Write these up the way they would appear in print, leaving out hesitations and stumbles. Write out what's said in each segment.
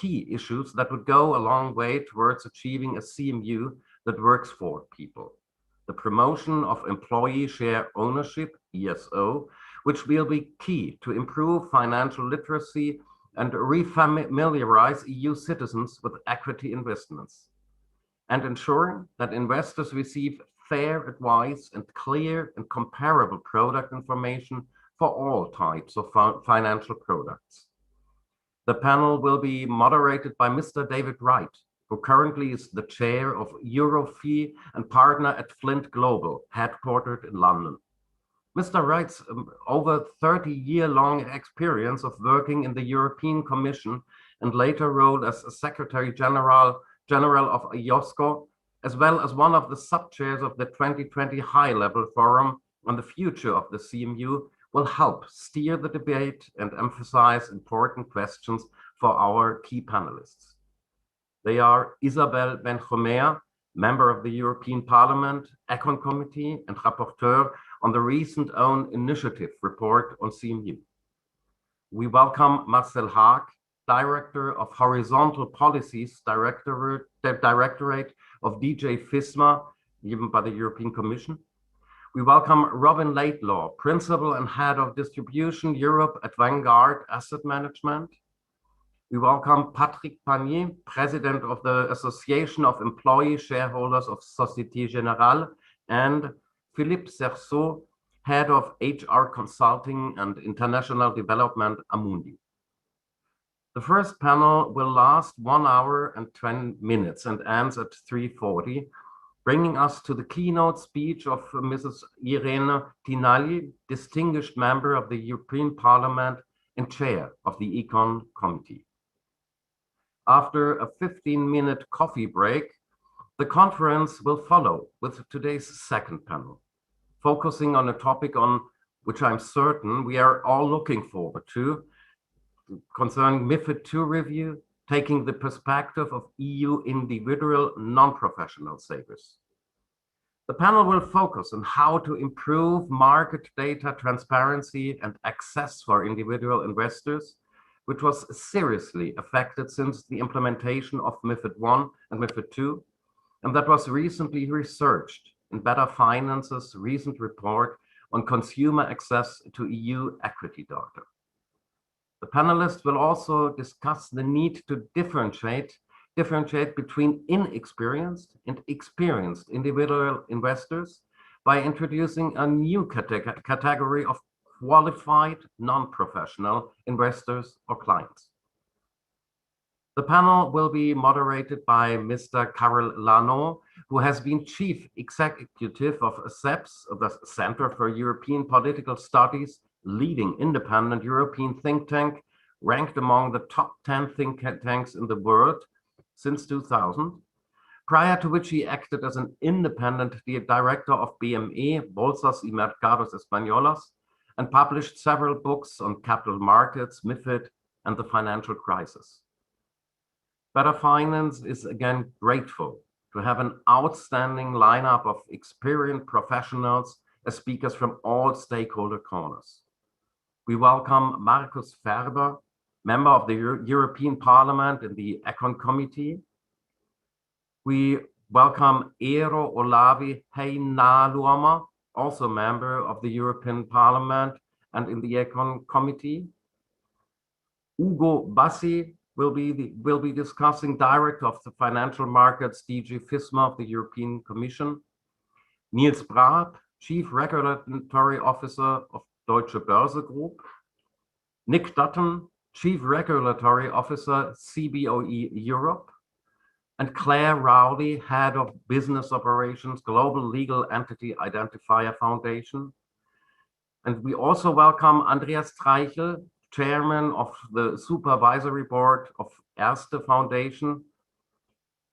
key issues that would go a long way towards achieving a CMU that works for people. The promotion of employee share ownership, ESO, which will be key to improve financial literacy and refamiliarize EU citizens with equity investments, and ensuring that investors receive fair advice and clear and comparable product information for all types of financial products. The panel will be moderated by Mr. David Wright, who currently is the chair of Eurofee and partner at Flint Global, headquartered in London. Mr. Wright's over 30-year-long experience of working in the European Commission and later role as Secretary General of IOSCO, as well as one of the sub-chairs of the 2020 High-Level Forum on the future of the CMU, will help steer the debate and emphasize important questions for our key panelists. They are Isabelle Benjomer, member of the European Parliament, Econ Committee, and rapporteur on the recent own initiative report on CMU. We welcome Marcel Haag, Director of Horizontal Policies, Directorate of DJ FISMA, given by the European Commission. We welcome Robin Laidlaw, Principal and Head of Distribution Europe at Vanguard Asset Management. We welcome Patrick Panier, President of the Association of Employee Shareholders of Société Générale, and Philippe Cerceau, Head of HR Consulting and International Development, Amundi. The first panel will last 1 hour and 20 minutes and ends at 3:40, bringing us to the keynote speech of Mrs. Irene Tinagli, distinguished member of the European Parliament and chair of the Econ Committee. After a 15-minute coffee break, the conference will follow with today's second panel, focusing on a topic on which I'm certain we are all looking forward to, concerning MiFID II review, taking the perspective of EU individual non-professional savers. The panel will focus on how to improve market data transparency and access for individual investors, which was seriously affected since the implementation of MiFID I and MiFID II, and that was recently researched in Better Finance's recent report on consumer access to EU equity data. The panelists will also discuss the need to differentiate between inexperienced and experienced individual investors by introducing a new category of qualified non-professional investors or clients. The panel will be moderated by Mr. Karel Lano, who has been Chief Executive of CEPS, of the Center for European Political Studies, leading independent European think tank, ranked among the top 10 think tanks in the world since 2000, prior to which he acted as an independent director of BME, Bolsas y Mercados Españolas, and published several books on capital markets, MiFID, and the financial crisis. Better Finance is again grateful to have an outstanding lineup of experienced professionals as speakers from all stakeholder corners. We welcome Markus Ferber, member of the European Parliament in the Econ Committee. We welcome Eero Olavi Heinäluoma, also member of the European Parliament and in the Econ Committee. Ugo Bassi will be discussing, Director of the Financial Markets, DG FISMA of the European Commission. Niels Braab, Chief Regulatory Officer of Deutsche Börse Group. Nick Dutton, Chief Regulatory Officer, CBOE Europe. And Claire Rowley, Head of Business Operations, Global Legal Entity Identifier Foundation. And we also welcome Andreas Streichel, Chairman of the Supervisory Board of Erste Foundation.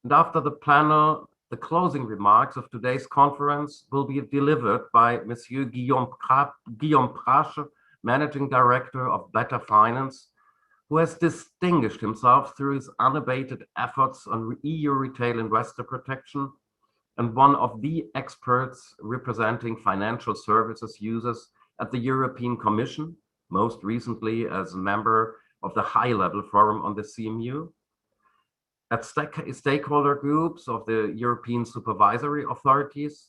And after the panel, the closing remarks of today's conference will be delivered by Monsieur Guillaume Prache, Managing Director of Better Finance, who has distinguished himself through his unabated efforts on EU retail investor protection and one of the experts representing financial services users at the European Commission, most recently as a member of the High-Level Forum on the CMU, at stakeholder groups of the European supervisory authorities,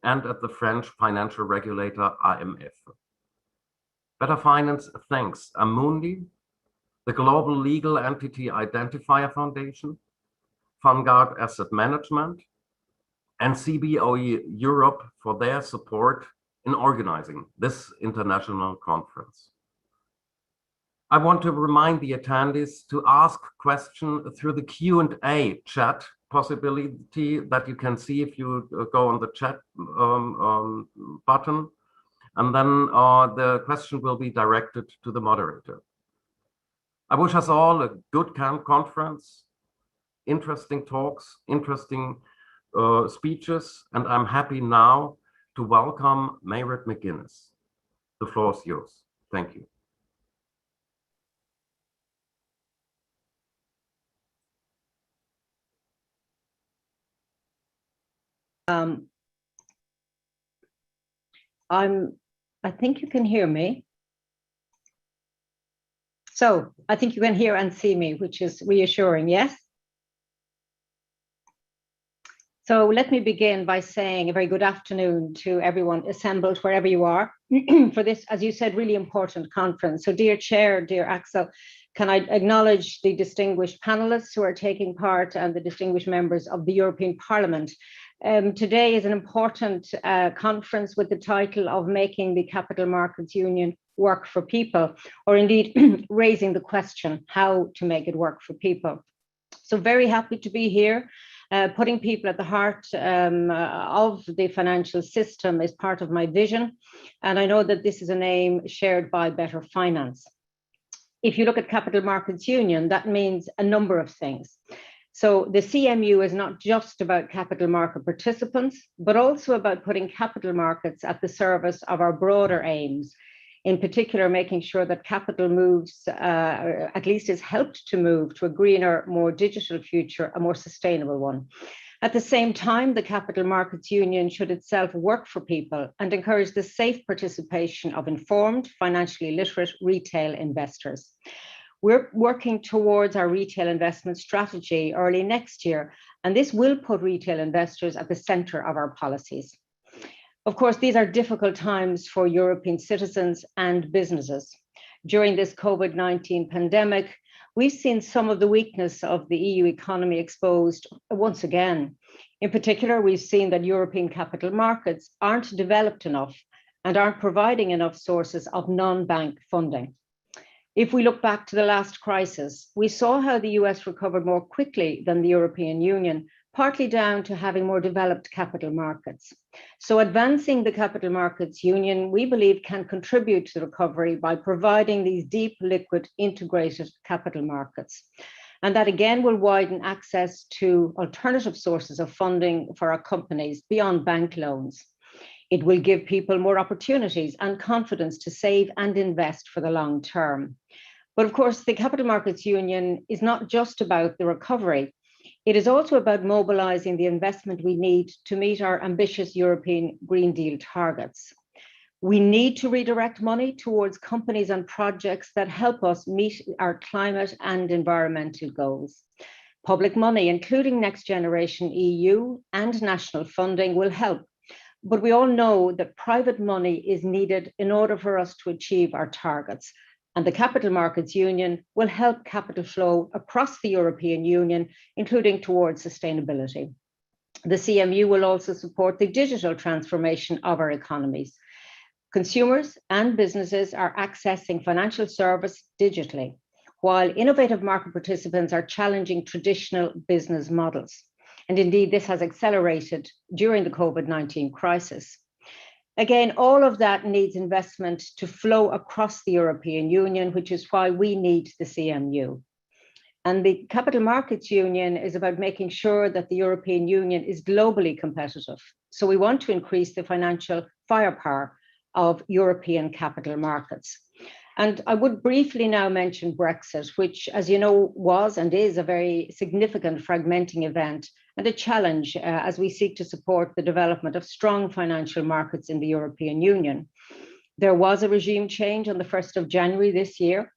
and at the French financial regulator AMF. Better Finance thanks Amundi, the Global Legal Entity Identifier Foundation, Vanguard Asset Management, and CBOE Europe for their support in organizing this international conference. I want to remind the attendees to ask questions through the Q&A chat possibility that you can see if you go on the chat button, and then the question will be directed to the moderator. I wish us all a good conference, interesting talks, interesting speeches, and I'm happy now to welcome Mairead McGuinness. The floor is yours. Thank you. I think you can hear me. So I think you can hear and see me, which is reassuring, yes? So let me begin by saying a very good afternoon to everyone assembled wherever you are for this, as you said, really important conference. So dear Chair, dear Axel, can I acknowledge the distinguished panelists who are taking part and the distinguished members of the European Parliament. Today is an important conference with the title of Making the Capital Markets Union Work for People, or indeed raising the question how to make it work for people. So very happy to be here. Putting people at the heart of the financial system is part of my vision. And I know that this is an aim shared by Better Finance. If you look at Capital Markets Union, that means a number of things. So the CMU is not just about capital market participants, but also about putting capital markets at the service of our broader aims. In particular, making sure that capital moves, at least is helped to move to a greener, more digital future, a more sustainable one. At the same time, the Capital Markets Union should itself work for people and encourage the safe participation of informed, financially literate retail investors. We're working towards our retail investment strategy early next year, and this will put retail investors at the center of our policies. Of course, these are difficult times for European citizens and businesses. During this COVID-19 pandemic, we've seen some of the weakness of the EU economy exposed once again. In particular, we've seen that European capital markets aren't developed enough and aren't providing enough sources of non-bank funding. If we look back to the last crisis, we saw how the US recovered more quickly than the European Union, partly down to having more developed capital markets. So advancing the Capital Markets Union, we believe, can contribute to the recovery by providing these deep, liquid, integrated capital markets. And that again will widen access to alternative sources of funding for our companies beyond bank loans. It will give people more opportunities and confidence to save and invest for the long term. But of course, the Capital Markets Union is not just about the recovery. It is also about mobilizing the investment we need to meet our ambitious European Green Deal targets. We need to redirect money towards companies and projects that help us meet our climate and environmental goals. Public money, including Next Generation EU and national funding, will help. But we all know that private money is needed in order for us to achieve our targets. And the Capital Markets Union will help capital flow across the European Union, including towards sustainability. The CMU will also support the digital transformation of our economies. Consumers and businesses are accessing financial service digitally, while innovative market participants are challenging traditional business models. And indeed, this has accelerated during the COVID-19 crisis. Again, all of that needs investment to flow across the European Union, which is why we need the CMU. And the Capital Markets Union is about making sure that the European Union is globally competitive. So we want to increase the financial firepower of European capital markets. And I would briefly now mention Brexit, which, as you know, was and is a very significant fragmenting event and a challenge as we seek to support the development of strong financial markets in the European Union. There was a regime change on the 1st of January this year.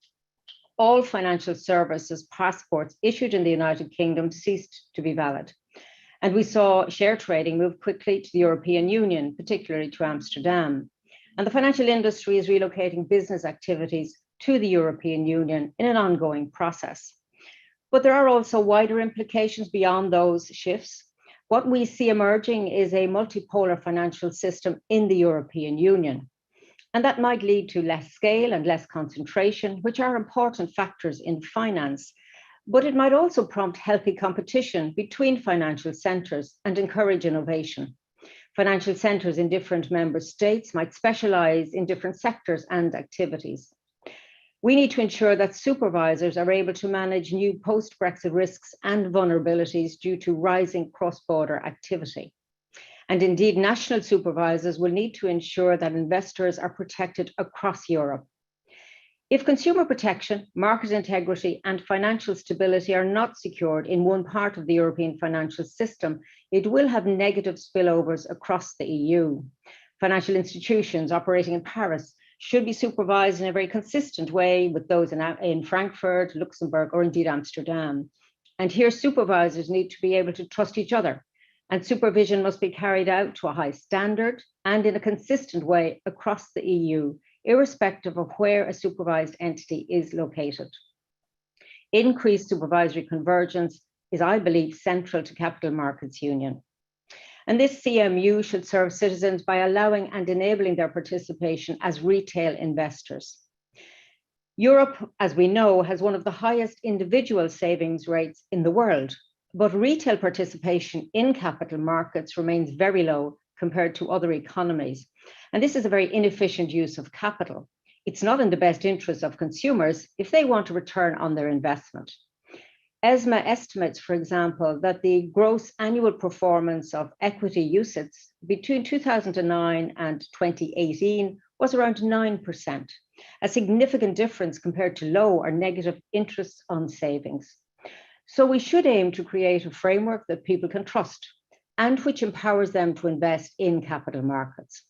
all financial services passports issued in the United Kingdom ceased to be valid. And we saw share trading move quickly to the European Union, particularly to Amsterdam. And the financial industry is relocating business activities to the European Union in an ongoing process. But there are also wider implications beyond those shifts. What we see emerging is a multipolar financial system in the European Union. And that might lead to less scale and less concentration, which are important factors in finance. But it might also prompt healthy competition between financial centres and encourage innovation. Financial centres in different member states might specialise in different sectors and activities. We need to ensure that supervisors are able to manage new post-Brexit risks and vulnerabilities due to rising cross-border activity. And indeed, national supervisors will need to ensure that investors are protected across Europe. If consumer protection, market integrity, and financial stability are not secured in one part of the European financial system, it will have negative spillovers across the EU. Financial institutions operating in Paris should be supervised in a very consistent way with those in Frankfurt, Luxembourg, or indeed Amsterdam. And here supervisors need to be able to trust each other, and supervision must be carried out to a high standard and in a consistent way across the EU, irrespective of where a supervised entity is located. Increased supervisory convergence is, I believe, central to Capital Markets Union. And this CMU should serve citizens by allowing and enabling their participation as retail investors. Europe, as we know, has one of the highest individual savings rates in the world, but retail participation in capital markets remains very low compared to other economies. And this is a very inefficient use of capital. It's not in the best interest of consumers if they want a return on their investment. ESMA estimates, for example, that the gross annual performance of equity UCITS between 2009 and 2018 was around 9%, a significant difference compared to low or negative interest on savings. So we should aim to create a framework that people can trust and which empowers them to invest in capital markets.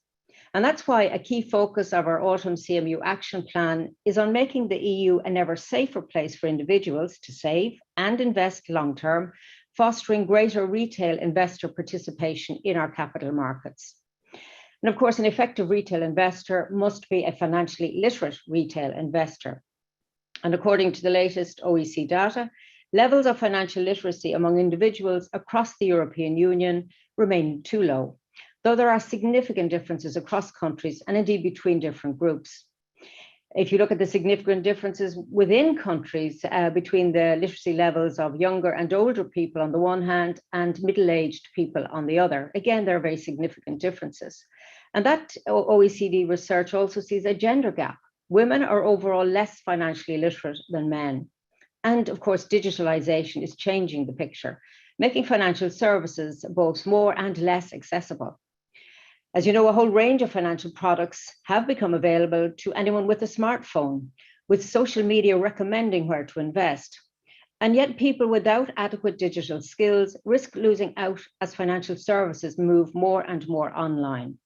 And that's why a key focus of our Autumn CMU Action Plan is on making the EU an ever safer place for individuals to save and invest long-term, fostering greater retail investor participation in our capital markets. And of course, an effective retail investor must be a financially literate retail investor. And according to the latest OECD data, levels of financial literacy among individuals across the European Union remain too low, though there are significant differences across countries and indeed between different groups. If you look at the significant differences within countries between the literacy levels of younger and older people on the one hand and middle-aged people on the other, again, there are very significant differences. And that OECD research also sees a gender gap. Women are overall less financially literate than men. And of course, digitalization is changing the picture, making financial services both more and less accessible. As you know, a whole range of financial products have become available to anyone with a smartphone, with social media recommending where to invest. And yet people without adequate digital skills risk losing out as financial services move more and more online.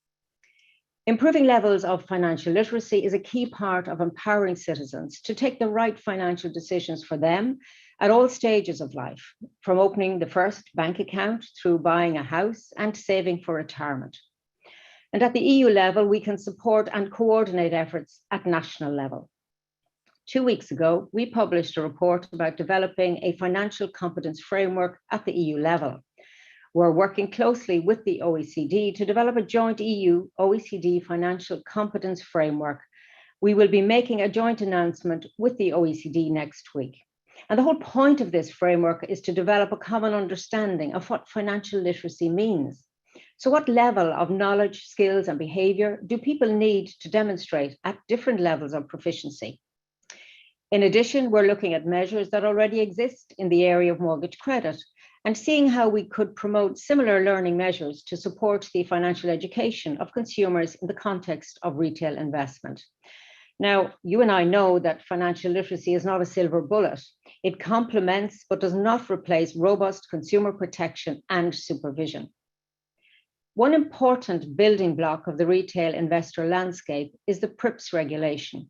Improving levels of financial literacy is a key part of empowering citizens to take the right financial decisions for them at all stages of life, from opening the first bank account through buying a house and saving for retirement. And at the EU level, we can support and coordinate efforts at national level. 2 weeks ago, we published a report about developing a financial competence framework at the EU level. We're working closely with the OECD to develop a joint EU-OECD financial competence framework. We will be making a joint announcement with the OECD next week. And the whole point of this framework is to develop a common understanding of what financial literacy means. So what level of knowledge, skills, and behavior do people need to demonstrate at different levels of proficiency? In addition, we're looking at measures that already exist in the area of mortgage credit and seeing how we could promote similar learning measures to support the financial education of consumers in the context of retail investment. Now, you and I know that financial literacy is not a silver bullet. It complements but does not replace robust consumer protection and supervision. One important building block of the retail investor landscape is the PRIPS regulation.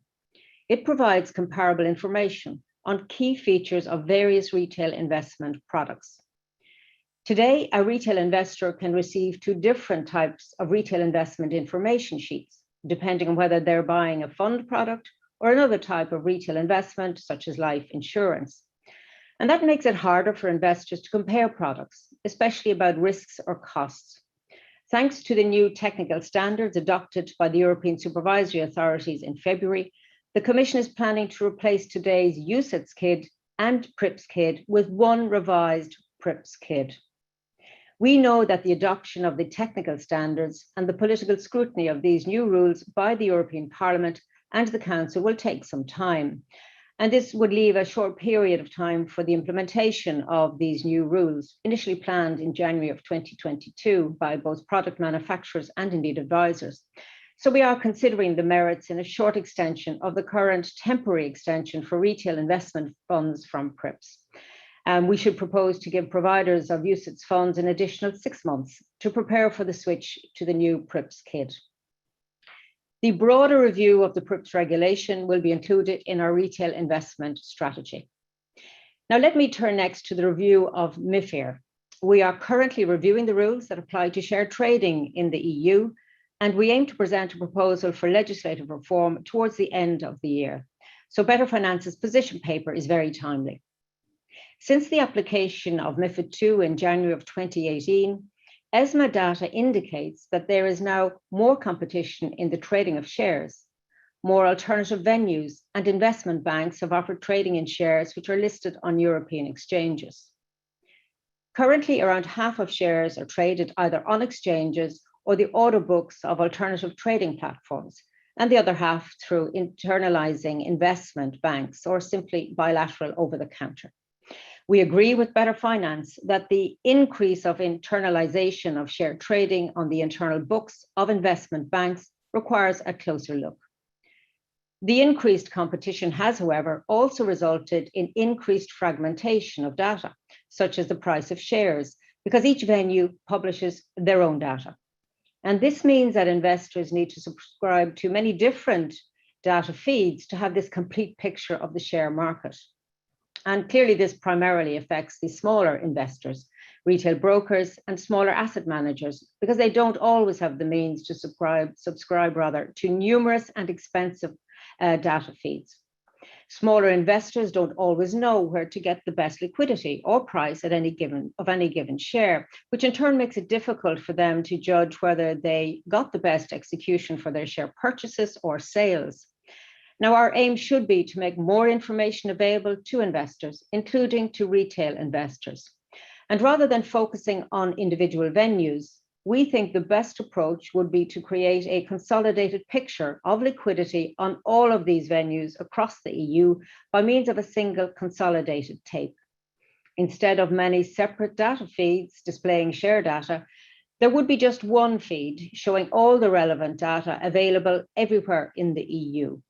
It provides comparable information on key features of various retail investment products. Today, a retail investor can receive two different types of retail investment information sheets, depending on whether they're buying a fund product or another type of retail investment, such as life insurance. And that makes it harder for investors to compare products, especially about risks or costs. Thanks to the new technical standards adopted by the European supervisory authorities in February, the Commission is planning to replace today's UCITS KID and PRIPS KID with one revised PRIPS KID. We know that the adoption of the technical standards and the political scrutiny of these new rules by the European Parliament and the Council will take some time. And this would leave a short period of time for the implementation of these new rules, initially planned in January of 2022 by both product manufacturers and indeed advisors. So we are considering the merits in a short extension of the current temporary extension for retail investment funds from PRIPS. We should propose to give providers of UCITS funds an additional 6 months to prepare for the switch to the new PRIPS KID. The broader review of the PRIPS regulation will be included in our retail investment strategy. Now let me turn next to the review of MiFIR. We are currently reviewing the rules that apply to share trading in the EU, and we aim to present a proposal for legislative reform towards the end of the year. So Better Finance's position paper is very timely. Since the application of MiFID II in January of 2018, ESMA data indicates that there is now more competition in the trading of shares. More alternative venues and investment banks have offered trading in shares which are listed on European exchanges. Currently, around half of shares are traded either on exchanges or the order books of alternative trading platforms, and the other half through internalizing investment banks or simply bilateral over-the-counter. We agree with Better Finance that the increase of internalization of share trading on the internal books of investment banks requires a closer look. The increased competition has, however, also resulted in increased fragmentation of data, such as the price of shares, because each venue publishes their own data. And this means that investors need to subscribe to many different data feeds to have this complete picture of the share market. And clearly this primarily affects the smaller investors, retail brokers and smaller asset managers, because they don't always have the means to subscribe to numerous and expensive data feeds. Smaller investors don't always know where to get the best liquidity or price at any given share, which in turn makes it difficult for them to judge whether they got the best execution for their share purchases or sales. Now, our aim should be to make more information available to investors, including to retail investors. And rather than focusing on individual venues, we think the best approach would be to create a consolidated picture of liquidity on all of these venues across the EU by means of a single consolidated tape. Instead of many separate data feeds displaying share data, there would be just one feed showing all the relevant data available everywhere in the EU.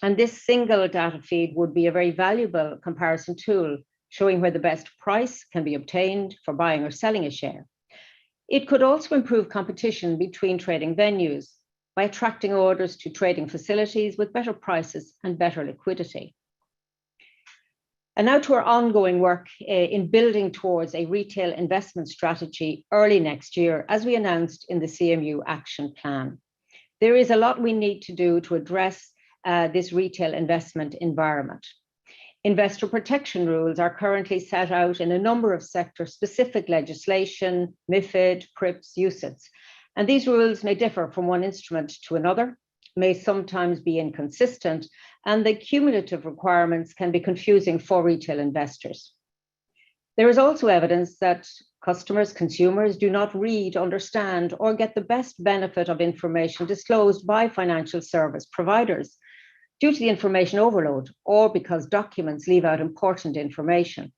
And this single data feed would be a very valuable comparison tool, showing where the best price can be obtained for buying or selling a share. It could also improve competition between trading venues by attracting orders to trading facilities with better prices and better liquidity. And now to our ongoing work in building towards a retail investment strategy early next year, as we announced in the CMU Action Plan. There is a lot we need to do to address this retail investment environment. Investor protection rules are currently set out in a number of sector-specific legislation, MiFID, PRIPS, UCITS, and these rules may differ from one instrument to another, may sometimes be inconsistent, and the cumulative requirements can be confusing for retail investors. There is also evidence that customers, consumers do not read, understand, or get the best benefit of information disclosed by financial service providers due to the information overload or because documents leave out important information.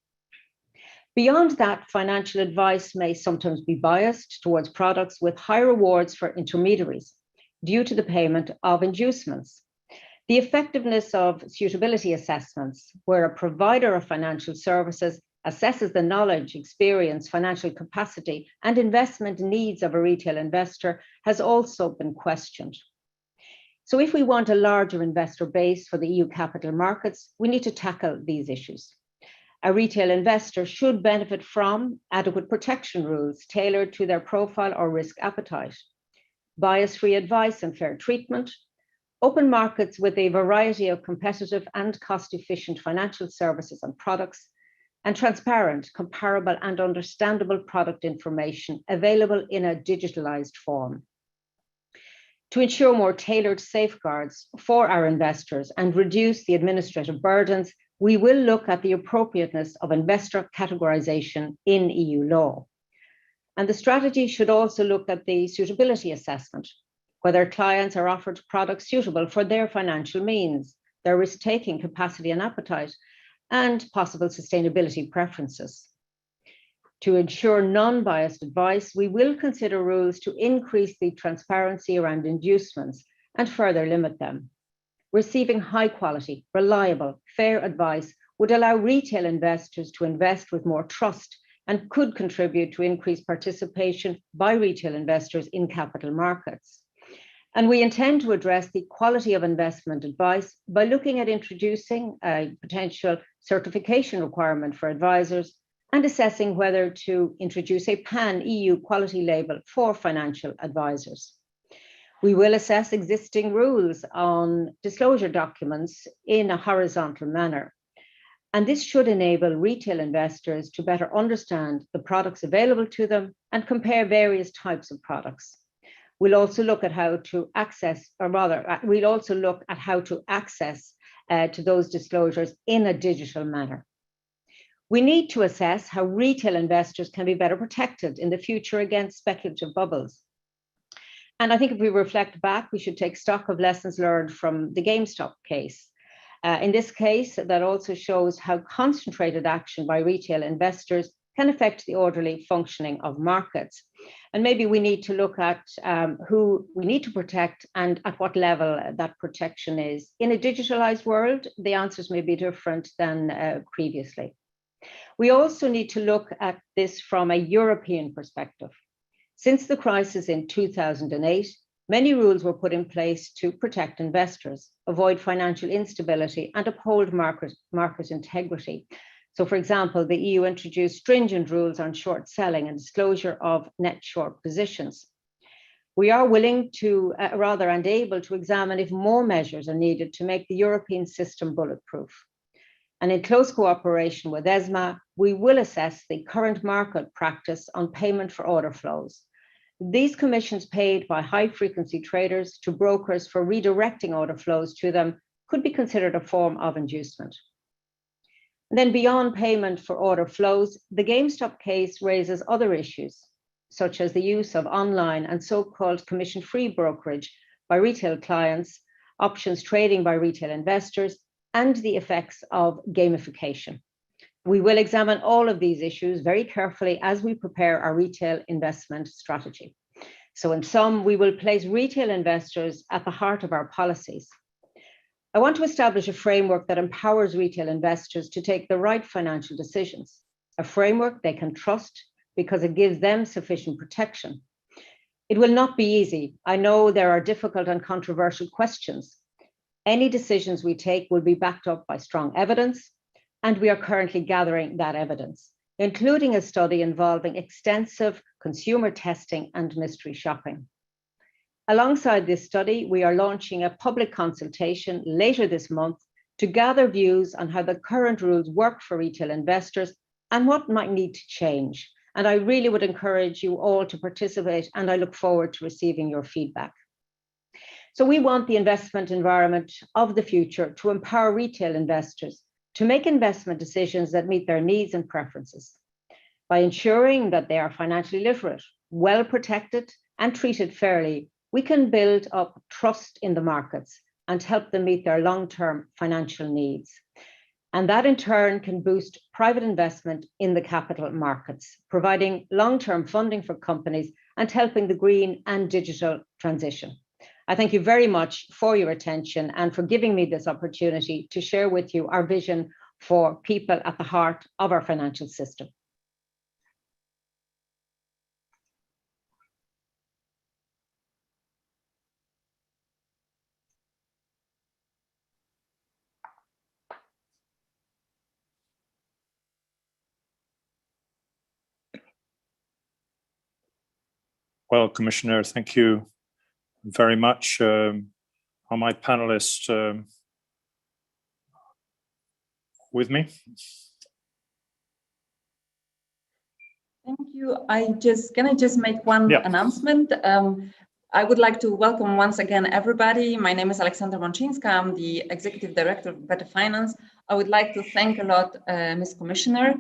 Beyond that, financial advice may sometimes be biased towards products with high rewards for intermediaries due to the payment of inducements. The effectiveness of suitability assessments, where a provider of financial services assesses the knowledge, experience, financial capacity, and investment needs of a retail investor, has also been questioned. So if we want a larger investor base for the EU capital markets, we need to tackle these issues. A retail investor should benefit from adequate protection rules tailored to their profile or risk appetite, bias-free advice and fair treatment, open markets with a variety of competitive and cost-efficient financial services and products, and transparent, comparable, and understandable product information available in a digitalized form. To ensure more tailored safeguards for our investors and reduce the administrative burdens, we will look at the appropriateness of investor categorization in EU law. And the strategy should also look at the suitability assessment, whether clients are offered products suitable for their financial means, their risk-taking capacity and appetite, and possible sustainability preferences. To ensure non-biased advice, we will consider rules to increase the transparency around inducements and further limit them. Receiving high quality, reliable, fair advice would allow retail investors to invest with more trust and could contribute to increased participation by retail investors in capital markets. And we intend to address the quality of investment advice by looking at introducing a potential certification requirement for advisors and assessing whether to introduce a pan-EU quality label for financial advisors. We will assess existing rules on disclosure documents in a horizontal manner. And this should enable retail investors to better understand the products available to them and compare various types of products. We'll also look at how to access, or rather, we'll also look at how to access to those disclosures in a digital manner. We need to assess how retail investors can be better protected in the future against speculative bubbles. And I think if we reflect back, we should take stock of lessons learned from the GameStop case. In this case, that also shows how concentrated action by retail investors can affect the orderly functioning of markets. And maybe we need to look at who we need to protect and at what level that protection is. In a digitalized world, the answers may be different than previously. We also need to look at this from a European perspective. Since the crisis in 2008, many rules were put in place to protect investors, avoid financial instability, and uphold market integrity. So, for example, the EU introduced stringent rules on short selling and disclosure of net short positions. We are willing to, and able to examine if more measures are needed to make the European system bulletproof. And in close cooperation with ESMA, we will assess the current market practice on payment for order flows. These commissions paid by high-frequency traders to brokers for redirecting order flows to them could be considered a form of inducement. And then beyond payment for order flows, the GameStop case raises other issues, such as the use of online and so-called commission-free brokerage by retail clients, options trading by retail investors, and the effects of gamification. We will examine all of these issues very carefully as we prepare our retail investment strategy. So in sum, we will place retail investors at the heart of our policies. I want to establish a framework that empowers retail investors to take the right financial decisions, a framework they can trust because it gives them sufficient protection. It will not be easy. I know there are difficult and controversial questions. Any decisions we take will be backed up by strong evidence, and we are currently gathering that evidence, including a study involving extensive consumer testing and mystery shopping. Alongside this study, we are launching a public consultation later this month to gather views on how the current rules work for retail investors and what might need to change. And I really would encourage you all to participate, and I look forward to receiving your feedback. So we want the investment environment of the future to empower retail investors to make investment decisions that meet their needs and preferences. By ensuring that they are financially literate, well protected, and treated fairly, we can build up trust in the markets and help them meet their long-term financial needs. And that in turn can boost private investment in the capital markets, providing long-term funding for companies and helping the green and digital transition. I thank you very much for your attention and for giving me this opportunity to share with you our vision for people at the heart of our financial system. Well, Commissioner, thank you very much. Are my panelists with me? Thank you. Can I just make one announcement? I would like to welcome once again everybody. My name is Aleksandra Mączyńska. I'm the Executive Director of Better Finance. I would like to thank a lot Ms. Commissioner.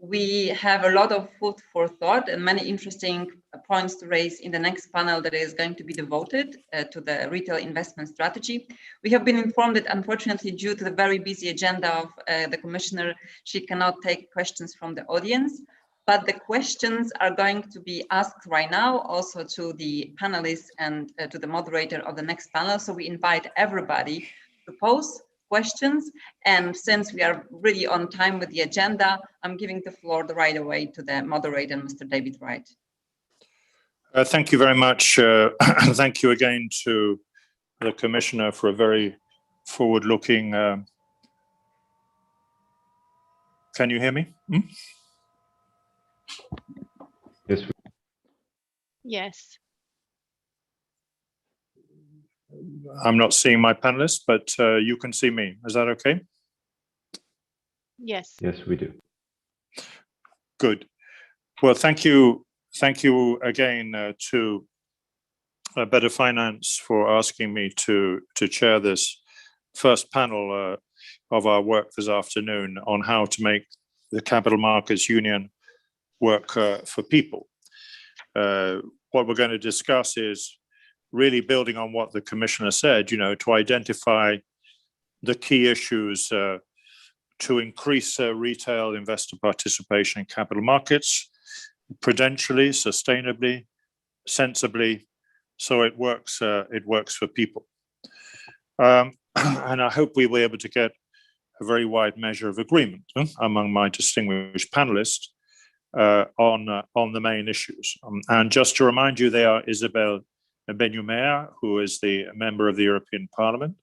We have a lot of food for thought and many interesting points to raise in the next panel that is going to be devoted to the retail investment strategy. We have been informed that unfortunately, due to the very busy agenda of the Commissioner, she cannot take questions from the audience. But the questions are going to be asked right now also to the panelists and to the moderator of the next panel. So we invite everybody to pose questions. And since we are really on time with the agenda, I'm giving the floor right away to the moderator, Mr. David Wright. Thank you very much. Thank you again to the Commissioner for a very forward-looking. Can you hear me? Yes. Yes. I'm not seeing my panelists, but you can see me. Is that okay? Yes. Yes, we do. Good. Well, thank you. Thank you again to Better Finance for asking me to chair this first panel of our work this afternoon on how to make the Capital Markets Union work for people. What we're going to discuss is really building on what the Commissioner said, to identify the key issues to increase retail investor participation in capital markets, prudentially, sustainably, sensibly, so it works for people. And I hope we will be able to get a very wide measure of agreement among my distinguished panelists on the main issues. And just to remind you, they are Isabelle Benhumer, who is the member of the European Parliament,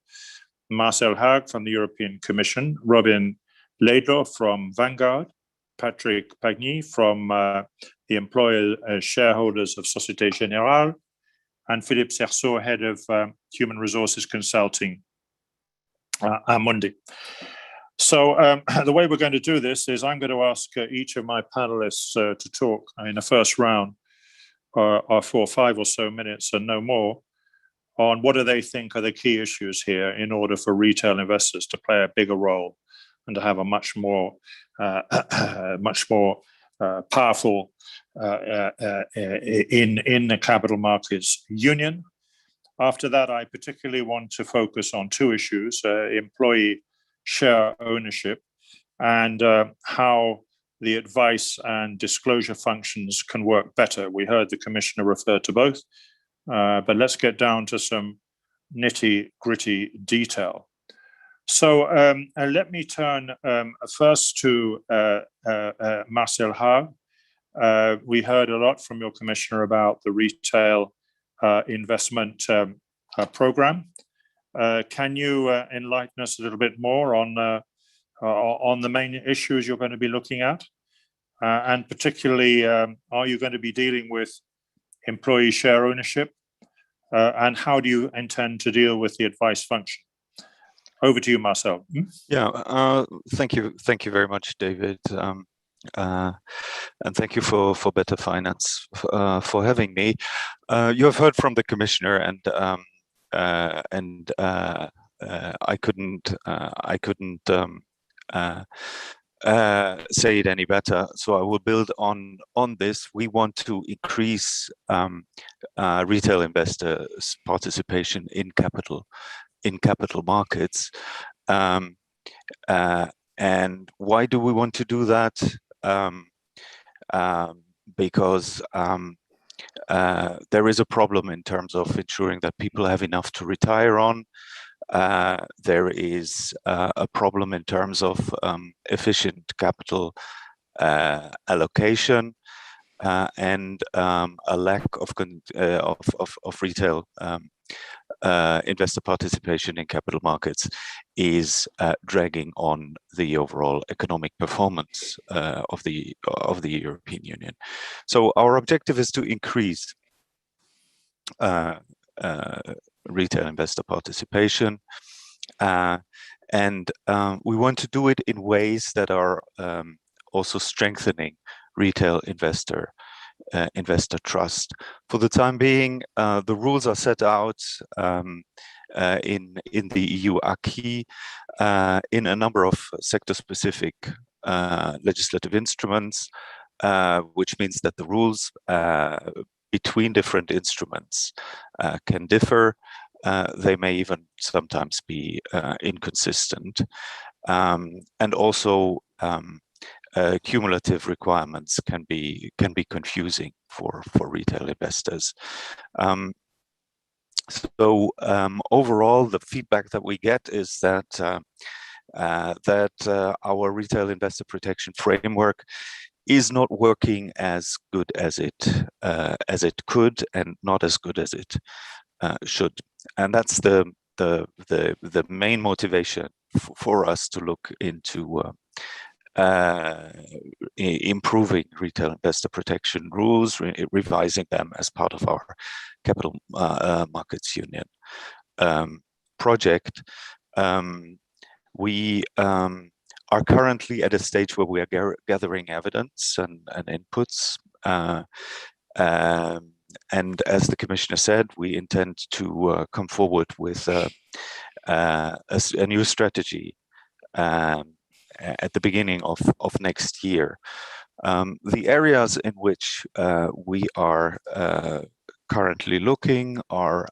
Marcel Haag from the European Commission, Robin Laidlaw from Vanguard, Patrick Pagny from the Employer Shareholders of Société Générale, and Philippe Cerceau, head of Human Resources Consulting, Amundi. So the way we're going to do this is I'm going to ask each of my panelists to talk in the first round for 5 or so minutes and no more on what do they think are the key issues here in order for retail investors to play a bigger role and to have a much more powerful in the Capital Markets Union. After that, I particularly want to focus on 2 issues, employee share ownership and how the advice and disclosure functions can work better. We heard the Commissioner refer to both, but let's get down to some nitty-gritty detail. So let me turn first to Marcel Haag. We heard a lot from your Commissioner about the retail investment program. Can you enlighten us a little bit more on the main issues you're going to be looking at? And particularly, are you going to be dealing with employee share ownership? And how do you intend to deal with the advice function? Over to you, Marcel. Yeah, thank you very much, David. And thank you for Better Finance for having me. You have heard from the Commissioner, and I couldn't say it any better. So I will build on this. We want to increase retail investors' participation in capital markets. And why do we want to do that? Because there is a problem in terms of ensuring that people have enough to retire on. There is a problem in terms of efficient capital allocation and a lack of retail investor participation in capital markets is dragging on the overall economic performance of the European Union. So our objective is to increase retail investor participation. And we want to do it in ways that are also strengthening retail investor trust. For the time being, the rules are set out in the EU acquis in a number of sector-specific legislative instruments, which means that the rules between different instruments can differ. They may even sometimes be inconsistent, and also cumulative requirements can be confusing for retail investors. So overall, the feedback that we get is that our retail investor protection framework is not working as good as it could, and not as good as it should. And that's the main motivation for us to look into improving retail investor protection rules, revising them as part of our Capital Markets Union project. We are currently at a stage where we are gathering evidence and inputs. And as the Commissioner said, we intend to come forward with a new strategy at the beginning of next year. The areas in which we are currently looking are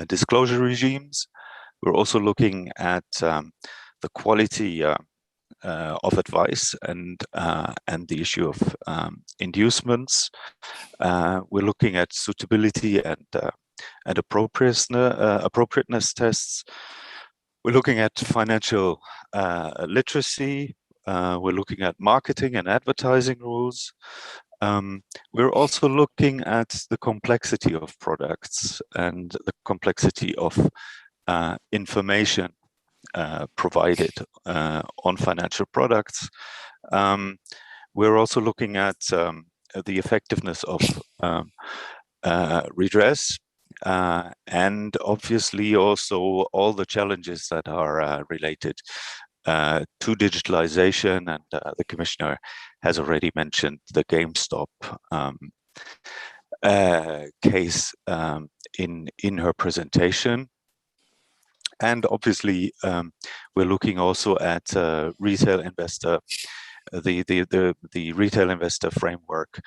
disclosure regimes. We're also looking at the quality of advice and the issue of inducements. We're looking at suitability and appropriateness tests. We're looking at financial literacy. We're looking at marketing and advertising rules. We're also looking at the complexity of products and the complexity of information provided on financial products. We're also looking at the effectiveness of redress, and obviously also all the challenges that are related to digitalization, and the Commissioner has already mentioned the GameStop case in her presentation. And obviously, we're looking also at retail investor, the retail investor framework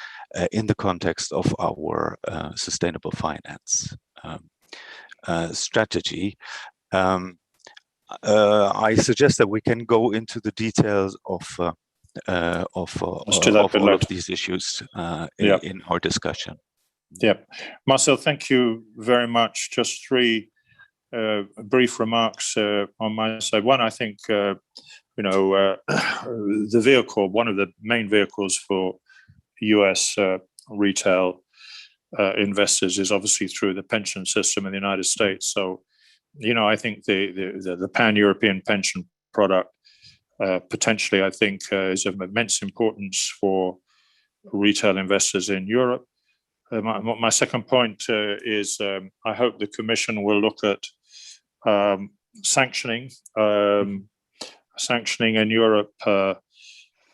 in the context of our sustainable finance strategy. I suggest that we can go into the details of all of these issues in our discussion. Yeah, Marcel, thank you very much. Just three brief remarks on my side. One, I think the vehicle, one of the main vehicles for US retail investors is obviously through the pension system in the United States. So, I think the pan-European pension product potentially, I think, is of immense importance for retail investors in Europe. My second point is I hope the Commission will look at sanctioning in Europe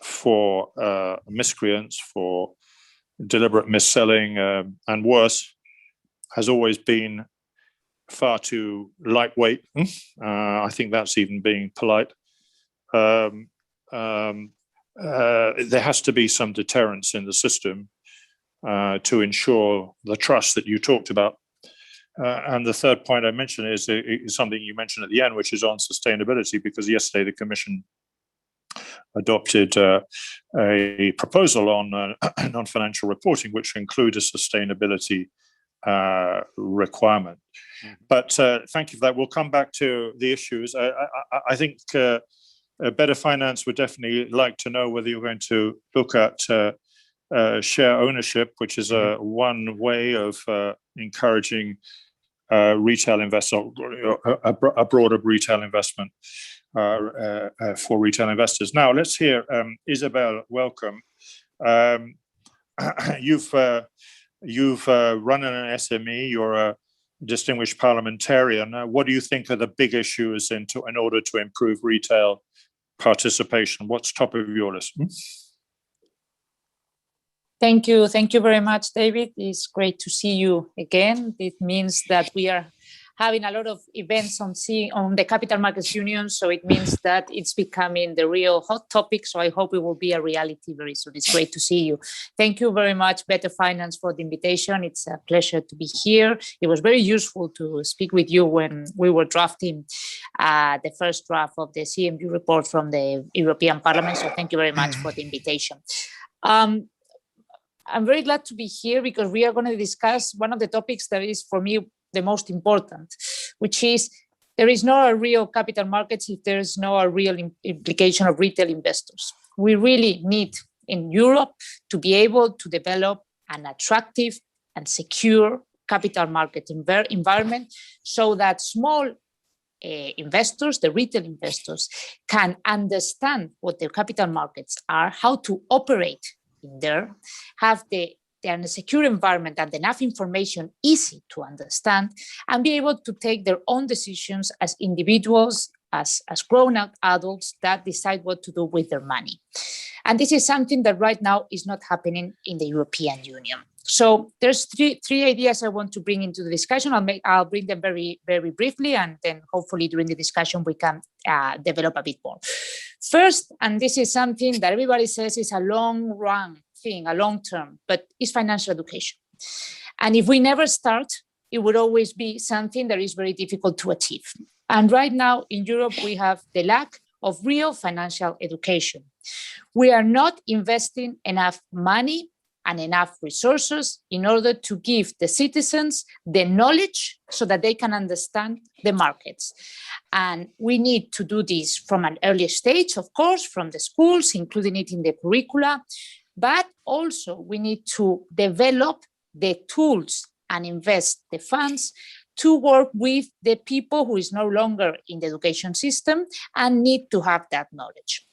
for miscreants, for deliberate mis-selling, and worse, has always been far too lightweight. I think that's even being polite. There has to be some deterrence in the system to ensure the trust that you talked about. And the third point I mentioned is something you mentioned at the end, which is on sustainability, because yesterday the Commission adopted a proposal on non-financial reporting, which include a sustainability requirement. But thank you for that. We'll come back to the issues. I think Better Finance would definitely like to know whether you're going to look at share ownership, which is one way of encouraging retail investment, a broader retail investment for retail investors. Now, let's hear Isabel. Welcome. You've You've run an SME, you're a distinguished parliamentarian. What do you think are the big issues in order to improve retail participation? What's top of your list? Thank you very much, David. It's great to see you again. It means that we are having a lot of events on the Capital Markets Union, so it means that it's becoming the real hot topic. So I hope it will be a reality very soon. It's great to see you. Thank you very much, Better Finance, for the invitation. It's a pleasure to be here. It was very useful to speak with you when we were drafting the first draft of the CMU report from the European Parliament. So thank you very much for the invitation. I'm very glad to be here because we are going to discuss one of the topics that is, for me, the most important, which is there is no real capital markets if there is no real implication of retail investors. We really need in Europe to be able to develop an attractive and secure capital market environment so that small investors, the retail investors, can understand what their capital markets are, how to operate in there, have the secure environment and enough information easy to understand, and be able to take their own decisions as individuals, as grown-up adults that decide what to do with their money. And this is something that right now is not happening in the European Union. So there's three ideas I want to bring into the discussion. I'll bring them very, very briefly, and then hopefully during the discussion we can develop a bit more. First, and this is something that everybody says is a long-run thing, a long-term, but it's financial education. And if we never start, it would always be something that is very difficult to achieve. And right now in Europe, we have the lack of real financial education. We are not investing enough money and enough resources in order to give the citizens the knowledge so that they can understand the markets. And we need to do this from an early stage, of course, from the schools, including it in the curricula, but also we need to develop the tools and invest the funds to work with the people who is no longer in the education system and need to have that knowledge.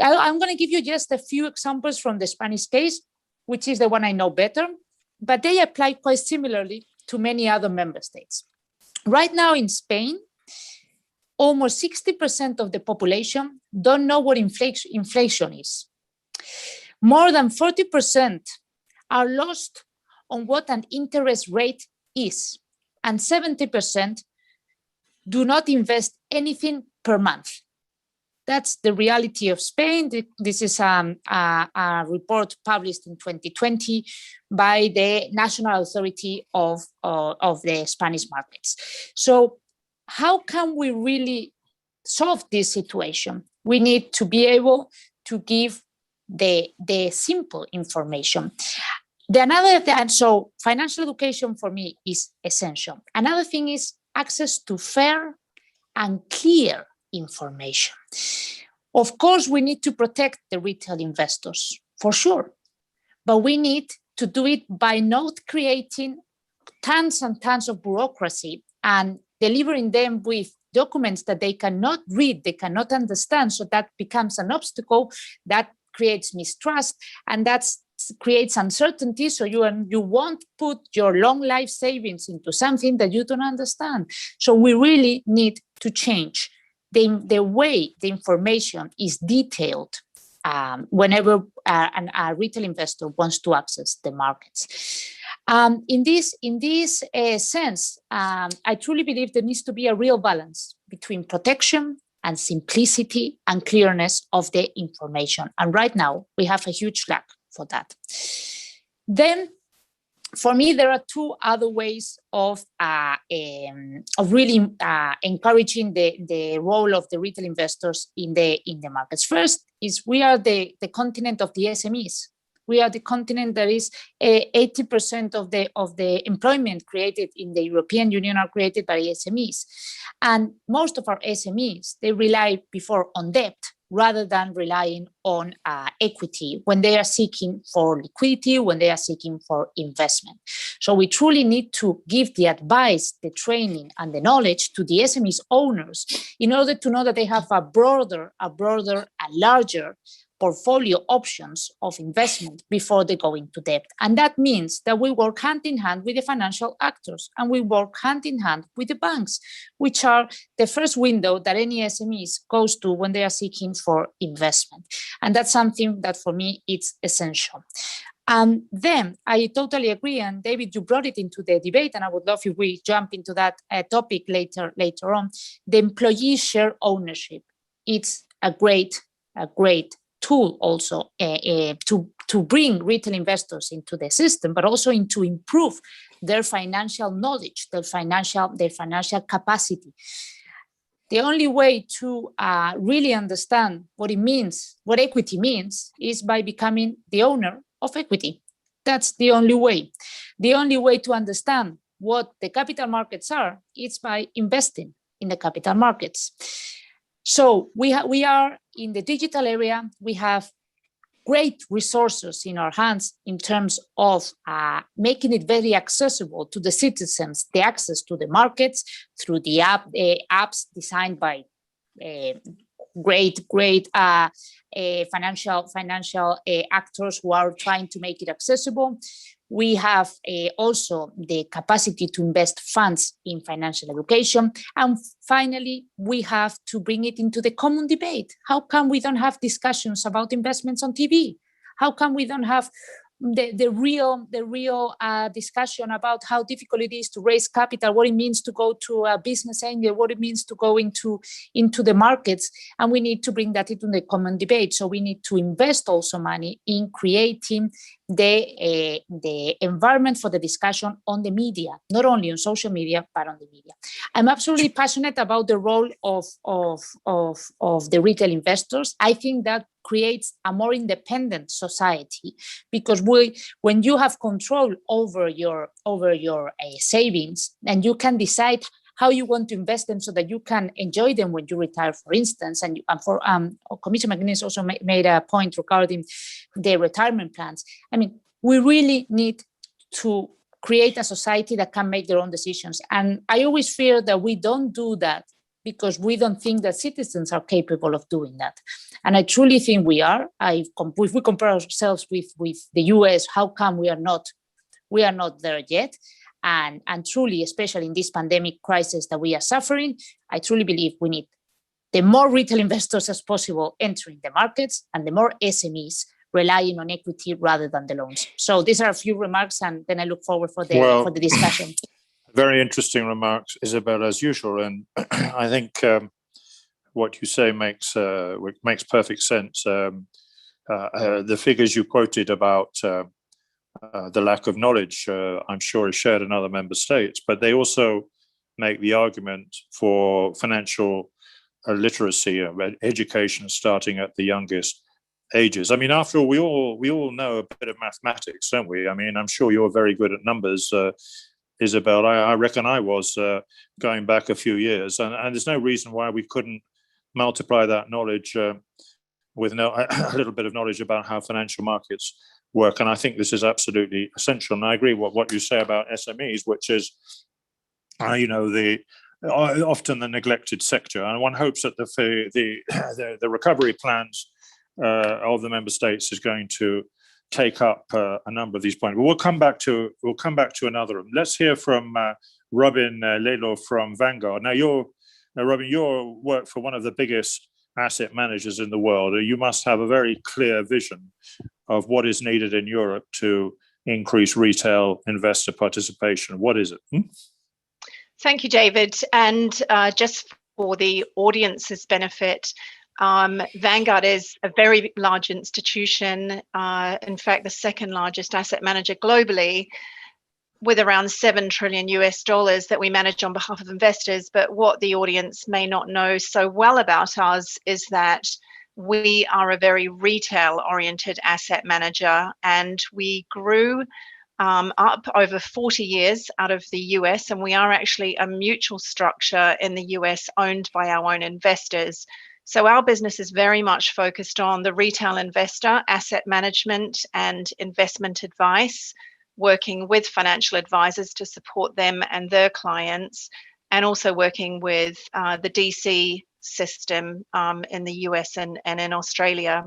I'm going to give you just a few examples from the Spanish case, which is the one I know better, but they apply quite similarly to many other member states. Right now in Spain, almost 60% of the population don't know what inflation is. More than 40% are lost on what an interest rate is, and 70% do not invest anything per month. That's the reality of Spain. This is a report published in 2020 by the National Authority of the Spanish markets. So how can we really solve this situation? We need to be able to give the simple information. So financial education for me is essential. Another thing is access to fair and clear information. Of course, we need to protect the retail investors, for sure, but we need to do it by not creating tons and tons of bureaucracy and delivering them with documents that they cannot read, they cannot understand. So that becomes an obstacle that creates mistrust, and that creates uncertainty. So you won't put your long life savings into something that you don't understand. So we really need to change the way the information is detailed whenever a retail investor wants to access the markets. In this sense, I truly believe there needs to be a real balance between protection and simplicity and clearness of the information. And right now, we have a huge lack for that. Then, for me, there are two other ways of really encouraging the role of the retail investors in the markets. First is we are the continent of the SMEs. We are the continent that is 80% of the employment created in the European Union are created by SMEs. And most of our SMEs, they rely before on debt rather than relying on equity when they are seeking for liquidity, when they are seeking for investment. So we truly need to give the advice, the training, and the knowledge to the SMEs owners in order to know that they have a broader, a larger portfolio options of investment before they go into debt. And that means that we work hand in hand with the financial actors, and we work hand in hand with the banks, which are the first window that any SMEs goes to when they are seeking for investment. And that's something that for me, it's essential. And then I totally agree, and David, you brought it into the debate, and I would love if we jump into that topic later on. The employee share ownership, it's a great tool also to bring retail investors into the system, but also to improve their financial knowledge, their financial capacity. The only way to really understand what it means, what equity means, is by becoming the owner of equity. That's the only way. The only way to understand what the capital markets are is by investing in the capital markets. So we are in the digital area. We have great resources in our hands in terms of making it very accessible to the citizens, the access to the markets through the apps designed by great financial actors who are trying to make it accessible. We have also the capacity to invest funds in financial education. And finally, we have to bring it into the common debate. How come we don't have discussions about investments on TV? How come we don't have the real discussion about how difficult it is to raise capital, what it means to go to a business angel, what it means to go into the markets? And we need to bring that into the common debate. So we need to invest also money in creating the environment for the discussion on the media, not only on social media, but on the media. I'm absolutely passionate about the role of the retail investors. I think that creates a more independent society, because when you have control over your savings, and you can decide how you want to invest them so that you can enjoy them when you retire, for instance. And Commissioner McGuinness also made a point regarding the retirement plans. I mean, we really need to create a society that can make their own decisions. And I always fear that we don't do that because we don't think that citizens are capable of doing that. And I truly think we are. If we compare ourselves with the US, how come we are not there yet? And truly, especially in this pandemic crisis that we are suffering, I truly believe we need the more retail investors as possible entering the markets, and the more SMEs relying on equity rather than the loans. So these are a few remarks, and then I look forward for the discussion. Very interesting remarks, Isabel, as usual. And I think what you say makes perfect sense. The figures you quoted about the lack of knowledge, I'm sure, is shared in other member states, but they also make the argument for financial literacy, education starting at the youngest ages. I mean, after all, we all know a bit of mathematics, don't we? I mean, I'm sure you're very good at numbers, Isabel. I reckon I was going back a few years, and there's no reason why we couldn't multiply that knowledge with a little bit of knowledge about how financial markets work. And I think this is absolutely essential. And I agree with what you say about SMEs, which is, often the neglected sector. And one hopes that the recovery plans of the member states is going to take up a number of these points. But we'll come back to another one. Let's hear from Robin Lelo from Vanguard. Now, Robin, you work for one of the biggest asset managers in the world. You must have a very clear vision of what is needed in Europe to increase retail investor participation. What is it? Thank you, David. And just for the audience's benefit, Vanguard is a very large institution, in fact, the second largest asset manager globally, with around $7 trillion that we manage on behalf of investors. But what the audience may not know so well about us is that we are a very retail-oriented asset manager, and we grew up over 40 years out of the US, and we are actually a mutual structure in the US owned by our own investors. So our business is very much focused on the retail investor, asset management and investment advice, working with financial advisors to support them and their clients, and also working with the DC system in the US and in Australia.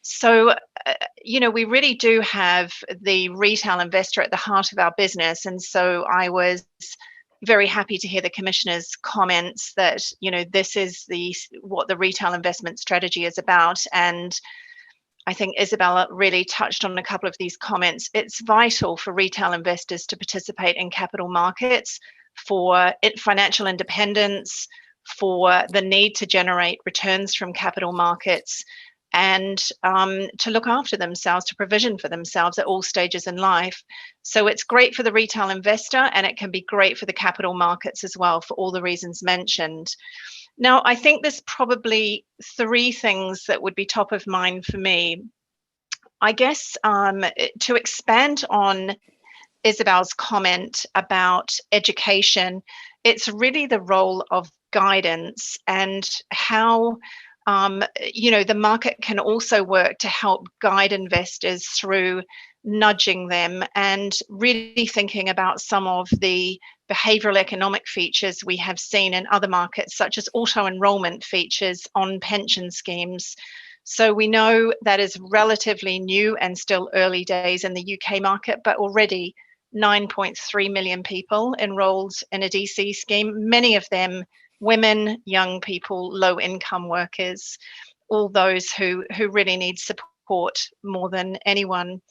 So, we really do have the retail investor at the heart of our business. And so I was very happy to hear the Commissioner's comments that, this is what the retail investment strategy is about. And I think Isabella really touched on a couple of these comments. It's vital for retail investors to participate in capital markets for financial independence, for the need to generate returns from capital markets, and to look after themselves, to provision for themselves at all stages in life. So it's great for the retail investor, and it can be great for the capital markets as well, for all the reasons mentioned. Now, I think there's probably three things that would be top of mind for me. I guess to expand on Isabel's comment about education, it's really the role of guidance and how the market can also work to help guide investors through nudging them and really thinking about some of the behavioral economic features we have seen in other markets, such as auto-enrollment features on pension schemes. So we know that is relatively new and still early days in the UK market, but already 9.3 million people enrolled in a DC scheme, many of them women, young people, low-income workers, all those who really need support more than anyone.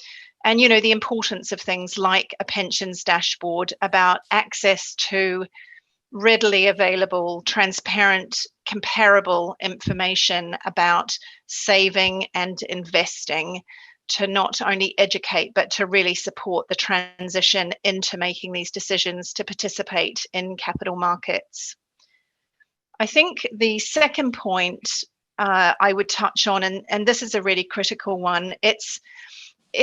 And, the importance of things like a pensions dashboard, about access to readily available, transparent, comparable information about saving and investing, to not only educate, but to really support the transition into making these decisions to participate in capital markets. I think the second point I would touch on, and this is a really critical one, it's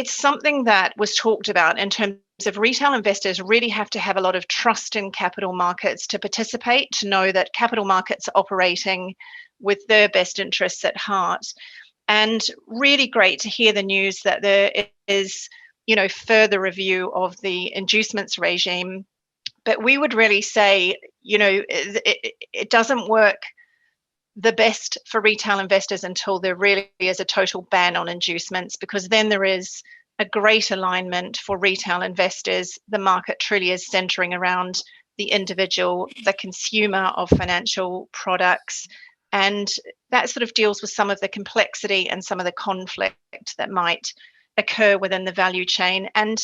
something that was talked about in terms of retail investors really have to have a lot of trust in capital markets to participate, to know that capital markets are operating with their best interests at heart. And really great to hear the news that there is, further review of the inducements regime. But we would really say, it doesn't work the best for retail investors until there really is a total ban on inducements, because then there is a great alignment for retail investors. The market truly is centering around the individual, the consumer of financial products. And that sort of deals with some of the complexity and some of the conflict that might occur within the value chain. And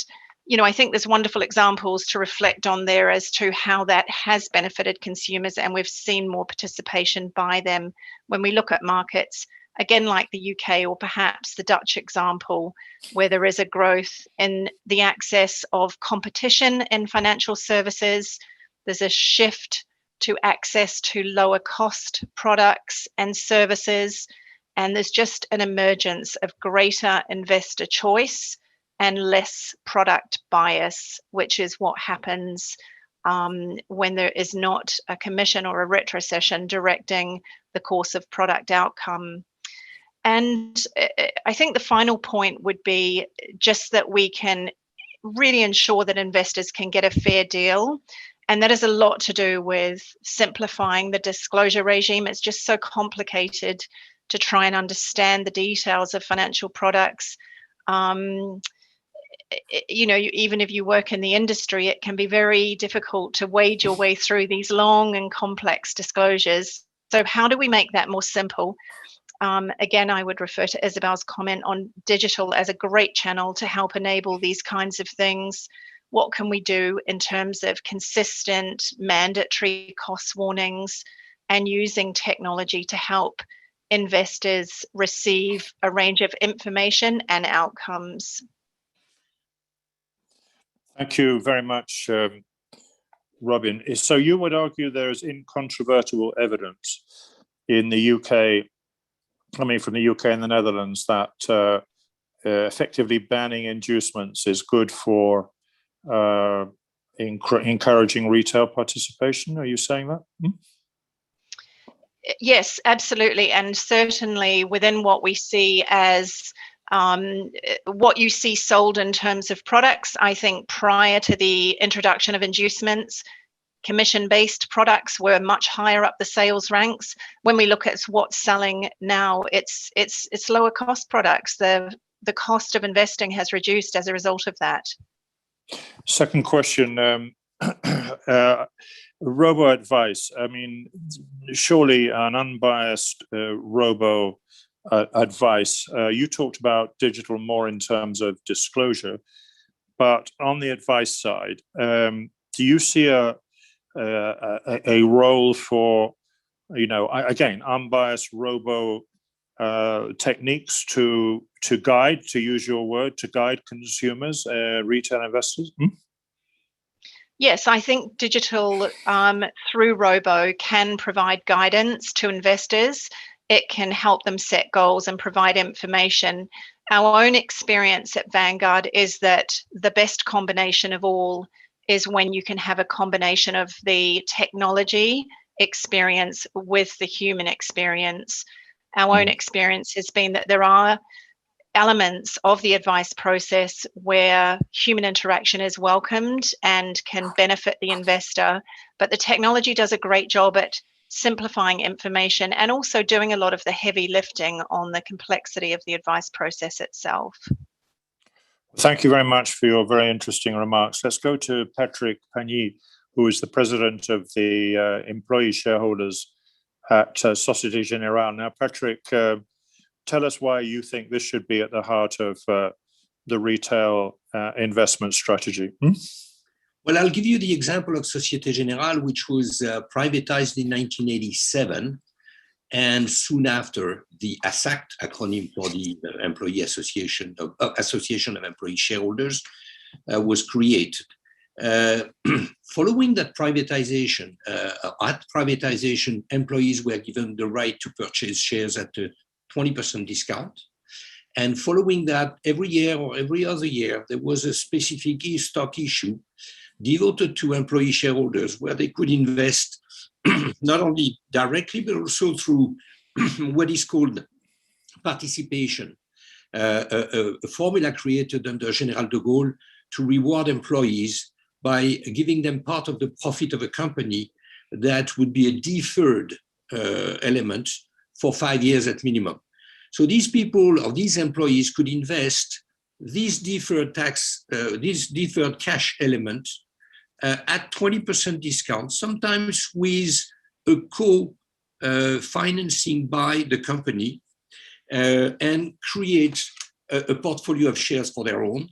I think there's wonderful examples to reflect on there as to how that has benefited consumers, and we've seen more participation by them when we look at markets, again, like the UK or perhaps the Dutch example, where there is a growth in the access of competition in financial services. There's a shift to access to lower cost products and services, and there's just an emergence of greater investor choice and less product bias, which is what happens when there is not a commission or a retrocession directing the course of product outcome. And I think the final point would be just that we can really ensure that investors can get a fair deal. And that has a lot to do with simplifying the disclosure regime. It's just so complicated to try and understand the details of financial products. Even if you work in the industry, it can be very difficult to wade your way through these long and complex disclosures. So how do we make that more simple? Again, I would refer to Isabel's comment on digital as a great channel to help enable these kinds of things. What can we do in terms of consistent mandatory cost warnings and using technology to help investors receive a range of information and outcomes? Thank you very much, Robin. So you would argue there is incontrovertible evidence in the UK, from the UK and the Netherlands, that effectively banning inducements is good for encouraging retail participation. Are you saying that? Yes, absolutely. And certainly within what we see as what you see sold in terms of products, I think prior to the introduction of inducements, commission-based products were much higher up the sales ranks. When we look at what's selling now, it's lower cost products. The cost of investing has reduced as a result of that. Second question, robo advice. I mean, surely an unbiased robo advice. You talked about digital more in terms of disclosure, but on the advice side, do you see a role for, again, unbiased robo techniques to guide, to use your word, to guide consumers, retail investors? Yes, I think digital through robo can provide guidance to investors. It can help them set goals and provide information. Our own experience at Vanguard is that the best combination of all is when you can have a combination of the technology experience with the human experience. Our own experience has been that there are elements of the advice process where human interaction is welcomed and can benefit the investor, but the technology does a great job at simplifying information and also doing a lot of the heavy lifting on the complexity of the advice process itself. Thank you very much for your very interesting remarks. Let's go to Patrick Pagny, who is the president of the employee shareholders at Société Générale. Now, Patrick, tell us why you think this should be at the heart of the retail investment strategy. Well, I'll give you the example of Société Générale, which was privatized in 1987. And soon after, the ASAC, acronym for the Employee Association of Employee Shareholders, was created. Following that privatization, at privatization, employees were given the right to purchase shares at a 20% discount. And following that, every year or every other year, there was a specific stock issue devoted to employee shareholders where they could invest not only directly, but also through what is called participation, a formula created under Général de Gaulle to reward employees by giving them part of the profit of a company that would be a deferred element for 5 years at minimum. So these people or these employees could invest these deferred cash element at 20% discount, sometimes with a co-financing by the company, and create a portfolio of shares for their own.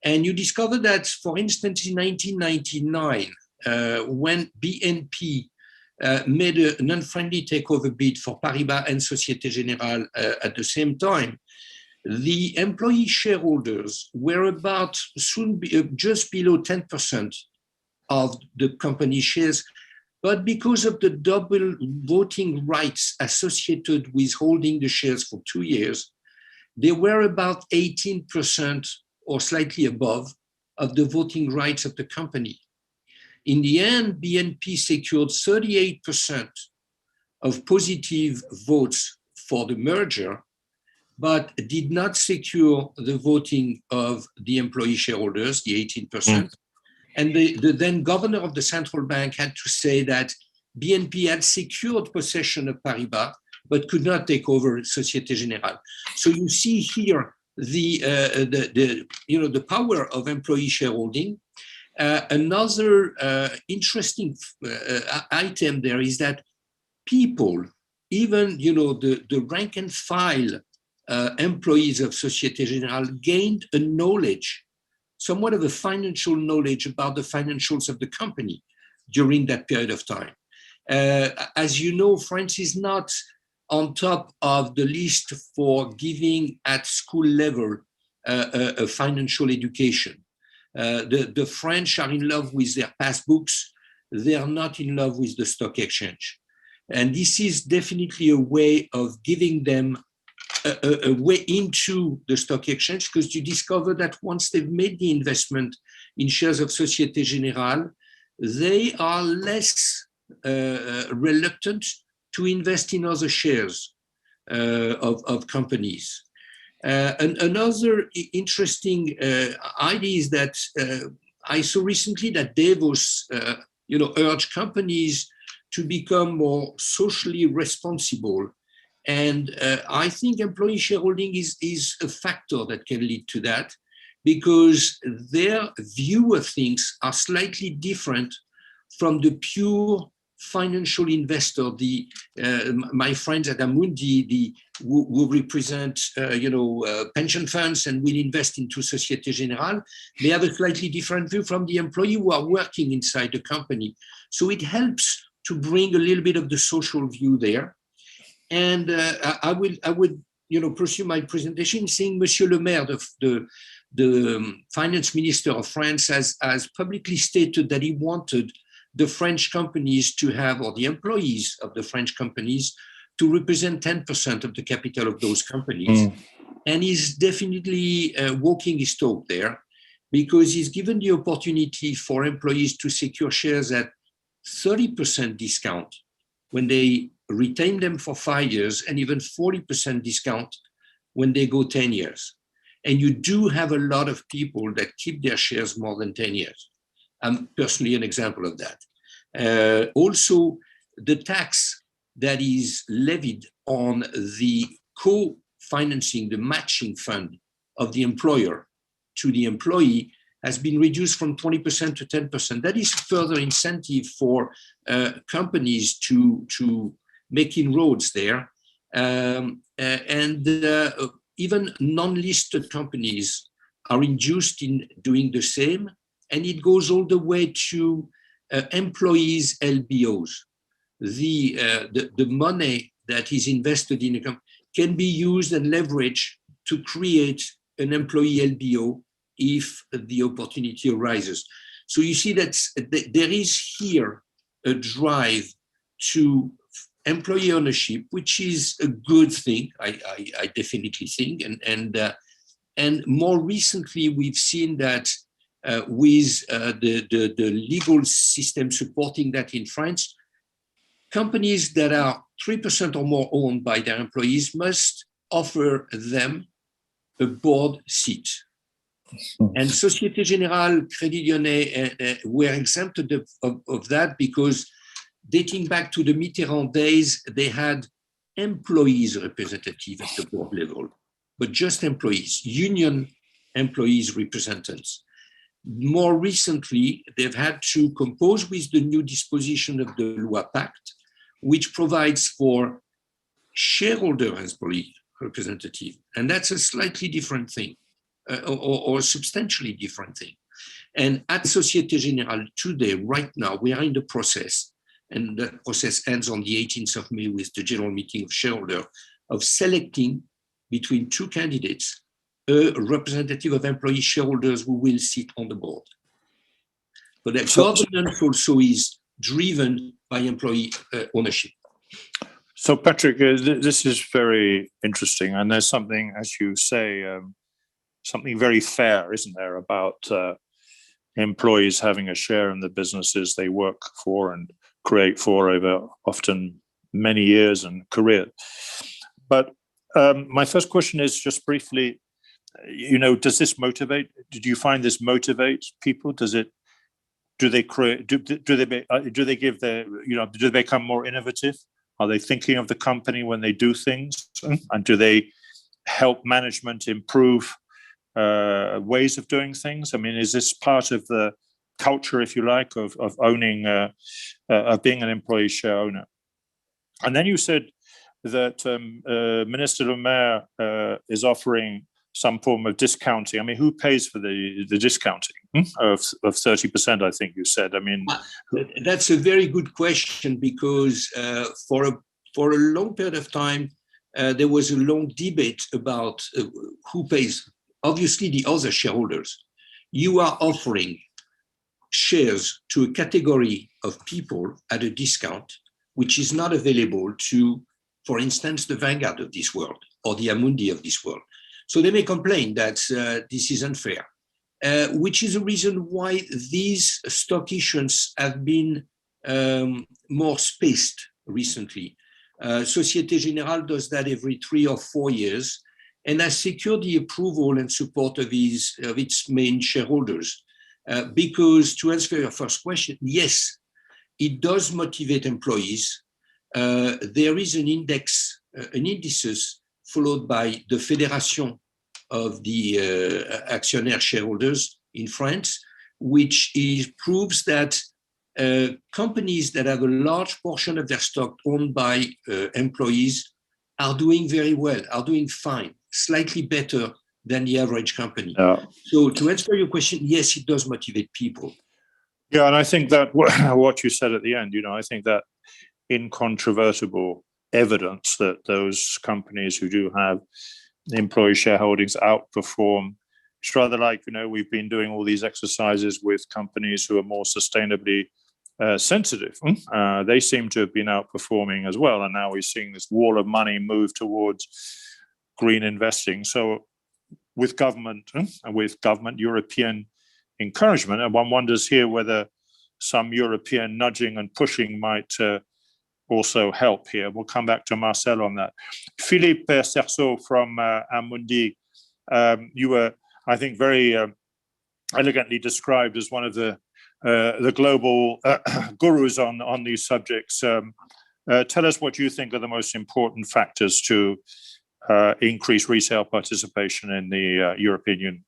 And you discover that, for instance, in 1999, when BNP made an unfriendly takeover bid for Paribas and Société Générale at the same time, the employee shareholders were about just below 10% of the company shares, but because of the double voting rights associated with holding the shares for 2 years, they were about 18% or slightly above of the voting rights of the company. In the end, BNP secured 38% of positive votes for the merger, but did not secure the voting of the employee shareholders, the 18%. And the then governor of the central bank had to say that BNP had secured possession of Paribas, but could not take over Société Générale. So you see here the power of employee shareholding. Another interesting item there is that people, even the rank and file employees of Société Générale, gained a knowledge, somewhat of a financial knowledge about the financials of the company during that period of time. As you know, France is not on top of the list for giving at school level a financial education. The French are in love with their passbooks. They are not in love with the stock exchange. And this is definitely a way of giving them a way into the stock exchange, because you discover that once they've made the investment in shares of Société Générale, they are less reluctant to invest in other shares of companies. Another interesting idea is that I saw recently that Davos urge companies to become more socially responsible. And I think employee shareholding is a factor that can lead to that, because their view of things are slightly different from the pure financial investor, my friends at Amundi, who represent pension funds and will invest into Société Générale. They have a slightly different view from the employee who are working inside the company. So it helps to bring a little bit of the social view there. And I would pursue my presentation saying Monsieur Le Maire, the finance minister of France, has publicly stated that he wanted the French companies to have, or the employees of the French companies, to represent 10% of the capital of those companies. And he's definitely walking his talk there, because he's given the opportunity for employees to secure shares at 30% discount when they retain them for 5 years, and even 40% discount when they go 10 years. And you do have a lot of people that keep their shares more than 10 years. I'm personally an example of that. Also, the tax that is levied on the co-financing, the matching fund of the employer to the employee has been reduced from 20% to 10%. That is further incentive for companies to make inroads there. Even non-listed companies are induced in doing the same. And it goes all the way to employees' LBOs. The money that is invested in a company can be used and leveraged to create an employee LBO if the opportunity arises. So you see that there is here a drive to employee ownership, which is a good thing, I definitely think. And more recently, we've seen that with the legal system supporting that in France, companies that are 3% or more owned by their employees must offer them a board seat. And Société Générale, Crédit Lyonnais were exempted of that, because dating back to the Mitterrand days, they had employees representative at the board level, but just employees, union employees representatives. More recently, they've had to compose with the new disposition of the Loi Pacte, which provides for shareholder employee representative. And that's a slightly different thing, or a substantially different thing. And at Société Générale today, right now, we are in the process, and that process ends on the 18th of May with the general meeting of shareholders, of selecting between two candidates a representative of employee shareholders who will sit on the board. But the governance also is driven by employee ownership. So Patrick, this is very interesting. And there's something, as you say, something very fair, isn't there, about employees having a share in the businesses they work for and create for over often many years and career. But my first question is just briefly, does this motivate? Did you find this motivates people? Does it? Do they create? Do they give their? Do they become more innovative? Are they thinking of the company when they do things? And do they help management improve ways of doing things? I mean, is this part of the culture, if you like, of owning, of being an employee share owner? And then you said that Minister Le Maire is offering some form of discounting. I mean, who pays for the discounting of 30%, I think you said? I mean, that's a very good question, because for a long period of time, there was a long debate about who pays. Obviously, the other shareholders. You are offering shares to a category of people at a discount, which is not available to, for instance, the Vanguard of this world or the Amundi of this world. So they may complain that this is unfair, which is a reason why these stock issuance have been more spaced recently. Société Générale does that every 3 or 4 years and has secured the approval and support of its main shareholders. Because to answer your first question, yes, it does motivate employees. There is an index, an indices followed by the Fédération of the actionnaire shareholders in France, which proves that companies that have a large portion of their stock owned by employees are doing very well, are doing fine, slightly better than the average company. So to answer your question, yes, it does motivate people. Yeah, and I think that what you said at the end, I think that incontrovertible evidence that those companies who do have employee shareholdings outperform. It's rather like, we've been doing all these exercises with companies who are more sustainably sensitive. They seem to have been outperforming as well. And now we're seeing this wall of money move towards green investing. So with government European encouragement, and one wonders here whether some European nudging and pushing might also help here. We'll come back to Marcel on that. Philippe Cerceau from Amundi, you were, I think, very elegantly described as one of the global gurus on these subjects. Tell us what you think are the most important factors to increase retail participation in the European Union.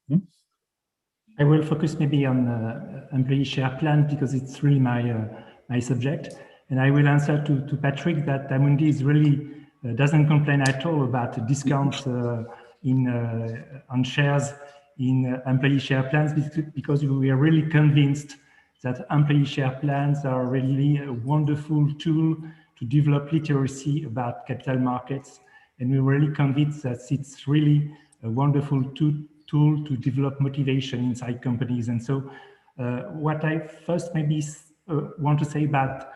I will focus maybe on employee share plan because it's really my subject. And I will answer to Patrick that Amundi is really doesn't complain at all about discounts on shares in employee share plans because we are really convinced that employee share plans are really a wonderful tool to develop literacy about capital markets. And we're really convinced that it's really a wonderful tool to develop motivation inside companies. And so what I first maybe want to say about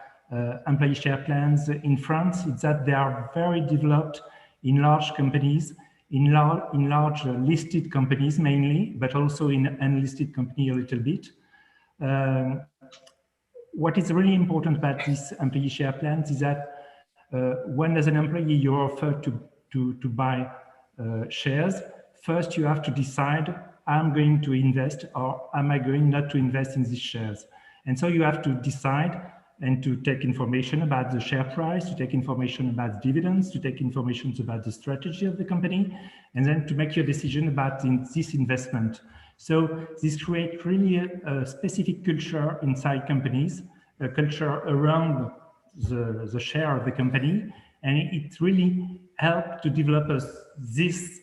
employee share plans in France is that they are very developed in large companies, in large listed companies mainly, but also in unlisted company a little bit. What is really important about these employee share plans is that when as an employee you're offered to buy shares, first you have to decide, I'm going to invest or am I going not to invest in these shares? And so you have to decide and to take information about the share price, to take information about dividends, to take information about the strategy of the company, and then to make your decision about this investment. So this creates really a specific culture inside companies, a culture around the share of the company, and it really helped to develop this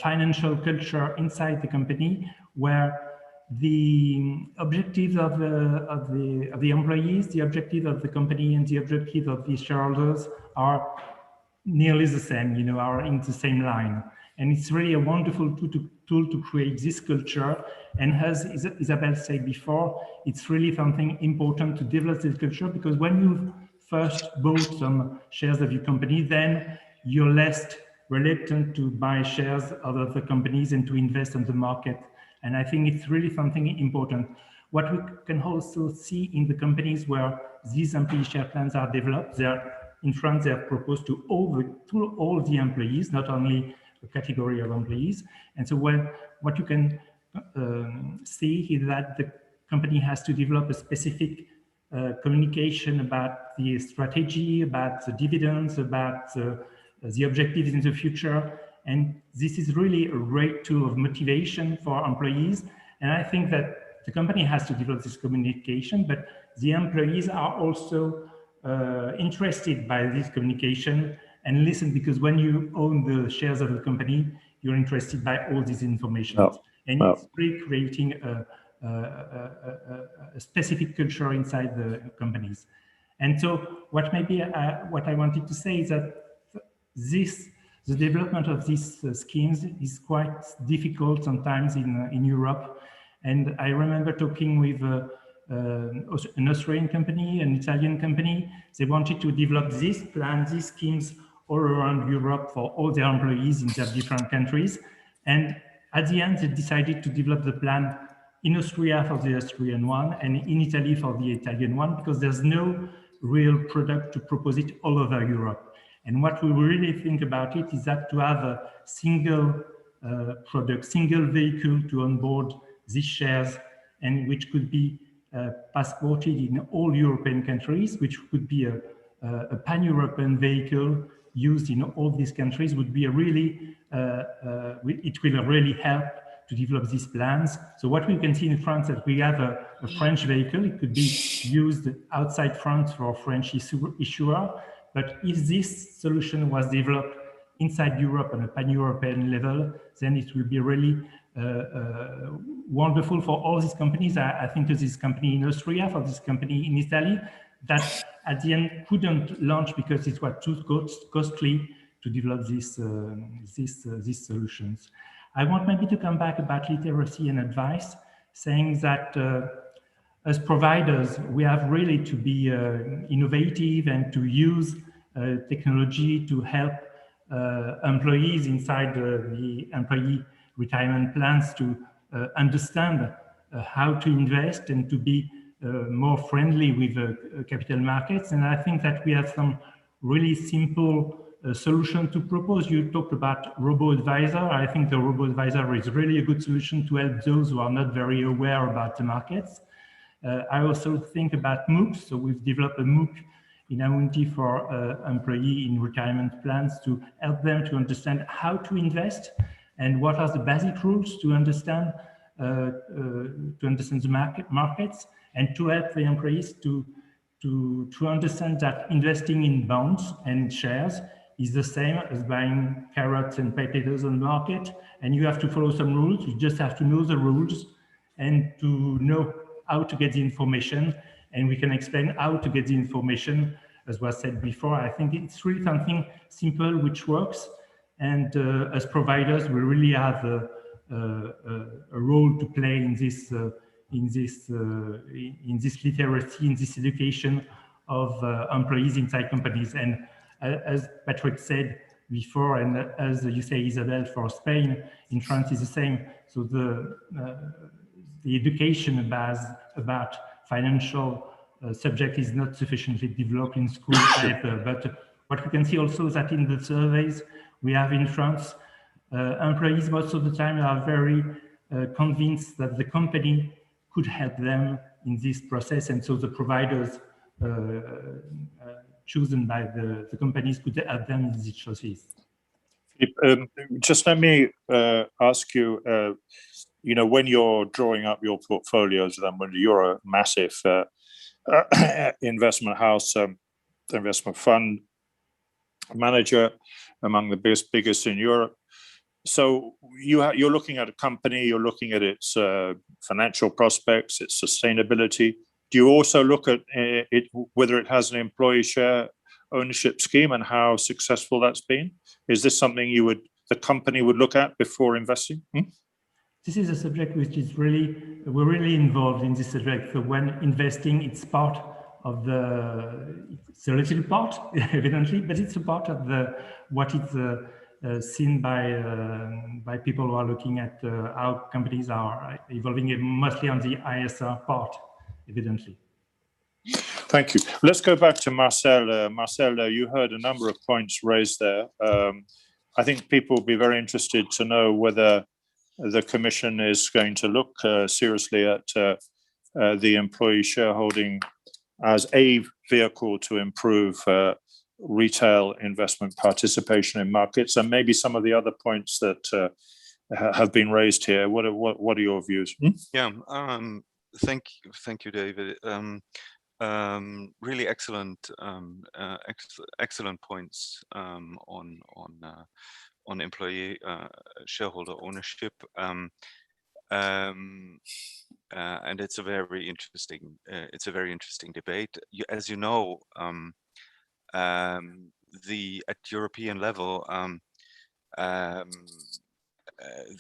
financial culture inside the company where the objectives of the employees, the objective of the company, and the objective of the shareholders are nearly the same, are in the same line. And it's really a wonderful tool to create this culture. And as Isabelle said before, it's really something important to develop this culture because when you first bought some shares of your company, then you're less reluctant to buy shares of other companies and to invest on the market. And I think it's really something important. What we can also see in the companies where these employee share plans are developed, in France, they are proposed to all the employees, not only a category of employees. And so what you can see is that the company has to develop a specific communication about the strategy, about the dividends, about the objectives in the future. And this is really a great tool of motivation for employees. And I think that the company has to develop this communication, but the employees are also interested by this communication and listen, because when you own the shares of the company, you're interested by all this information. It's really creating a specific culture inside the companies. And so what I wanted to say is that the development of these schemes is quite difficult sometimes in Europe. And I remember talking with an Australian company, an Italian company. They wanted to develop this plan, these schemes all around Europe for all their employees in their different countries. And at the end, they decided to develop the plan in Austria for the Austrian one and in Italy for the Italian one, because there's no real product to propose it all over Europe. And what we really think about it is that to have a single product, single vehicle to onboard these shares, and which could be passported in all European countries, which would be a pan-European vehicle used in all these countries, would be a really, it will really help to develop these plans. So what we can see in France, that we have a French vehicle. It could be used outside France for a French issuer. But if this solution was developed inside Europe on a pan-European level, then it will be really wonderful for all these companies. I think of this company in Austria, for this company in Italy, that at the end couldn't launch because it was too costly to develop these solutions. I want maybe to come back about literacy and advice, saying that as providers, we have really to be innovative and to use technology to help employees inside the employee retirement plans to understand how to invest and to be more friendly with capital markets. And I think that we have some really simple solution to propose. You talked about robo-advisor. I think the robo-advisor is really a good solution to help those who are not very aware about the markets. I also think about MOOCs. So we've developed a MOOC in Amunti for employee in retirement plans to help them to understand how to invest and what are the basic rules to understand the markets, and to help the employees to understand that investing in bonds and shares is the same as buying carrots and potatoes on the market, and you have to follow some rules. You just have to know the rules and to know how to get the information, and we can explain how to get the information, as was said before. I think it's really something simple which works, and as providers, we really have a role to play in this literacy, in this education of employees inside companies. And as Patrick said before, and as you say, Isabel, for Spain, in France is the same. So the education about financial subject is not sufficiently developed in school either. But what we can see also is that in the surveys we have in France, employees most of the time are very convinced that the company could help them in this process, and so the providers chosen by the companies could help them in these choices. Just let me ask you, when you're drawing up your portfolios, then when you're a massive investment house, investment fund manager, among the biggest in Europe. So you're looking at a company, you're looking at its financial prospects, its sustainability. Do you also look at it, whether it has an employee share ownership scheme and how successful that's been? Is this something the company would look at before investing? This is a subject which is we're really involved in this subject. So when investing, it's part of it's a little part, evidently, but it's a part of what is seen by people who are looking at how companies are evolving, mostly on the ISR part, evidently. Thank you. Let's go back to Marcel. Marcel, you heard a number of points raised there. I think people will be very interested to know whether the Commission is going to look seriously at the employee shareholding as a vehicle to improve retail investment participation in markets, and maybe some of the other points that have been raised here. What are your views? Yeah, thank you, David. Really excellent excellent points on employee shareholder ownership, and it's a very interesting debate. As you know, at European level,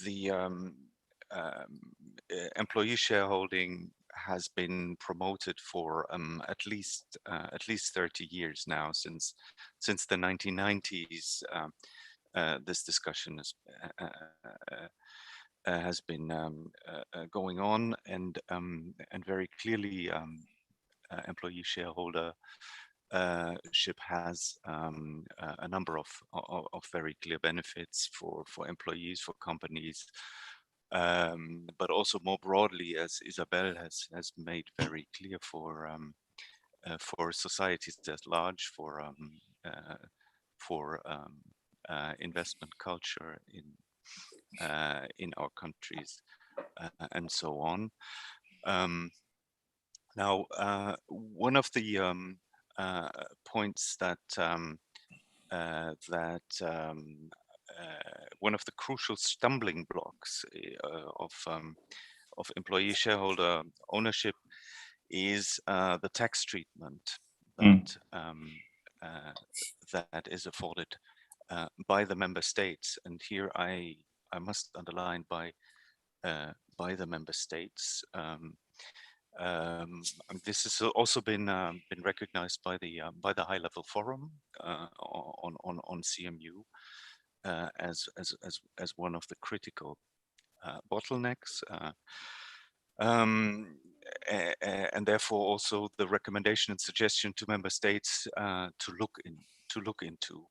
the employee shareholding has been promoted for at least 30 years now, since the 1990s. This discussion has been going on, and very clearly, employee shareholdership has a number of very clear benefits for employees, for companies, but also more broadly, as Isabel has made very clear, for societies at large, for investment culture in our countries, and so on. Now, one of the points that one of the crucial stumbling blocks of employee shareholder ownership is the tax treatment that that is afforded by the member states, and here I must underline by the member states. This has also been recognized by the high-level forum on CMU as one of the critical bottlenecks, and therefore also the recommendation and suggestion to member states to look into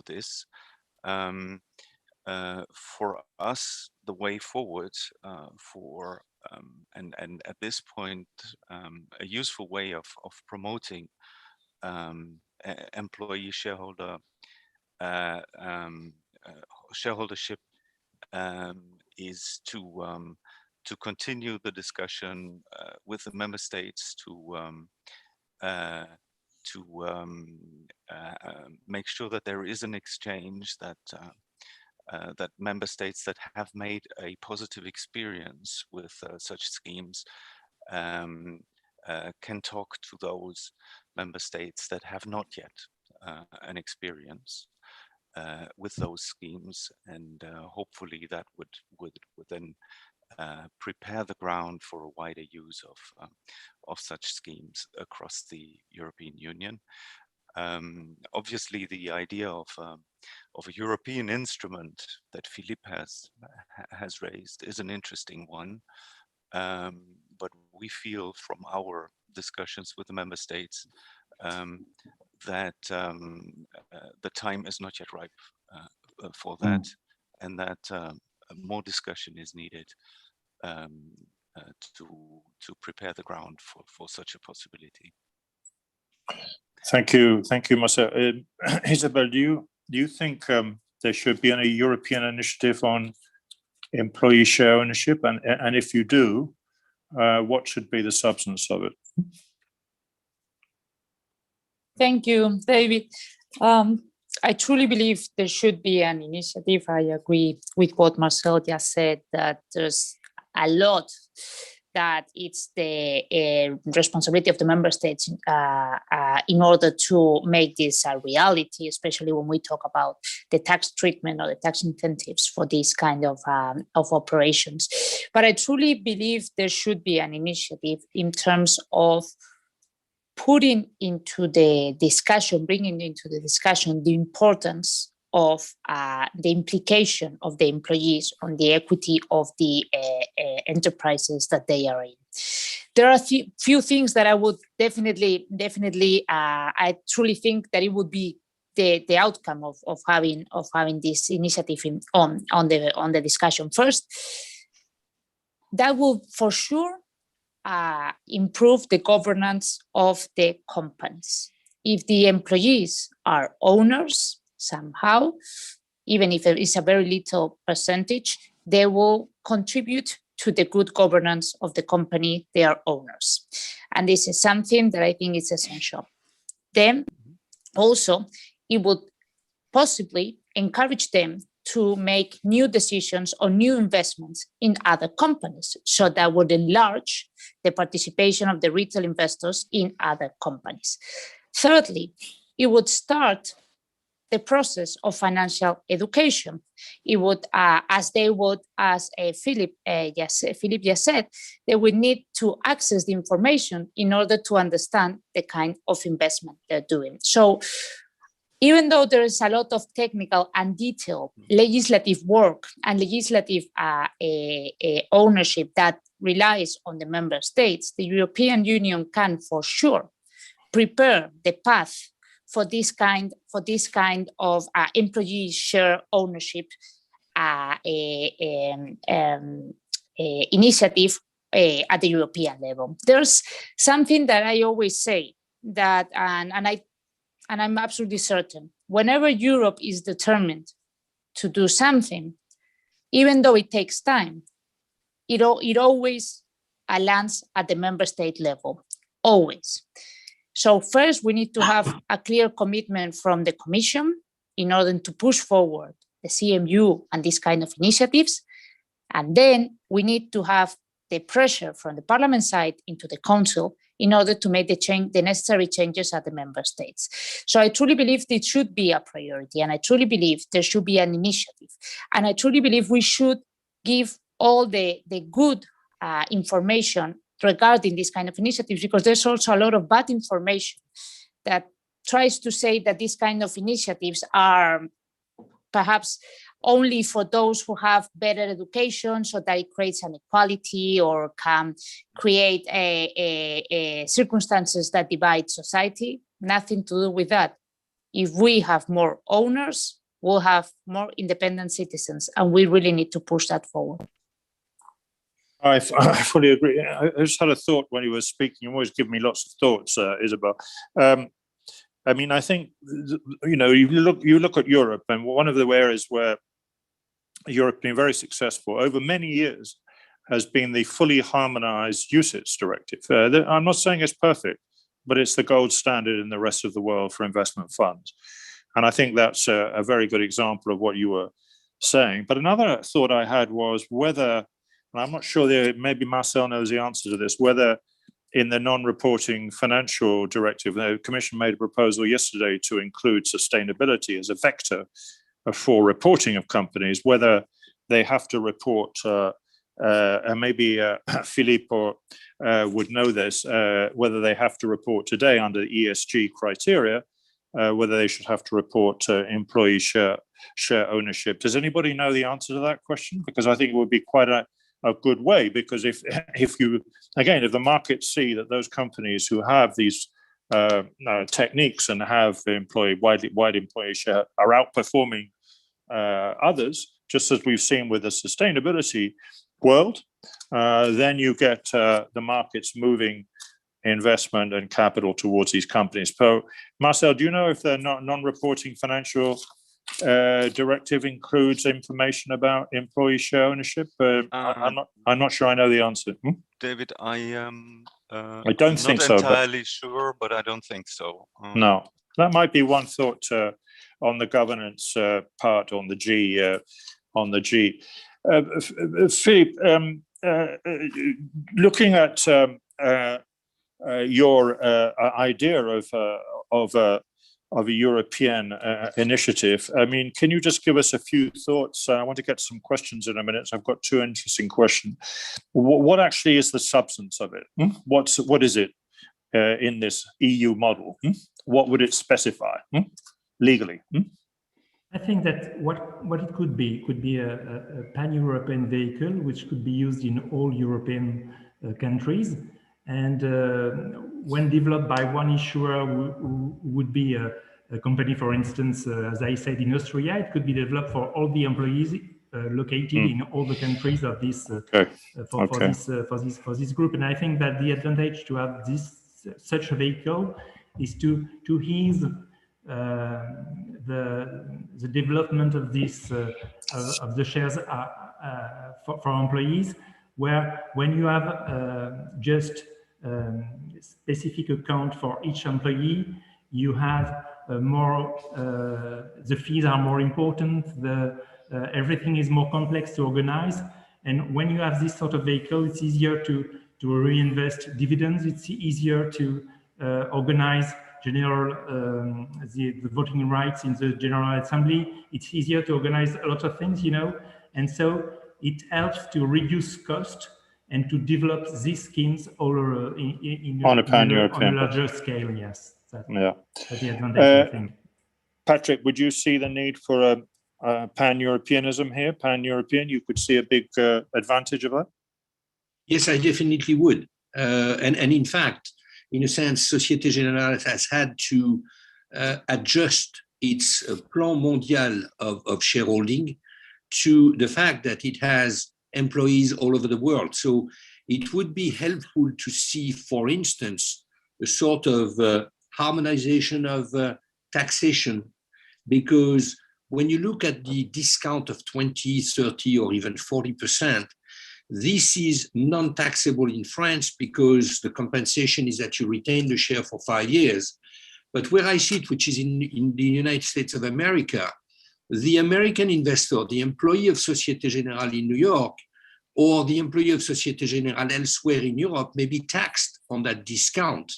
this. For us, the way forward and at this point, a useful way of promoting employee shareholdership is to continue the discussion with the member states to make sure that there is an exchange, that that member states that have made a positive experience with such schemes can talk to those member states that have not yet an experience with those schemes, and hopefully that would then prepare the ground for a wider use of such schemes across the European Union. Obviously, the idea of a European instrument that Philippe has raised is an interesting one, but we feel from our discussions with the member states that the time is not yet ripe for that, and that more discussion is needed to prepare the ground for such a possibility. Thank you, Marcel. Isabel, do you think there should be a European initiative on employee share ownership, and if you do, what should be the substance of it? Thank you, David. I truly believe there should be an initiative. I agree with what Marcel just said, that there's a lot that it's the responsibility of the member states in order to make this a reality, especially when we talk about the tax treatment or the tax incentives for these kind of operations. But I truly believe there should be an initiative in terms of putting into the discussion, bringing into the discussion the importance of the implication of the employees on the equity of the enterprises that they are in. There are a few things that I would definitely, I truly think that it would be the outcome of having this initiative on the discussion. First, that will for sure improve the governance of the companies. If the employees are owners, somehow, even if it is a very little percentage, they will contribute to the good governance of the company they are owners. And this is something that I think is essential. Then also, it would possibly encourage them to make new decisions or new investments in other companies. So that would enlarge the participation of the retail investors in other companies. Thirdly, it would start the process of financial education. It would, as Philippe just said, they would need to access the information in order to understand the kind of investment they're doing. So even though there is a lot of technical and detailed legislative work and legislative ownership that relies on the member states, the European Union can for sure prepare the path for this kind of employee share ownership initiative at the European level. There's something that I always say that, and I'm absolutely certain, whenever Europe is determined to do something, even though it takes time, it always lands at the member state level, always. So first, we need to have a clear commitment from the Commission in order to push forward the CMU and these kind of initiatives. And then we need to have the pressure from the Parliament side into the Council in order to make the necessary changes at the member states. So I truly believe this should be a priority, and I truly believe there should be an initiative. And I truly believe we should give all the good information regarding these kind of initiatives, because there's also a lot of bad information that tries to say that these kind of initiatives are perhaps only for those who have better education, so that it creates an equality or can create circumstances that divide society. Nothing to do with that. If we have more owners, we'll have more independent citizens, and we really need to push that forward. I fully agree. I just had a thought when you were speaking. You always give me lots of thoughts, Isabel. I mean, I think, you know, you look at Europe, and one of the areas where Europe has been very successful over many years has been the fully harmonized UCITS directive. I'm not saying it's perfect, but it's the gold standard in the rest of the world for investment funds. And I think that's a very good example of what you were saying. But another thought I had was whether, and I'm not sure, maybe Marcel knows the answer to this, whether in the non-reporting financial directive, the Commission made a proposal yesterday to include sustainability as a vector for reporting of companies, whether they have to report, and maybe Philippe would know this, whether they have to report today under ESG criteria, whether they should have to report employee share ownership. Does anybody know the answer to that question? Because I think it would be quite a good way, because if the markets see that those companies who have these techniques and have wide employee share are outperforming others, just as we've seen with the sustainability world, then you get the markets moving investment and capital towards these companies. So, Marcel, do you know if the non-reporting financial directive includes information about employee share ownership? I'm not sure I know the answer. David, I don't think so. Not entirely sure, but I don't think so. No, that might be one thought on the governance part on the G. Philippe, looking at your idea of a European initiative, I mean, can you just give us a few thoughts? I want to get some questions in a minute. So I've got two interesting questions. What actually is the substance of it? What is it in this EU model? What would it specify legally? I think that what it could be a pan-European vehicle which could be used in all European countries, and when developed by one issuer who would be a company, for instance, as I said, in Austria, it could be developed for all the employees located in all the countries of this for this group. And I think that the advantage to have such a vehicle is to ease the development of this of the shares for employees, where when you have just specific account for each employee, you have more the fees are more important, everything is more complex to organize, and when you have this sort of vehicle, it's easier to reinvest dividends, it's easier to organize general the voting rights in the General Assembly. It's easier to organize a lot of things, you know, and so it helps to reduce cost and to develop these schemes all on a larger scale. Yes, that's the advantage, I think. Patrick, would you see the need for a pan-Europeanism here? Pan-European, you could see a big advantage of that? Yes, I definitely would. And in fact, in a sense, Société Générale has had to adjust its plan mondial of shareholding to the fact that it has employees all over the world. So it would be helpful to see, for instance, a sort of harmonization of taxation, because when you look at the discount of 20, 30, or even 40%, this is non-taxable in France because the compensation is that you retain the share for 5 years. But where I see it, which is in the United States of America, the American investor, the employee of Societe Generale in New York, or the employee of Societe Generale elsewhere in Europe may be taxed on that discount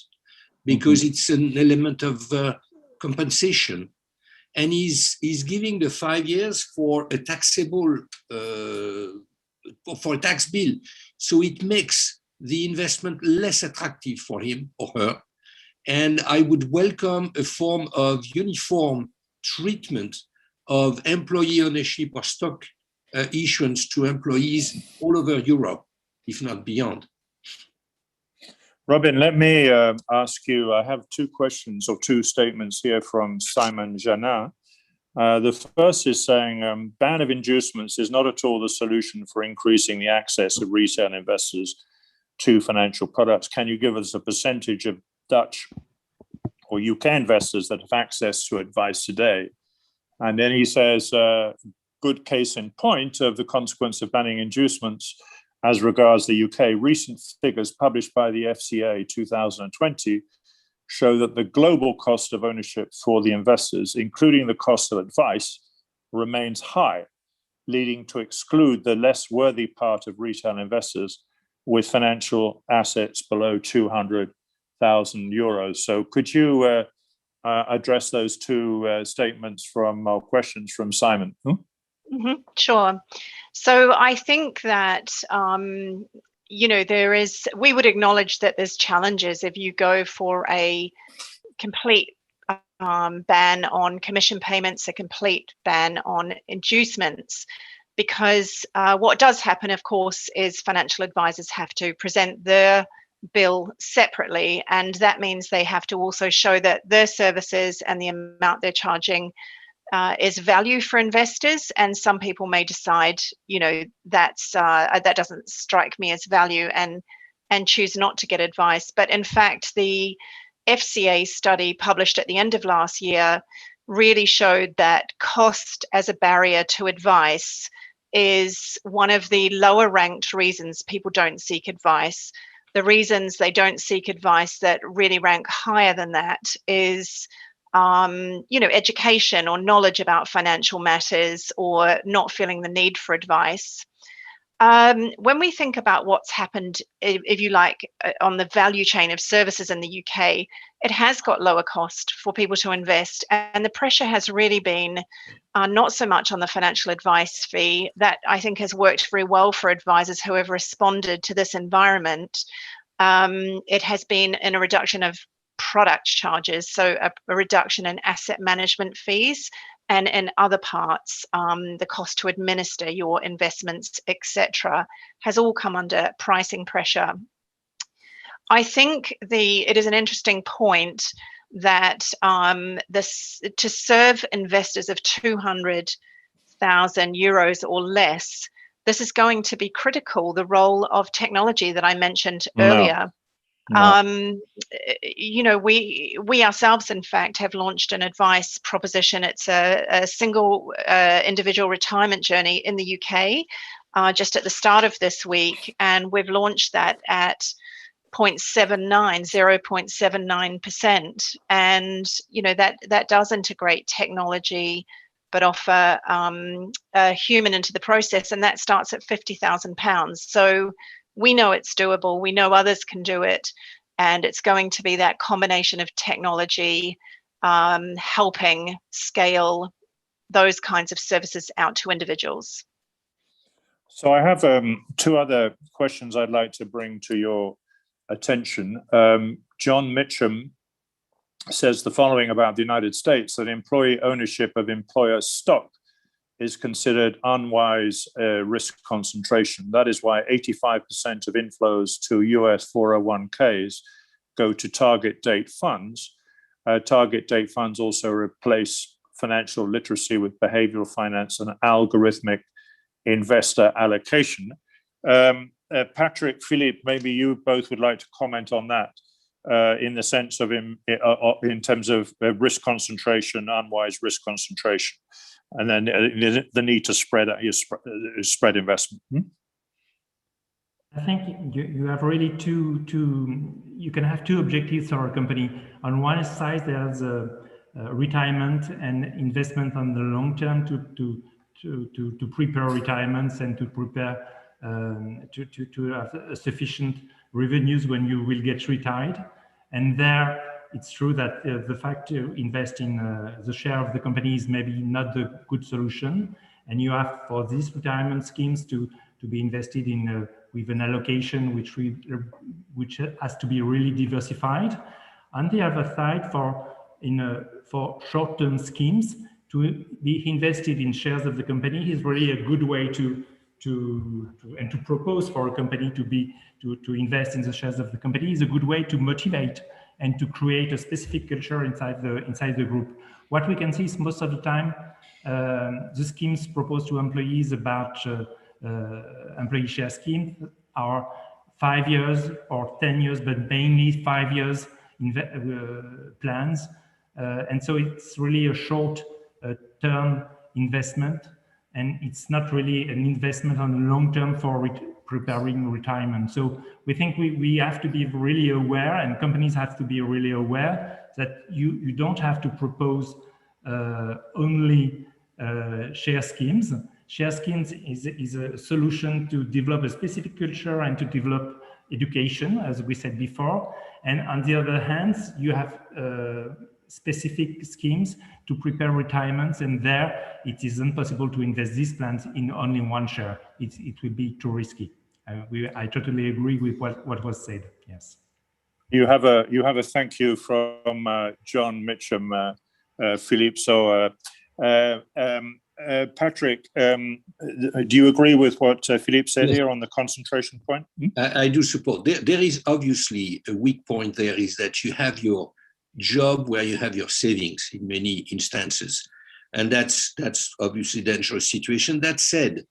because it's an element of compensation. And he's giving the 5 years for a taxable, for a tax bill. So it makes the investment less attractive for him or her. And I would welcome a form of uniform treatment of employee ownership or stock issuance to employees all over Europe, if not beyond. Robin, let me ask you, I have two questions or two statements here from Simon Janat. The first is saying ban of inducements is not at all the solution for increasing the access of retail investors to financial products. Can you give us a percentage of Dutch or UK investors that have access to advice today? And then he says, good case in point of the consequence of banning inducements as regards the UK. Recent figures published by the FCA 2020 show that the global cost of ownership for the investors, including the cost of advice, remains high, leading to exclude the less worthy part of retail investors with financial assets below 200,000 euros. So could you address those two statements from or questions from Simon? Sure. So I think that you know, we would acknowledge that there's challenges if you go for a complete ban on commission payments, a complete ban on inducements, because what does happen, of course, is financial advisors have to present their bill separately, and that means they have to also show that their services and the amount they're charging is value for investors. And some people may decide, you know, that doesn't strike me as value, and choose not to get advice. But in fact, the FCA study published at the end of last year really showed that cost as a barrier to advice is one of the lower ranked reasons people don't seek advice. The reasons they don't seek advice that really rank higher than that is you know, education or knowledge about financial matters, or not feeling the need for advice. When we think about what's happened, if you like, on the value chain of services in the UK, it has got lower cost for people to invest, and the pressure has really been not so much on the financial advice fee. That I think has worked very well for advisors who have responded to this environment. It has been in a reduction of product charges, so a reduction in asset management fees, and in other parts, the cost to administer your investments, etc., has all come under pricing pressure. I think it is an interesting point that to serve investors of 200,000 euros or less, this is going to be critical, the role of technology that I mentioned earlier. No. You know, we ourselves, in fact, have launched an advice proposition. It's a single individual retirement journey in the UK just at the start of this week. And we've launched that at 0.79%. And, you know, that does integrate technology, but offer a human into the process. And that starts at £50,000. So we know it's doable. We know others can do it. And it's going to be that combination of technology helping scale those kinds of services out to individuals. So I have two other questions I'd like to bring to your attention. John Mitchum says the following about the United States, that employee ownership of employer stock is considered unwise risk concentration. That is why 85% of inflows to US 401ks go to target date funds. Target date funds also replace financial literacy with behavioral finance and algorithmic investor allocation. Patrick, Philippe, maybe you both would like to comment on that in the sense of in terms of risk concentration, unwise risk concentration, and then the need to spread investment. I think you have really you can have two objectives for a company. On one side, there's retirement and investment on the long term to prepare retirements and to prepare to have sufficient revenues when you will get retired. And there, it's true that the fact to invest in the share of the company is maybe not the good solution. And you have for these retirement schemes to be invested in with an allocation which has to be really diversified. On the other side, for short-term schemes, to be invested in shares of the company is really a good way to propose for a company to invest in the shares of the company is a good way to motivate and to create a specific culture inside the group. What we can see is most of the time the schemes proposed to employees about employee share schemes are 5 years or 10 years, but mainly 5 years plans, and so it's really a short term investment, and it's not really an investment on the long term for preparing retirement. So we think we have to be really aware, and companies have to be really aware that you don't have to propose only share schemes. Share schemes is a solution to develop a specific culture and to develop education, as we said before. And on the other hand, you have specific schemes to prepare retirements, and there it is impossible to invest these plans in only one share. It would be too risky. I totally agree with what was said. Yes. You have a thank you from John Mitcham, Philippe. So Patrick, do you agree with what Philippe said here on the concentration point? I do support. There is obviously a weak point there, is that you have your job where you have your savings in many instances, and that's obviously a dangerous situation. That said,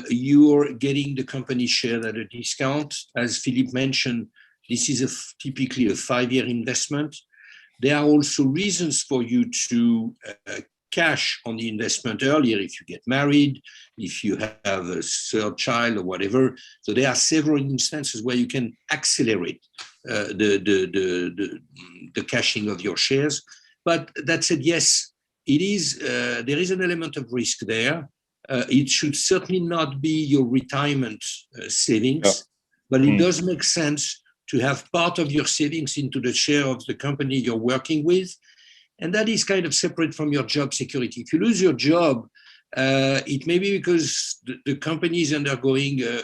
you're getting the company share at a discount. As Philippe mentioned, this is typically a 5-year investment. There are also reasons for you to cash on the investment earlier if you get married, if you have a third child or whatever. So there are several instances where you can accelerate the cashing of your shares. But that said, yes, it is there is an element of risk there. It should certainly not be your retirement savings, but it does make sense to have part of your savings into the share of the company you're working with. And that is kind of separate from your job security. If you lose your job, it may be because the company is undergoing a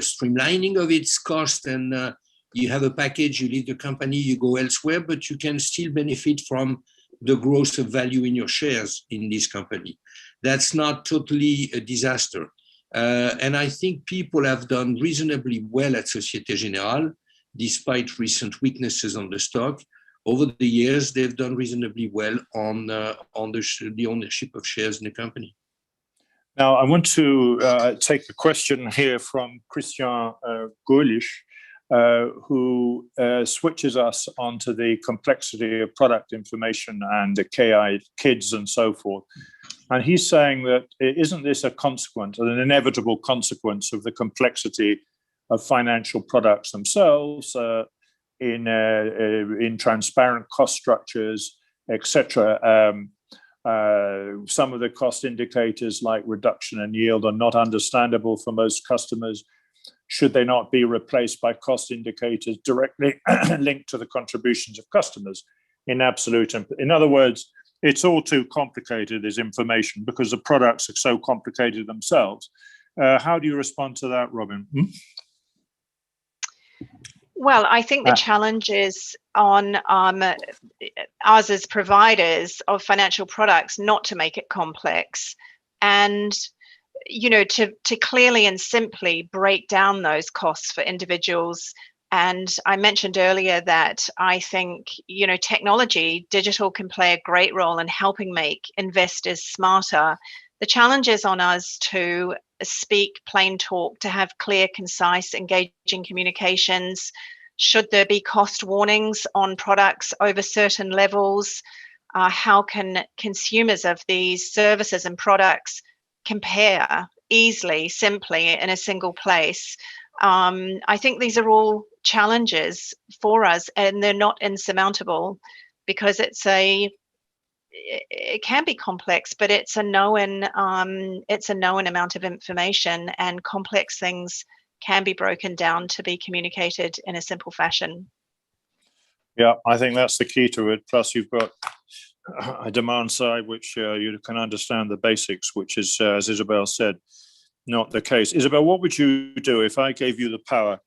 streamlining of its cost, and you have a package, you leave the company, you go elsewhere, but you can still benefit from the growth of value in your shares in this company. That's not totally a disaster. And I think people have done reasonably well at Société Générale, despite recent weaknesses on the stock. Over the years, they've done reasonably well on the ownership of shares in the company. Now, I want to take a question here from Christian Gaulish, who switches us onto the complexity of product information and the KIDs and so forth. And he's saying that isn't this a consequence, an inevitable consequence of the complexity of financial products themselves, in transparent cost structures, etc. Some of the cost indicators like reduction in yield are not understandable for most customers. Should they not be replaced by cost indicators directly linked to the contributions of customers in absolute? In other words, it's all too complicated, this information, because the products are so complicated themselves. How do you respond to that, Robin? Well, I think the challenge is on us as providers of financial products not to make it complex, and to clearly and simply break down those costs for individuals. And I mentioned earlier that I think technology, digital, can play a great role in helping make investors smarter The challenge is on us to speak plain talk, to have clear, concise, engaging communications. Should there be cost warnings on products over certain levels? How can consumers of these services and products compare easily, simply in a single place? I think these are all challenges for us, and they're not insurmountable, because it can be complex, but it's a known amount of information, and complex things can be broken down to be communicated in a simple fashion. Yeah, I think that's the key to it. Plus, you've got a demand side, which you can understand the basics, which is, as Isabel said, not the case. Isabel, what would you do if I gave you the power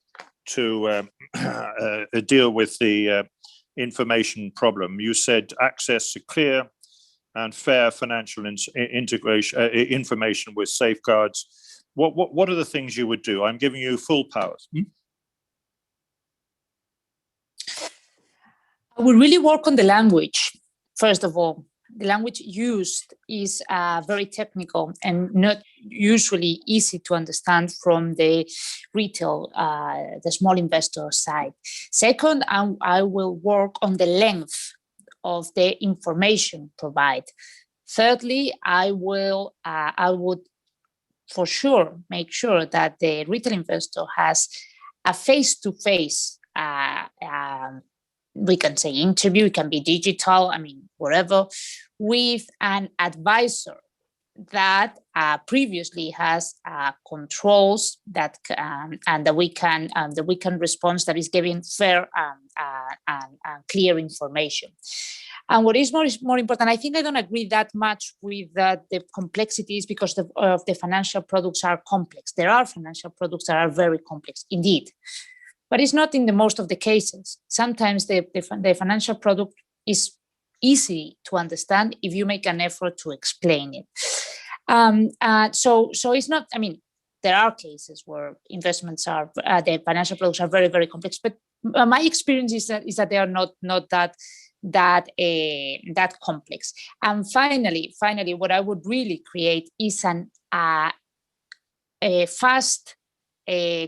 to deal with the information problem? You said access to clear and fair financial integration information with safeguards. What are the things you would do? I'm giving you full powers. I would really work on the language. First of all, the language used is very technical and not usually easy to understand from the retail, the small investor side. Second, I will work on the length of the information provided. Thirdly, I would for sure make sure that the retail investor has a face-to-face we can say interview, it can be digital, I mean, whatever, with an advisor that previously has controls that and that we can respond, that is giving fair and clear information. And what is more important, I think I don't agree that much with the complexities, because of the financial products are complex. There are financial products that are very complex indeed, but it's not in the most of the cases. Sometimes the financial product is easy to understand if you make an effort to explain it. So it's not, I mean, there are cases where investments are, the financial products are very, very complex, but my experience is that they are not that complex. And finally, what I would really create is a fast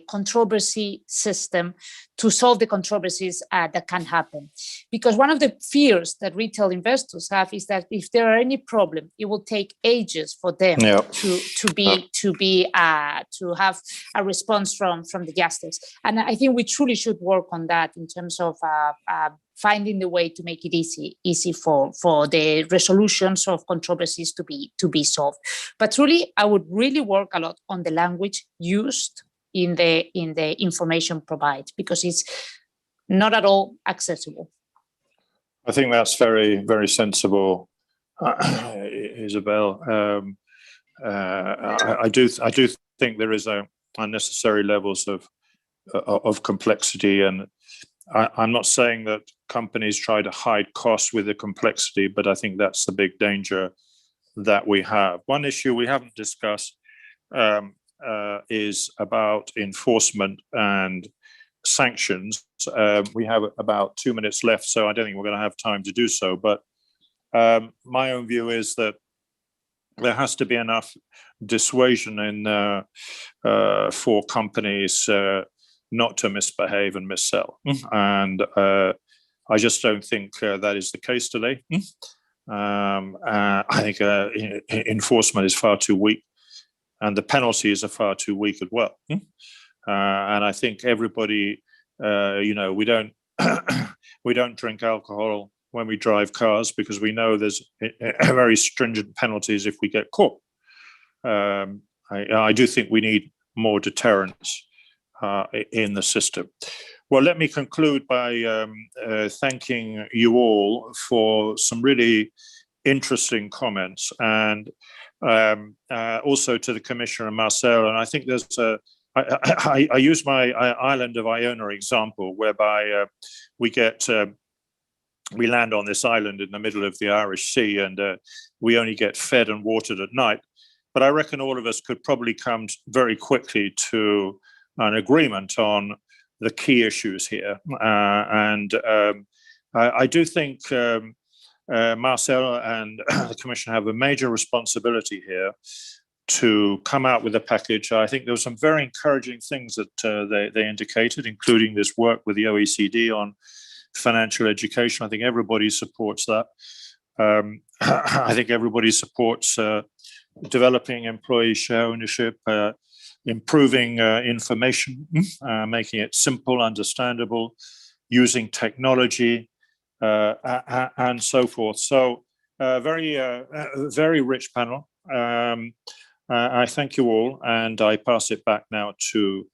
controversy system to solve the controversies that can happen. Because one of the fears that retail investors have is that if there are any problem, it will take ages for them to have a response from the justice. And I think we truly should work on that in terms of finding the way to make it easy for the resolutions of controversies to be solved. But truly, I would really work a lot on the language used in the information provided, because it's not at all accessible. I think that's very, very sensible, Isabel. I do think there is unnecessary levels of complexity, and I'm not saying that companies try to hide costs with the complexity, but I think that's the big danger that we have. One issue we haven't discussed is about enforcement and sanctions. We have about 2 minutes left, so I don't think we're going to have time to do so. But my own view is that there has to be enough dissuasion for companies not to misbehave and missell. And I just don't think that is the case today. I think enforcement is far too weak, and the penalties are far too weak as well. And I think everybody, we don't we don't drink alcohol when we drive cars, because we know there's very stringent penalties if we get caught. I do think we need more deterrence in the system. Well, let me conclude by thanking you all for some really interesting comments, and also to the Commissioner Marcel. And I think there's I use my island of Iona example, whereby we land on this island in the middle of the Irish Sea, and we only get fed and watered at night. But I reckon all of us could probably come very quickly to an agreement on the key issues here. I do think Marcel and the Commission have a major responsibility here to come out with a package. I think there were some very encouraging things that they indicated, including this work with the OECD on financial education. I think everybody supports that. I think everybody supports developing employee share ownership, improving information, making it simple, understandable, using technology, and so forth. So very rich panel. I thank you all, and I pass it back now to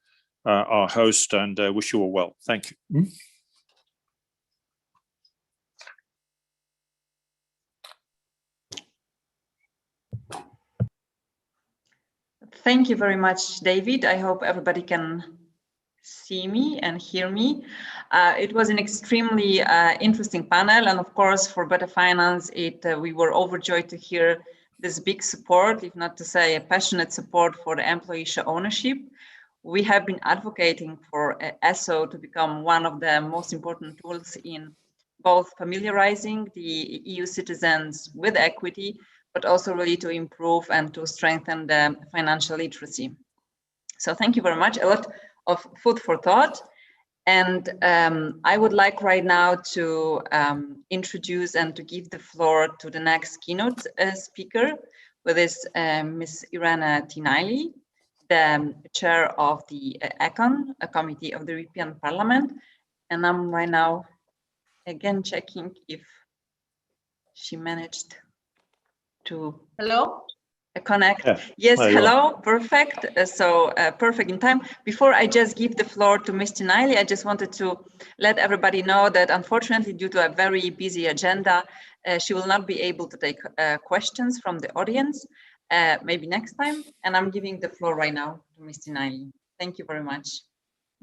our host, and wish you all well. Thank you. Thank you very much, David. I hope everybody can see me and hear me. It was an extremely interesting panel, and of course, for Better Finance, we were overjoyed to hear this big support, if not to say a passionate support for the employee share ownership. We have been advocating for ESSO to become one of the most important tools in both familiarizing the EU citizens with equity, but also really to improve and to strengthen the financial literacy. So thank you very much. A lot of food for thought. And I would like right now to introduce and to give the floor to the next keynote speaker, who is Ms. Irena Tinaili, the chair of the ECON, a committee of the European Parliament. And I'm right now again checking if she managed to connect. Yeah. Yes, hello, perfect. Perfect in time. Before I just give the floor to Ms. Tinaili, I just wanted to let everybody know that unfortunately, due to a very busy agenda, she will not be able to take questions from the audience, maybe next time. And I'm giving the floor right now to Ms. Tinaili. Thank you very much.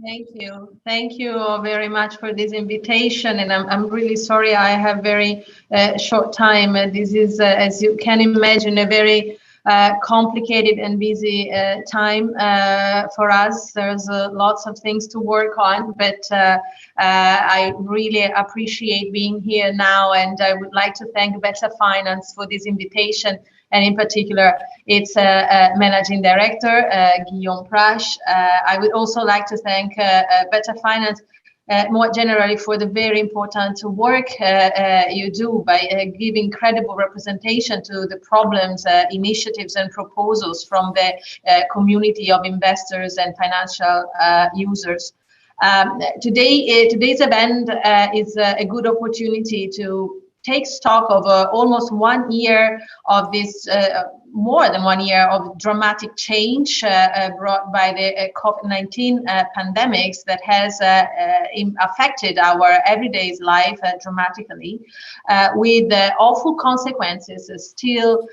Thank you. Thank you very much for this invitation. And I'm really sorry I have very short time. This is, as you can imagine, a very complicated and busy time for us. There's lots of things to work on, but I really appreciate being here now. And I would like to thank Better Finance for this invitation. And in particular, its managing director, Guillaume Prache. I would also like to thank Better Finance more generally for the very important work you do by giving credible representation to the problems, initiatives and proposals from the community of investors and financial users. Today's event is a good opportunity to take stock of almost 1 year of this, more than 1 year of dramatic change brought by the COVID-19 pandemics that has affected our everyday life dramatically, with awful consequences still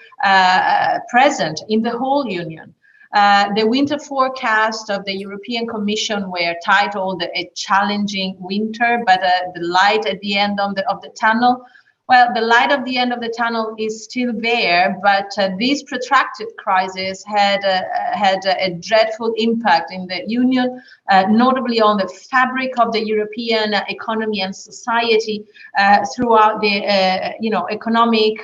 present in the whole Union. The winter forecast of the European Commission were titled "A Challenging Winter," but the light at the end of the tunnel. Well, the light at the end of the tunnel is still there, but this protracted crisis had a dreadful impact in the Union, notably on the fabric of the European economy and society throughout the economic,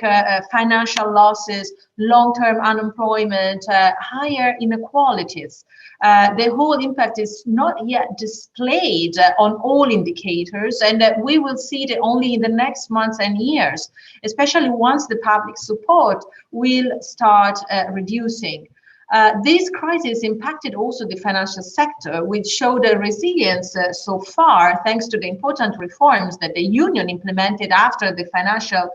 financial losses, long-term unemployment, higher inequalities. The whole impact is not yet displayed on all indicators, and we will see it only in the next months and years, especially once the public support will start reducing. This crisis impacted also the financial sector, which showed a resilience so far, thanks to the important reforms that the Union implemented after the financial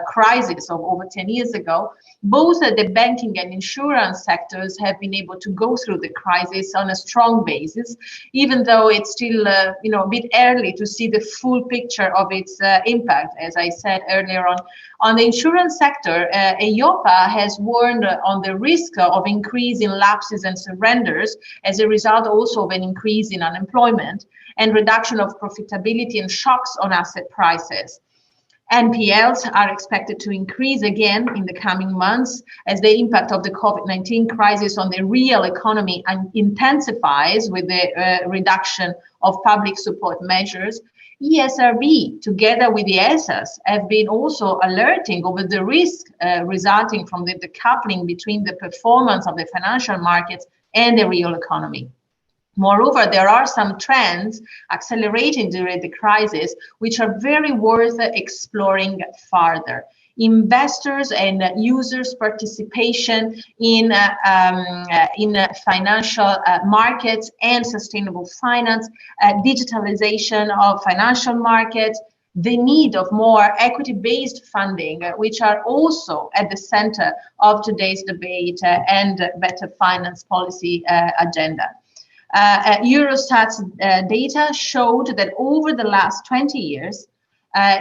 crisis of over 10 years ago. Both the banking and insurance sectors have been able to go through the crisis on a strong basis, even though it's still a bit early to see the full picture of its impact, as I said earlier on. On the insurance sector, EIOPA has warned on the risk of increase in lapses and surrenders as a result also of an increase in unemployment and reduction of profitability and shocks on asset prices. NPLs are expected to increase again in the coming months as the impact of the COVID-19 crisis on the real economy intensifies with the reduction of public support measures. ESRB, together with the ESAs, have been also alerting over the risk resulting from the decoupling between the performance of the financial markets and the real economy. Moreover, there are some trends accelerating during the crisis, which are very worth exploring further. Investors and users' participation in financial markets and sustainable finance, digitalization of financial markets, the need of more equity-based funding, which are also at the center of today's debate and better finance policy agenda. Eurostat's data showed that over the last 20 years,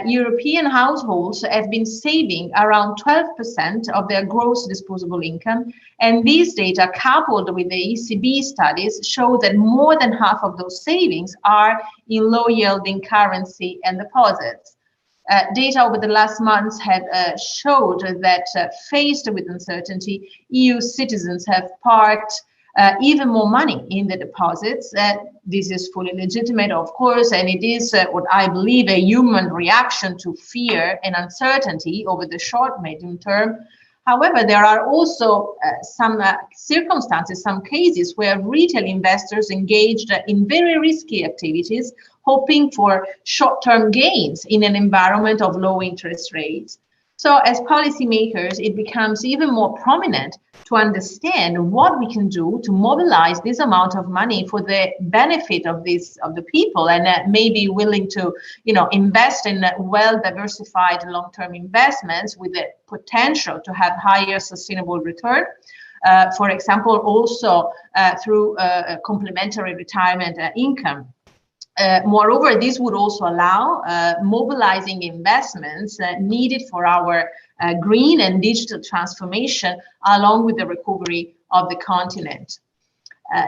European households have been saving around 12% of their gross disposable income. And these data, coupled with the ECB studies, show that more than half of those savings are in low-yielding currency and deposits. Data over the last months have showed that faced with uncertainty, EU citizens have parked even more money in the deposits. This is fully legitimate, of course, and it is what I believe a human reaction to fear and uncertainty over the short, medium term. However, there are also some circumstances, some cases where retail investors engaged in very risky activities, hoping for short-term gains in an environment of low interest rates. So as policymakers, it becomes even more prominent to understand what we can do to mobilize this amount of money for the benefit of the people, and may be willing to, invest in well-diversified long-term investments with the potential to have higher sustainable return. For example, also through complementary retirement income. Moreover, this would also allow mobilizing investments needed for our green and digital transformation, along with the recovery of the continent.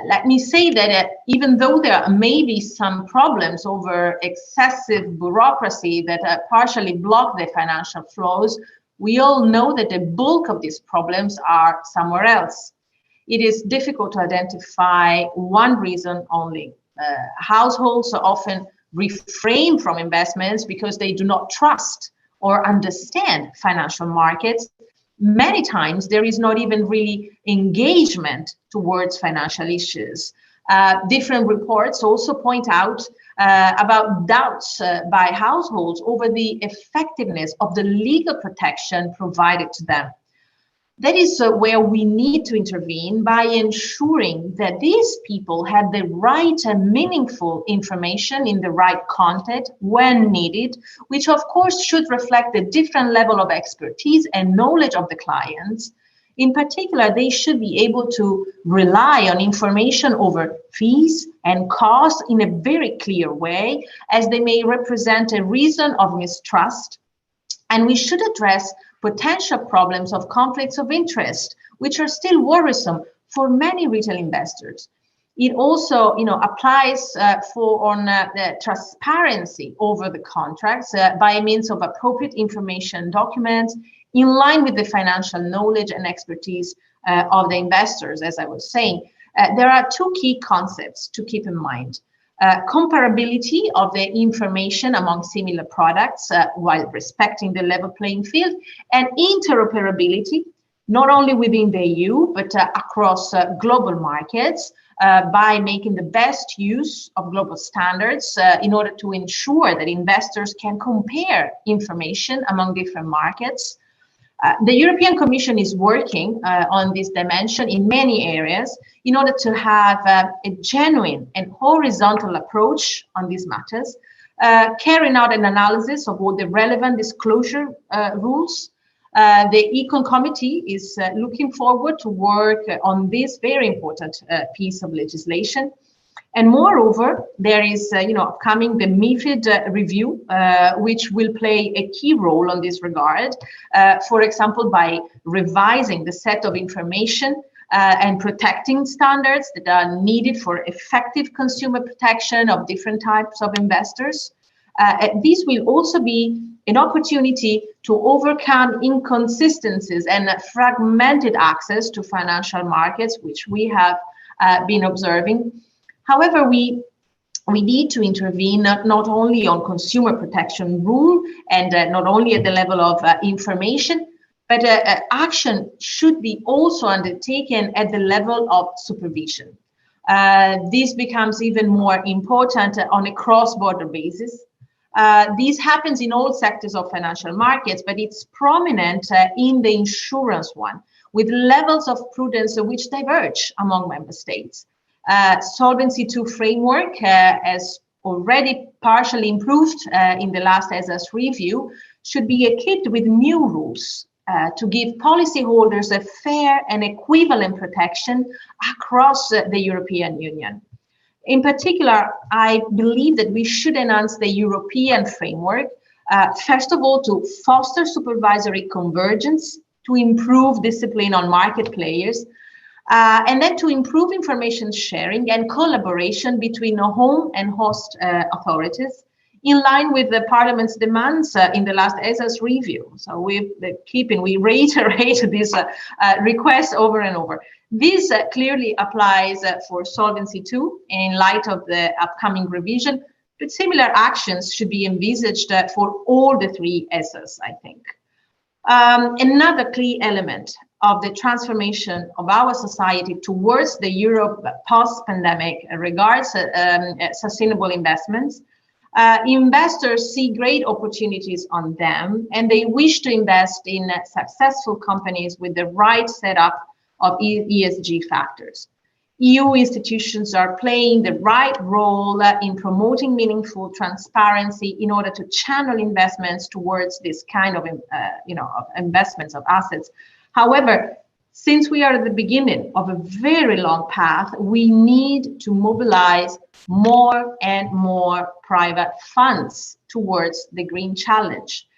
Let me say that even though there may be some problems over excessive bureaucracy that partially block the financial flows, we all know that the bulk of these problems are somewhere else. It is difficult to identify one reason only. Households often refrain from investments because they do not trust or understand financial markets. Many times there is not even really engagement towards financial issues. Different reports also point out about doubts by households over the effectiveness of the legal protection provided to them. That is where we need to intervene by ensuring that these people have the right and meaningful information in the right content when needed, which of course should reflect the different level of expertise and knowledge of the clients. In particular, they should be able to rely on information over fees and costs in a very clear way, as they may represent a reason of mistrust. And we should address potential problems of conflicts of interest, which are still worrisome for many retail investors. It also, applies on the transparency over the contracts by means of appropriate information documents in line with the financial knowledge and expertise of the investors. As I was saying, there are two key concepts to keep in mind. Comparability of the information among similar products while respecting the level playing field, and interoperability, not only within the EU, but across global markets by making the best use of global standards in order to ensure that investors can compare information among different markets. The European Commission is working on this dimension in many areas in order to have a genuine and horizontal approach on these matters, carrying out an analysis of all the relevant disclosure rules. The Econ Committee is looking forward to work on this very important piece of legislation. And moreover, there is, upcoming the MiFID review, which will play a key role on this regard, for example, by revising the set of information and protecting standards that are needed for effective consumer protection of different types of investors. This will also be an opportunity to overcome inconsistencies and fragmented access to financial markets, which we have been observing. However, we need to intervene not only on consumer protection rule and not only at the level of information, but action should be also undertaken at the level of supervision. This becomes even more important on a cross-border basis. This happens in all sectors of financial markets, but it's prominent in the insurance one, with levels of prudence which diverge among member states. Solvency II framework has already partially improved in the last ESA's review, should be equipped with new rules to give policyholders a fair and equivalent protection across the European Union. In particular, I believe that we should enhance the European framework, first of all, to foster supervisory convergence, to improve discipline on market players, and then to improve information sharing and collaboration between home and host authorities, in line with the Parliament's demands in the last ESA's review. So we reiterate this request over and over. This clearly applies for Solvency II in light of the upcoming revision, but similar actions should be envisaged for all the three ESAs, I think. Another key element of the transformation of our society towards the Europe post-pandemic regards sustainable investments. Investors see great opportunities on them, and they wish to invest in successful companies with the right setup of ESG factors. EU institutions are playing the right role in promoting meaningful transparency in order to channel investments towards this kind of, of investments of assets. However, since we are at the beginning of a very long path, we need to mobilize more and more private funds towards the green challenge.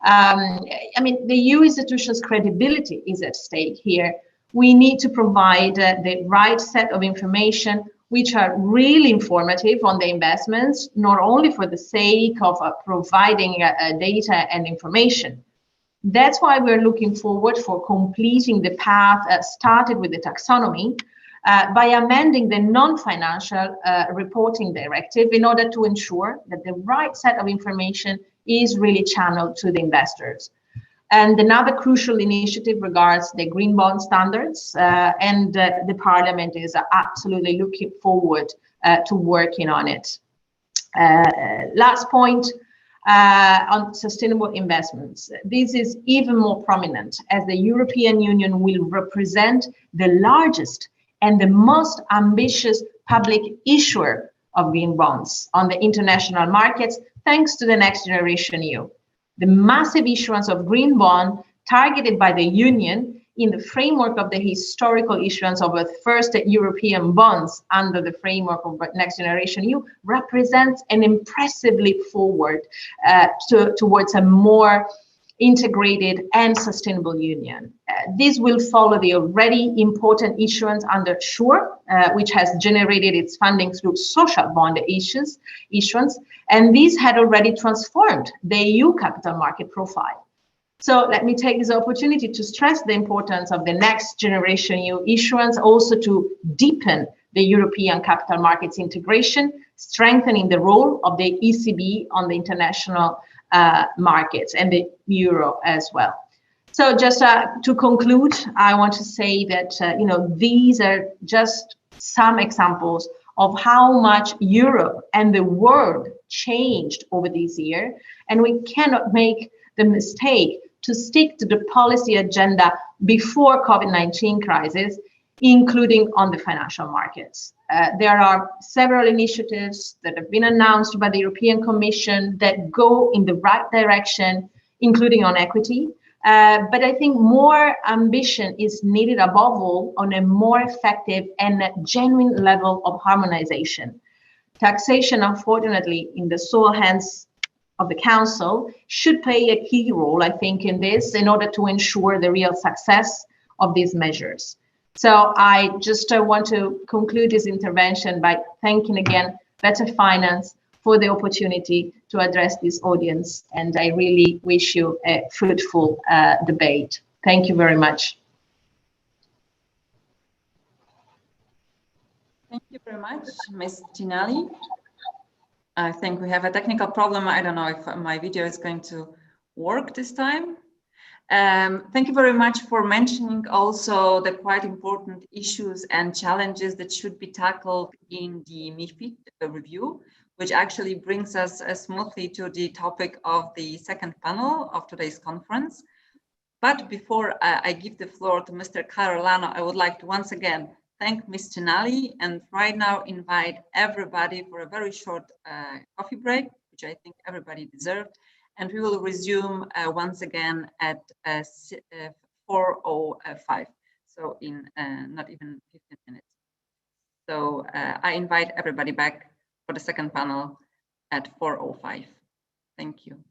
The EU institutions' credibility is at stake here. We need to provide the right set of information which are really informative on the investments, not only for the sake of providing data and information. That's why we're looking forward for completing the path started with the taxonomy by amending the non-financial reporting directive in order to ensure that the right set of information is really channeled to the investors. And another crucial initiative regards the green bond standards, and the Parliament is absolutely looking forward to working on it. Last point on sustainable investments. This is even more prominent as the European Union will represent the largest and the most ambitious public issuer of green bonds on the international markets, thanks to the Next Generation EU. The massive issuance of green bond targeted by the Union in the framework of the historical issuance of the first European bonds under the framework of Next Generation EU represents an impressive leap forward towards a more integrated and sustainable union. This will follow the already important issuance under SURE, which has generated its funding through social bond issuance, and this had already transformed the EU capital market profile. So let me take this opportunity to stress the importance of the Next Generation EU issuance, also to deepen the European capital markets integration, strengthening the role of the ECB on the international markets and the euro as well. So just to conclude, I want to say that these are just some examples of how much Europe and the world changed over this year, and we cannot make the mistake to stick to the policy agenda before COVID-19 crisis, including on the financial markets. There are several initiatives that have been announced by the European Commission that go in the right direction, including on equity. But I think more ambition is needed above all on a more effective and genuine level of harmonization. Taxation, unfortunately, in the sole hands of the Council, should play a key role, I think, in this in order to ensure the real success of these measures. So I just want to conclude this intervention by thanking again Better Finance for the opportunity to address this audience. And I really wish you a fruitful debate. Thank you very much. Thank you very much, Ms. Tinali. I think we have a technical problem. I don't know if my video is going to work this time. Thank you very much for mentioning also the quite important issues and challenges that should be tackled in the MiFID review, which actually brings us smoothly to the topic of the second panel of today's conference. But before I give the floor to Mr. Carolano, I would like to once again thank Ms. Tinali and right now invite everybody for a very short coffee break, which I think everybody deserved. And we will resume once again at 4:05, so in not even 15 minutes. So I invite everybody back for the second panel at 4:05. Thank you.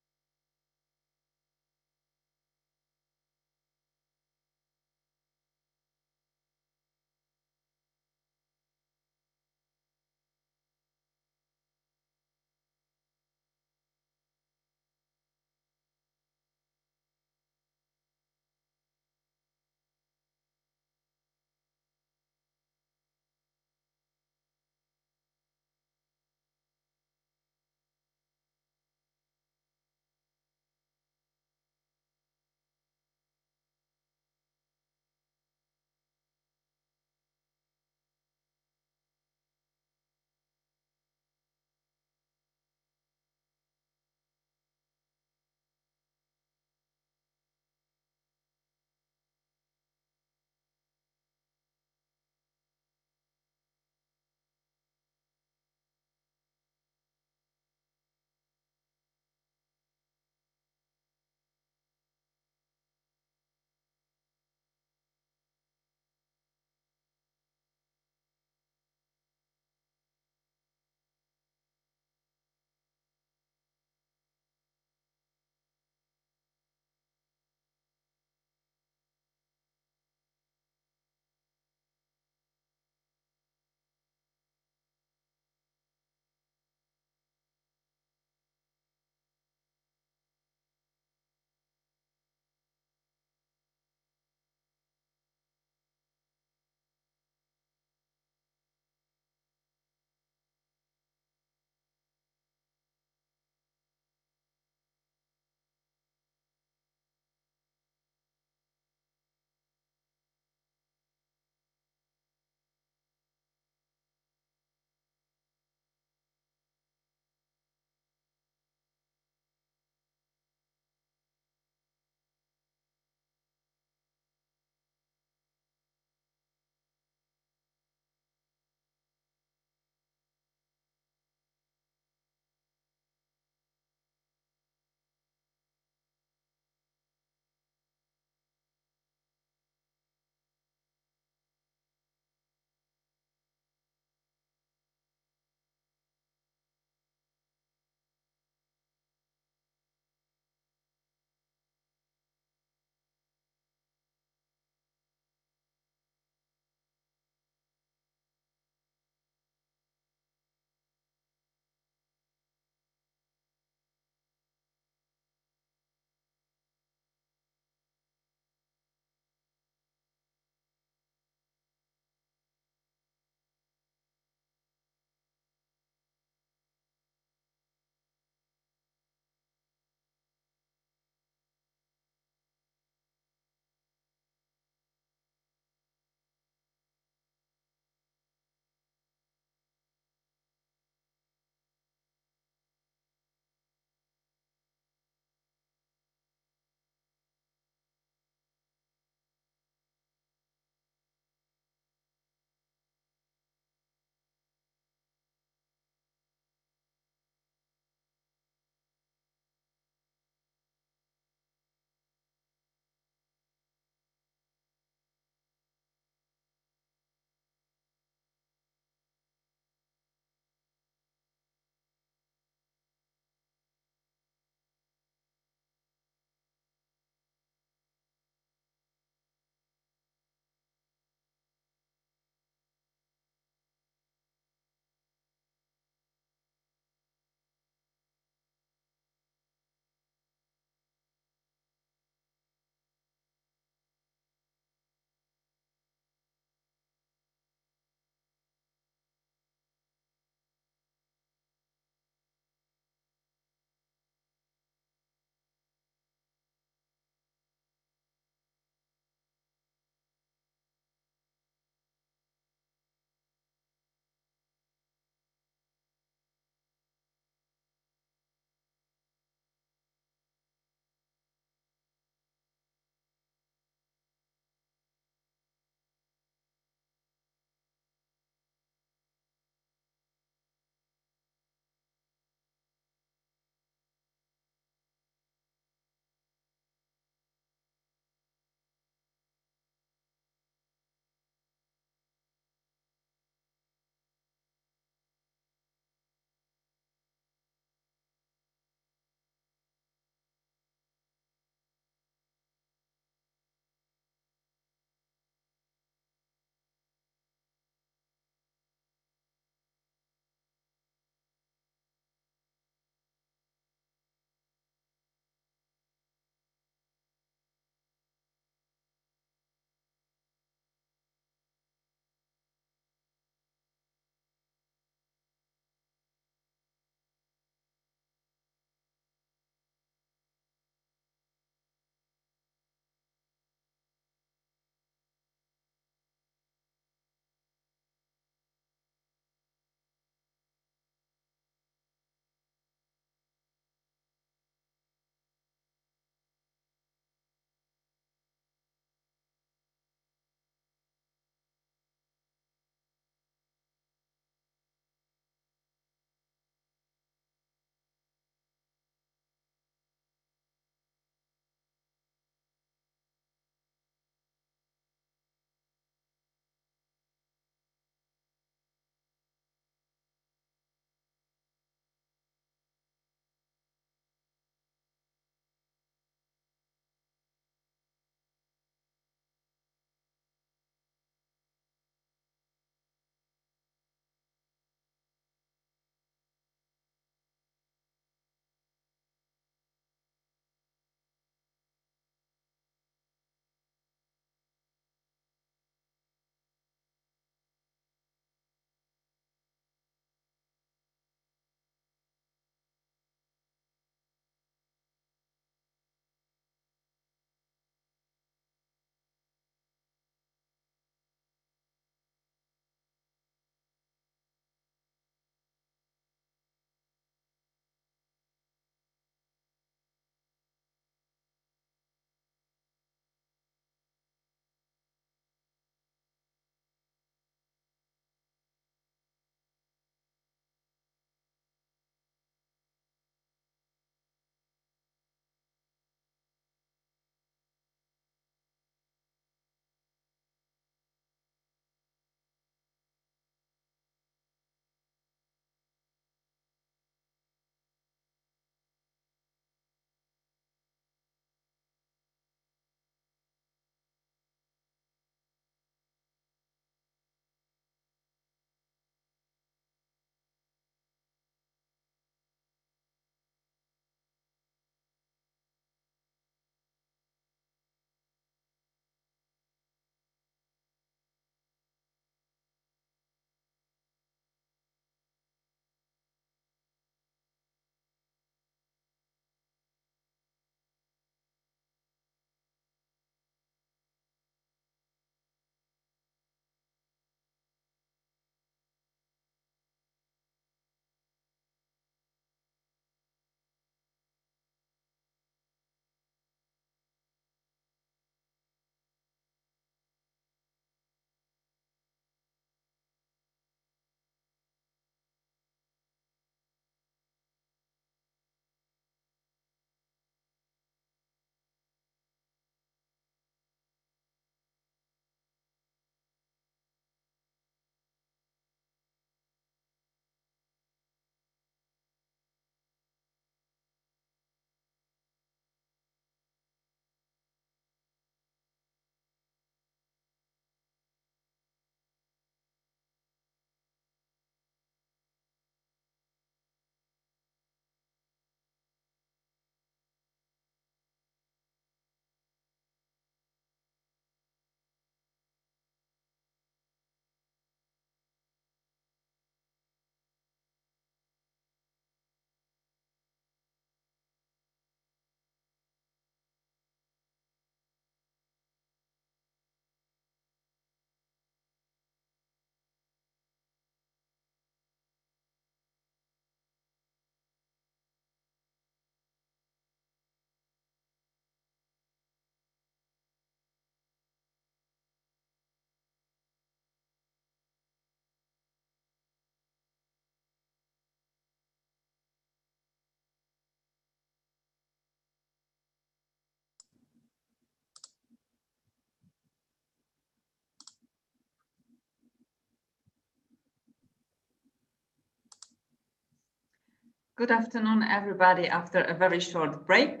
Good afternoon, everybody. After a very short break,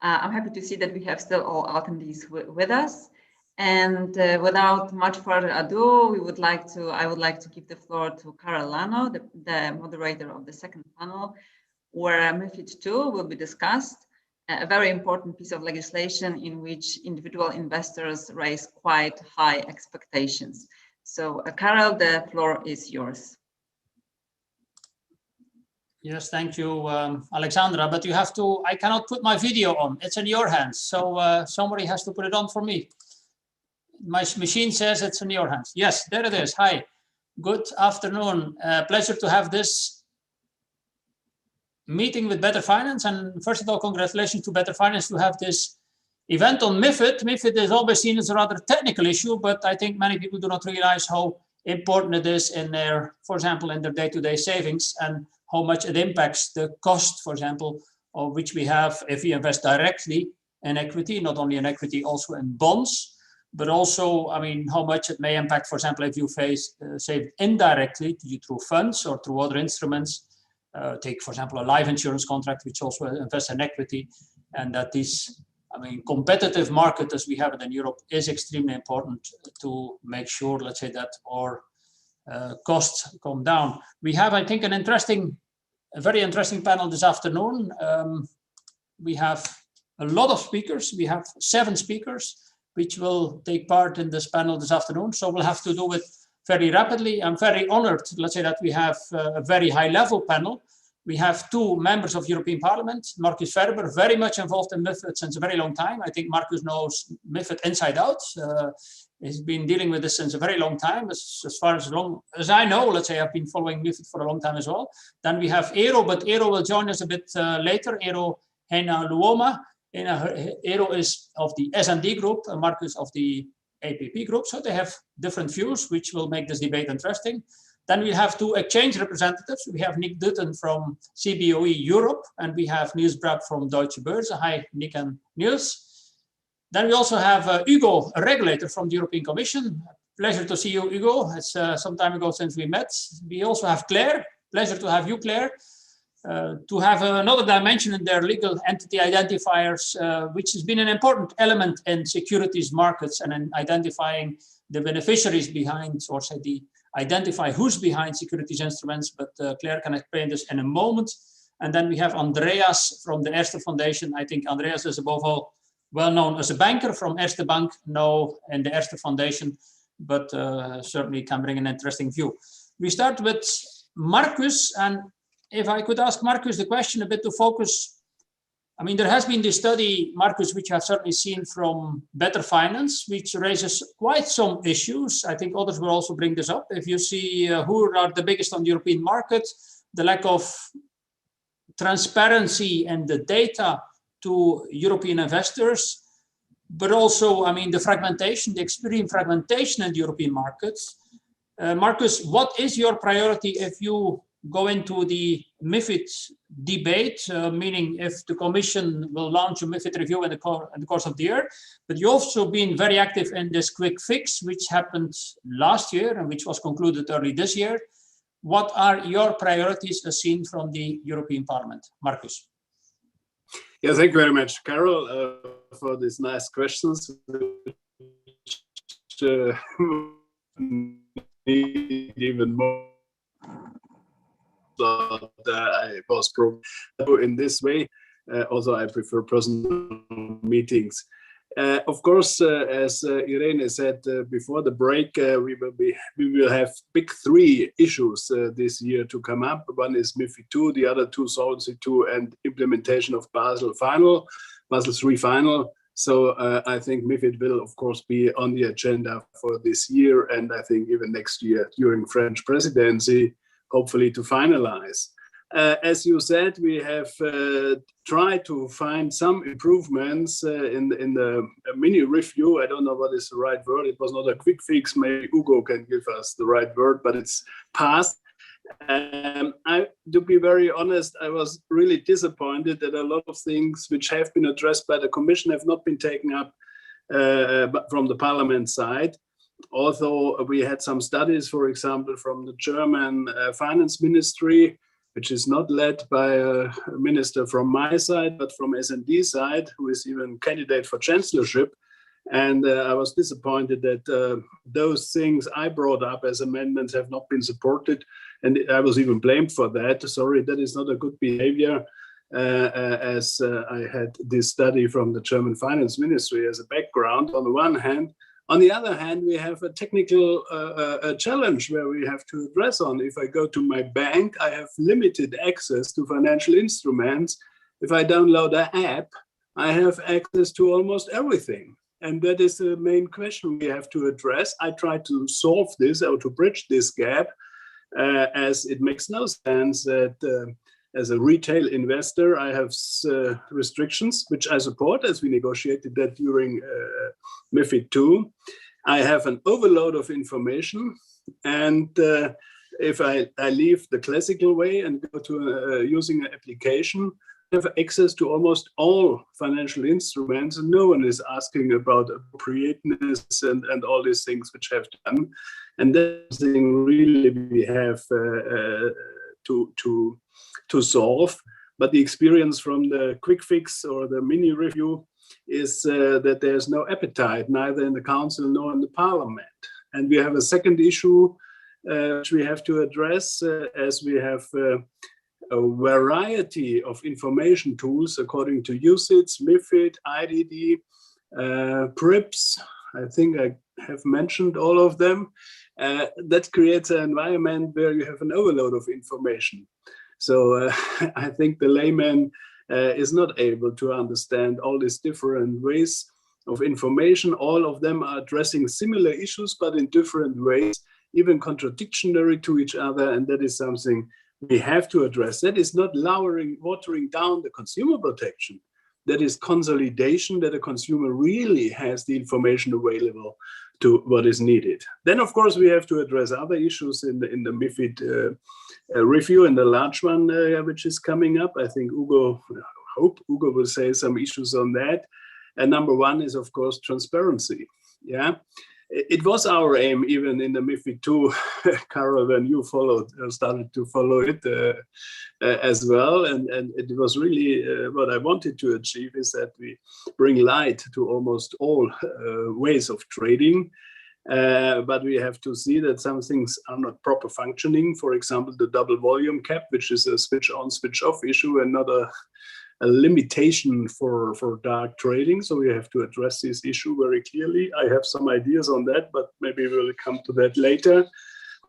I'm happy to see that we have still all attendees with us. And without much further ado, I would like to give the floor to Carol Lano, the moderator of the second panel, where MiFID II will be discussed, a very important piece of legislation in which individual investors raise quite high expectations. So, Carol, the floor is yours. Yes, thank you, Alexandra, but you have to, I cannot put my video on, it's in your hands. So somebody has to put it on for me. My machine says it's in your hands. Yes, there it is. Hi, good afternoon. Pleasure to have this meeting with Better Finance. And first of all, congratulations to Better Finance to have this event on MiFID. MiFID is always seen as a rather technical issue, but I think many people do not realize how important it is in their, for example, in their day-to-day savings, and how much it impacts the cost, for example, of which we have if we invest directly in equity, not only in equity, also in bonds, but also, I mean, how much it may impact, for example, if you save indirectly through funds or through other instruments. Take, for example, a life insurance contract, which also invests in equity, and that this, I mean, competitive market as we have it in Europe is extremely important to make sure, let's say, that our costs come down. We have, I think, a very interesting panel this afternoon. We have a lot of speakers. We have 7 speakers, which will take part in this panel this afternoon. So we'll have to do it very rapidly. I'm very honored, let's say, that we have a very high level panel. We have 2 members of European Parliament, Marcus Ferber, very much involved in MiFID since a very long time. I think Marcus knows MiFID inside out. He's been dealing with this since a very long time, as far as long as I know. Let's say I've been following MiFID for a long time as well. Then we have Eero, but Eero will join us a bit later. Eero Heina Luoma. Eero is of the S&D group, and Marcus of the APP group. So they have different views, which will make this debate interesting. Then we have 2 exchange representatives. We have Nick Dutton from CBOE Europe, and we have Niels Brab from Deutsche Börse. Hi, Nick and Niels. Then we also have Hugo, a regulator from the European Commission. Pleasure to see you, Hugo. It's some time ago since we met. We also have Claire. Pleasure to have you, Claire. To have another dimension in their legal entity identifiers, which has been an important element in securities markets and in identifying the beneficiaries behind, or say identify who's behind securities instruments, but Claire can explain this in a moment. And then we have Andreas from the Erste Foundation. I think Andreas is above all well known as a banker from Erste Bank, now in the Erste Foundation, but certainly can bring an interesting view. We start with Marcus, and if I could ask Marcus the question a bit to focus, I mean, there has been this study, Marcus, which you have certainly seen from Better Finance, which raises quite some issues. I think others will also bring this up. If you see who are the biggest on the European market, the lack of transparency and the data to European investors, but also, I mean, the fragmentation, the extreme fragmentation in the European markets. Marcus, what is your priority if you go into the MiFID debate, meaning if the Commission will launch a MiFID review in the course of the year, but you've also been very active in this quick fix, which happened last year and which was concluded early this year. What are your priorities as seen from the European Parliament? Marcus. Yeah, thank you very much, Carol, for these nice questions. Even more that I was in this way. Also, I prefer personal meetings. Of course, as Irene said before the break, we will have big 3 issues this year to come up. One is MiFID II, the other 2 Solvency II, and implementation of Basel III final. So I think MiFID will, of course, be on the agenda for this year, and I think even next year during French presidency, hopefully to finalize. As you said, we have tried to find some improvements in the mini review. I don't know what is the right word. It was not a quick fix. Maybe Hugo can give us the right word, but it's passed. To be very honest, I was really disappointed that a lot of things which have been addressed by the Commission have not been taken up from the Parliament side. Although we had some studies, for example, from the German Finance Ministry, which is not led by a minister from my side, but from S&D side, who is even candidate for chancellorship. And I was disappointed that those things I brought up as amendments have not been supported. And I was even blamed for that. Sorry, that is not a good behavior, as I had this study from the German finance ministry as a background on the one hand. On the other hand, we have a technical challenge where we have to address on. If I go to my bank, I have limited access to financial instruments. If I download an app, I have access to almost everything. And that is the main question we have to address. I try to solve this or to bridge this gap, as it makes no sense that as a retail investor, I have restrictions, which I support, as we negotiated that during MiFID II. I have an overload of information. And if I leave the classical way and go to using an application, have access to almost all financial instruments, and no one is asking about appropriateness and all these things which have done. And that's the thing really we have to solve. But the experience from the quick fix or the mini review is that there's no appetite, neither in the council nor in the parliament. And we have a second issue which we have to address, as we have a variety of information tools according to UCITS, MiFID, IDD, PRIPS. I think I have mentioned all of them. That creates an environment where you have an overload of information. So I think the layman is not able to understand all these different ways of information. All of them are addressing similar issues, but in different ways, even contradictory to each other. And that is something we have to address. That is not watering down the consumer protection. That is consolidation, that a consumer really has the information available to what is needed. Then, of course, we have to address other issues in the MiFID review, in the large one which is coming up. I think Ugo will say some issues on that. And number one is, of course, transparency. Yeah. It was our aim, even in the MiFID II, Carol, when you started to follow it as well. And it was really what I wanted to achieve is that we bring light to almost all ways of trading. But we have to see that some things are not proper functioning. For example, the double volume cap, which is a switch on, switch off issue and not a limitation for dark trading. So we have to address this issue very clearly. I have some ideas on that, but maybe we'll come to that later.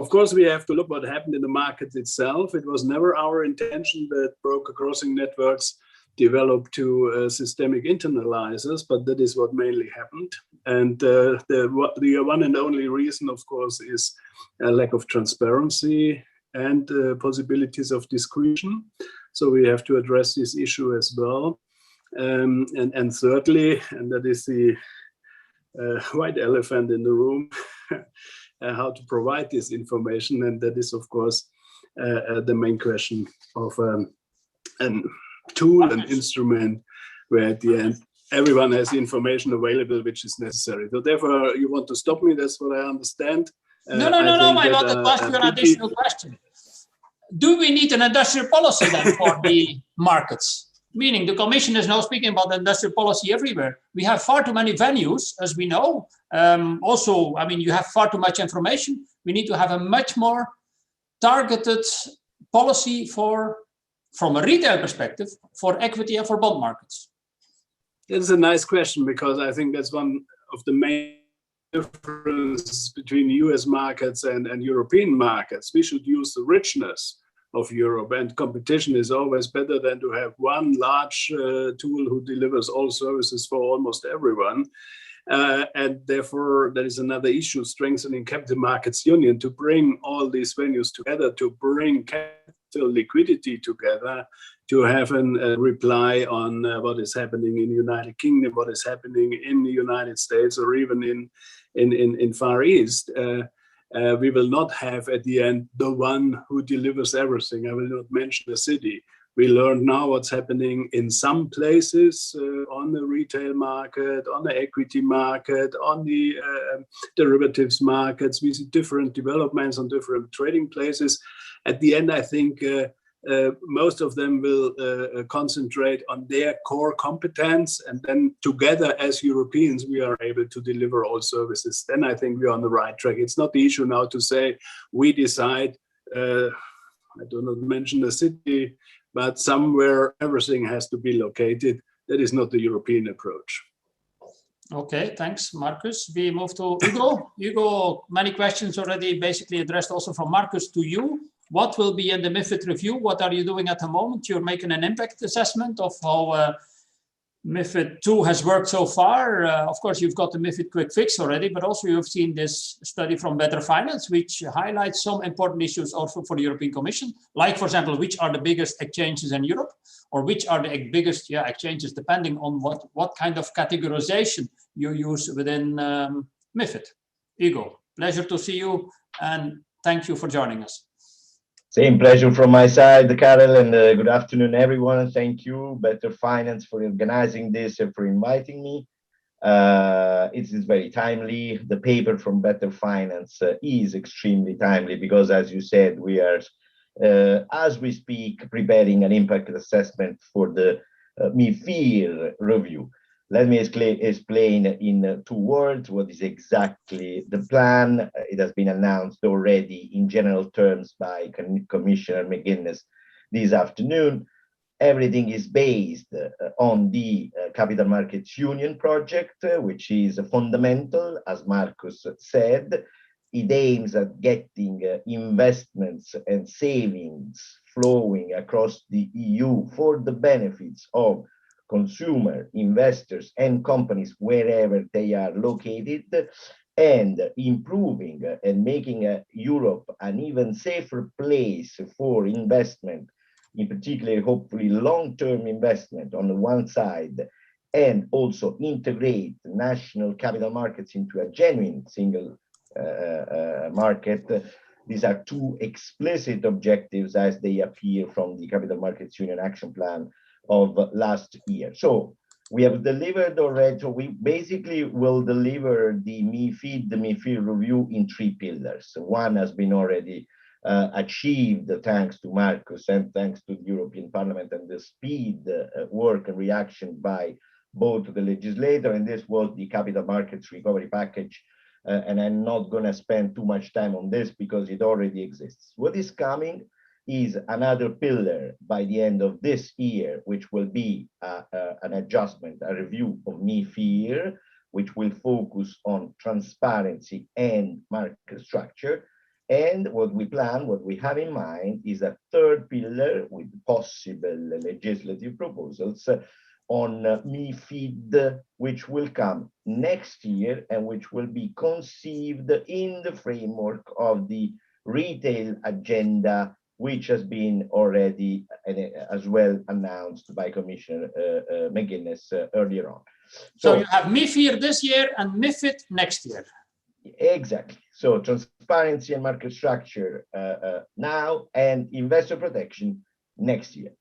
Of course, we have to look what happened in the market itself. It was never our intention that broker crossing networks develop to systemic internalizers, but that is what mainly happened. And the one and only reason, of course, is a lack of transparency and possibilities of discretion. So we have to address this issue as well. And thirdly, and that is the white elephant in the room, how to provide this information. And that is, of course, the main question of a tool and instrument where at the end, everyone has the information available which is necessary. So therefore, you want to stop me? That's what I understand. No, I wanted to ask you an additional question. Do we need an industrial policy then for the markets? Meaning the Commission is now speaking about industrial policy everywhere. We have far too many venues, as we know. Also, I mean, you have far too much information. We need to have a much more targeted policy from a retail perspective, for equity and for bond markets. It's a nice question, because I think that's one of the main differences between US markets and European markets. We should use the richness of Europe, and competition is always better than to have one large tool who delivers all services for almost everyone. And therefore, there is another issue, strengthening capital markets union, to bring all these venues together, to bring capital liquidity together, to have a reply on what is happening in the United Kingdom, what is happening in the United States, or even in Far East. We will not have at the end the one who delivers everything. I will not mention a city. We learned now what's happening in some places on the retail market, on the equity market, on the derivatives markets. We see different developments on different trading places. At the end, I think most of them will concentrate on their core competence, and then together as Europeans we are able to deliver all services. Then I think we're on the right track. It's not the issue now to say we decide, I do not mention the city, but somewhere everything has to be located. That is not the European approach. Okay, thanks, Marcus. We move to Hugo. Hugo, many questions already basically addressed also from Marcus to you. What will be in the MiFID review? What are you doing at the moment? You're making an impact assessment of how MiFID II has worked so far. Of course, you've got the MiFID quick fix already, but also you've seen this study from Better Finance, which highlights some important issues also for the European Commission, like, for example, which are the biggest exchanges in Europe, or which are the biggest exchanges, depending on what kind of categorization you use within MiFID. Hugo, pleasure to see you, and thank you for joining us. Same pleasure from my side, Karel, and good afternoon, everyone. Thank you, Better Finance, for organizing this and for inviting me. It is very timely. The paper from Better Finance is extremely timely because, as you said, we are, as we speak, preparing an impact assessment for the MiFIR review. Let me explain in 2 words what is exactly the plan. It has been announced already in general terms by Commissioner McGuinness this afternoon. Everything is based on the Capital Markets Union project, which is fundamental, as Marcus said. It aims at getting investments and savings flowing across the EU for the benefits of consumer, investors, and companies wherever they are located, and improving and making Europe an even safer place for investment, in particular, hopefully long-term investment on the one side, and also integrate national capital markets into a genuine single market. These are 2 explicit objectives as they appear from the Capital Markets Union Action Plan of last year. So we have delivered already, so we basically will deliver the MiFIR review in 3 pillars. One has been already achieved thanks to Marcus and thanks to the European Parliament and the speed, work and reaction by both the legislator, and this was the Capital Markets Recovery Package. And I'm not going to spend too much time on this because it already exists. What is coming is another pillar by the end of this year, which will be an adjustment, a review of MiFIR, which will focus on transparency and market structure. And what we have in mind is a 3rd pillar with possible legislative proposals on MiFID, which will come next year and which will be conceived in the framework of the retail agenda, which has been already as well announced by Commissioner McGuinness earlier on. So you have MiFIR this year and MiFID next year. Exactly. So transparency and market structure now, and investor protection next year.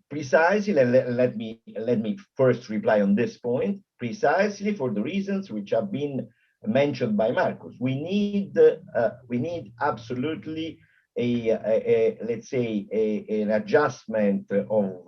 Precisely, let me first reply on this point. Precisely for the reasons which have been mentioned by Marcus, we need absolutely let's say an adjustment of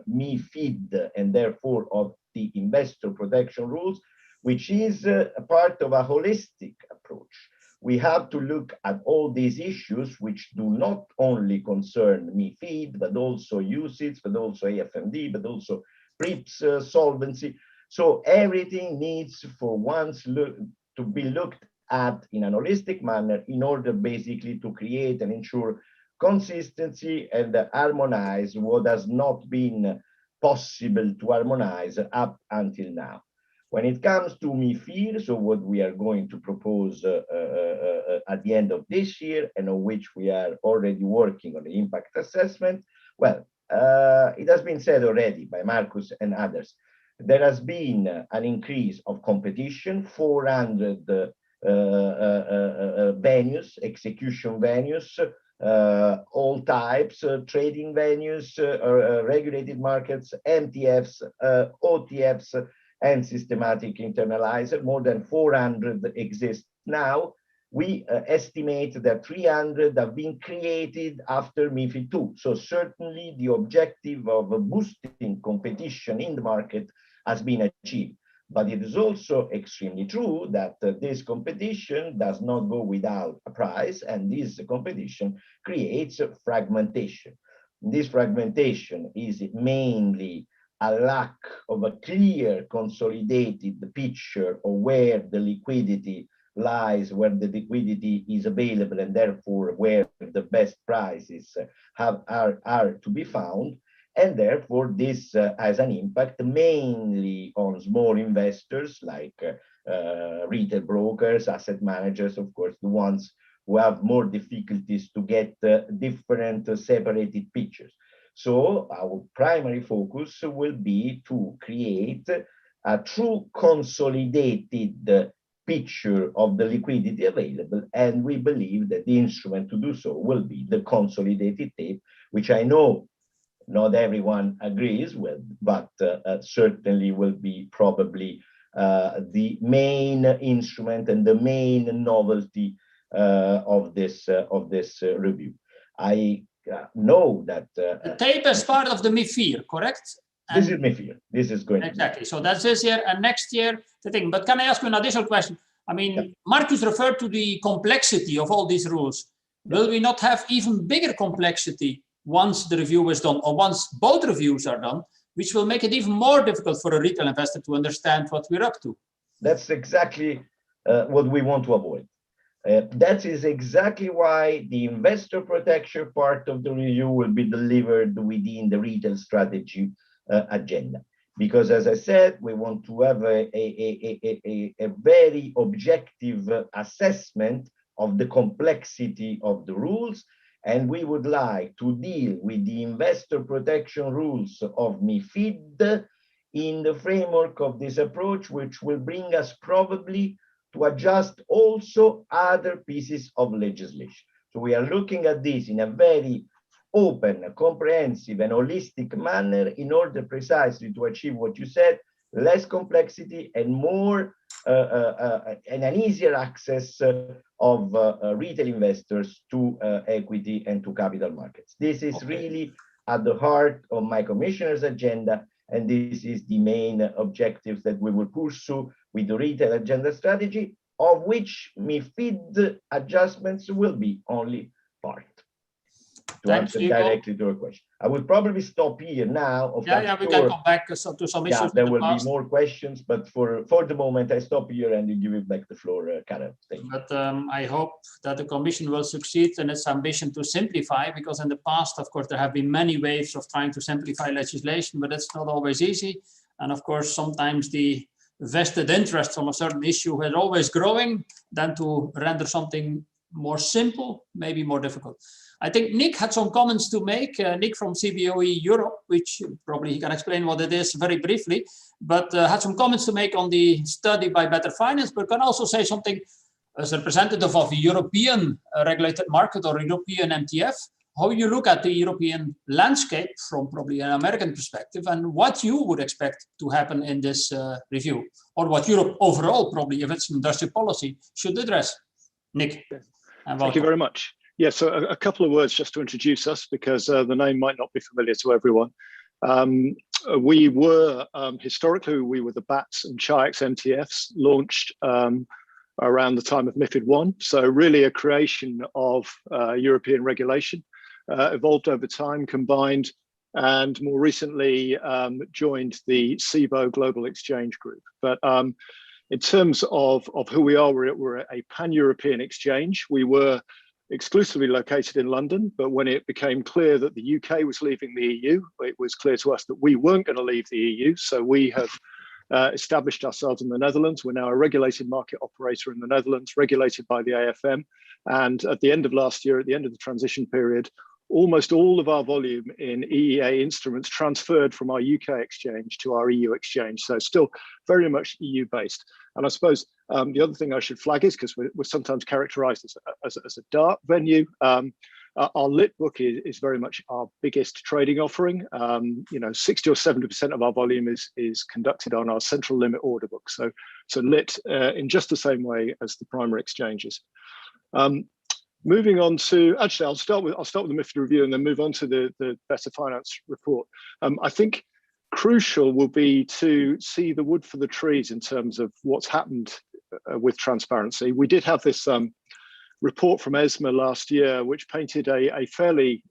MiFID and therefore of the investor protection rules, which is a part of a holistic approach. We have to look at all these issues, which do not only concern MiFID, but also UCITS, but also AFMD, but also PRIPS, solvency. So everything needs for once to be looked at in an holistic manner in order basically to create and ensure consistency and harmonize what has not been possible to harmonize up until now. When it comes to MiFIR, so what we are going to propose at the end of this year, and on which we are already working on the impact assessment, well, it has been said already by Marcus and others. There has been an increase of competition, 400 venues, execution venues, all types, trading venues, regulated markets, MTFs, OTFs, and systematic internalizer. More than 400 exist now. we estimate that 300 have been created after MiFID II. So certainly the objective of boosting competition in the market has been achieved. But it is also extremely true that this competition does not go without a price, and this competition creates fragmentation. This fragmentation is mainly a lack of a clear consolidated picture of where the liquidity lies, where the liquidity is available, and therefore where the best prices are to be found. And therefore this has an impact mainly on small investors like retail brokers, asset managers, of course, the ones who have more difficulties to get different separated pictures. So our primary focus will be to create a true consolidated picture of the liquidity available, and we believe that the instrument to do so will be the consolidated tape, which I know not everyone agrees with, but certainly will be probably the main instrument and the main novelty of this review. I know that the tape is part of the MiFIR, correct? This is MiFIR. This is going exactly. So that's this year and next year the thing. But can I ask you an additional question? I mean, yeah. Marcus referred to the complexity of all these rules. Will we not have even bigger complexity once the review is done, or once both reviews are done, which will make it even more difficult for a retail investor to understand what we're up to? That's exactly what we want to avoid. That is exactly why the investor protection part of the review will be delivered within the retail strategy agenda. Because as I said, we want to have a very objective assessment of the complexity of the rules, and we would like to deal with the investor protection rules of MiFID in the framework of this approach, which will bring us probably to adjust also other pieces of legislation. So we are looking at this in a very open, comprehensive, and holistic manner in order precisely to achieve what you said, less complexity and more and an easier access of retail investors to equity and to capital markets. This is really at the heart of my commissioner's agenda, and this is the main objectives that we will pursue with the retail agenda strategy, of which MiFID adjustments will be only part. To answer directly to your question, I will probably stop here now. We can come back to some issues. There will be more questions, but for the moment, I stop here and give it back the floor, Karen. But I hope that the Commission will succeed in its ambition to simplify, because in the past, of course, there have been many waves of trying to simplify legislation, but it's not always easy. And of course, sometimes the vested interest on a certain issue is always growing, than to render something more simple, maybe more difficult. I think Nick had some comments to make, Nick from CBOE Europe, which probably he can explain what it is very briefly, but had some comments to make on the study by Better Finance, but can also say something as a representative of a European regulated market or European MTF, how you look at the European landscape from probably an American perspective, and what you would expect to happen in this review, or what Europe overall, probably, if it's industrial policy, should address. Nick. Thank you very much. Yeah, so a couple of words just to introduce us, because the name might not be familiar to everyone. We were, historically, we were the BATS and Chi-X MTFs launched around the time of MiFID I. So really a creation of European regulation, evolved over time, combined, and more recently joined the CBOE Global Exchange Group. But in terms of who we are, we're a pan-European exchange. We were exclusively located in London, but when it became clear that the UK was leaving the EU, it was clear to us that we weren't going to leave the EU. So we have established ourselves in the Netherlands. We're now a regulated market operator in the Netherlands, regulated by the AFM. And at the end of last year, at the end of the transition period, almost all of our volume in EEA instruments transferred from our UK exchange to our EU exchange. So still very much EU based. And I suppose the other thing I should flag is, because we're sometimes characterized as a dark venue, Our lit book is very much our biggest trading offering. 60 or 70% of our volume is conducted on our central limit order book. So lit in just the same way as the primary exchanges. Moving on to, actually, I'll start with the MiFID review and then move on to the Better Finance report. I think crucial will be to see the wood for the trees in terms of what's happened with transparency. We did have this report from ESMA last year, which painted a fairly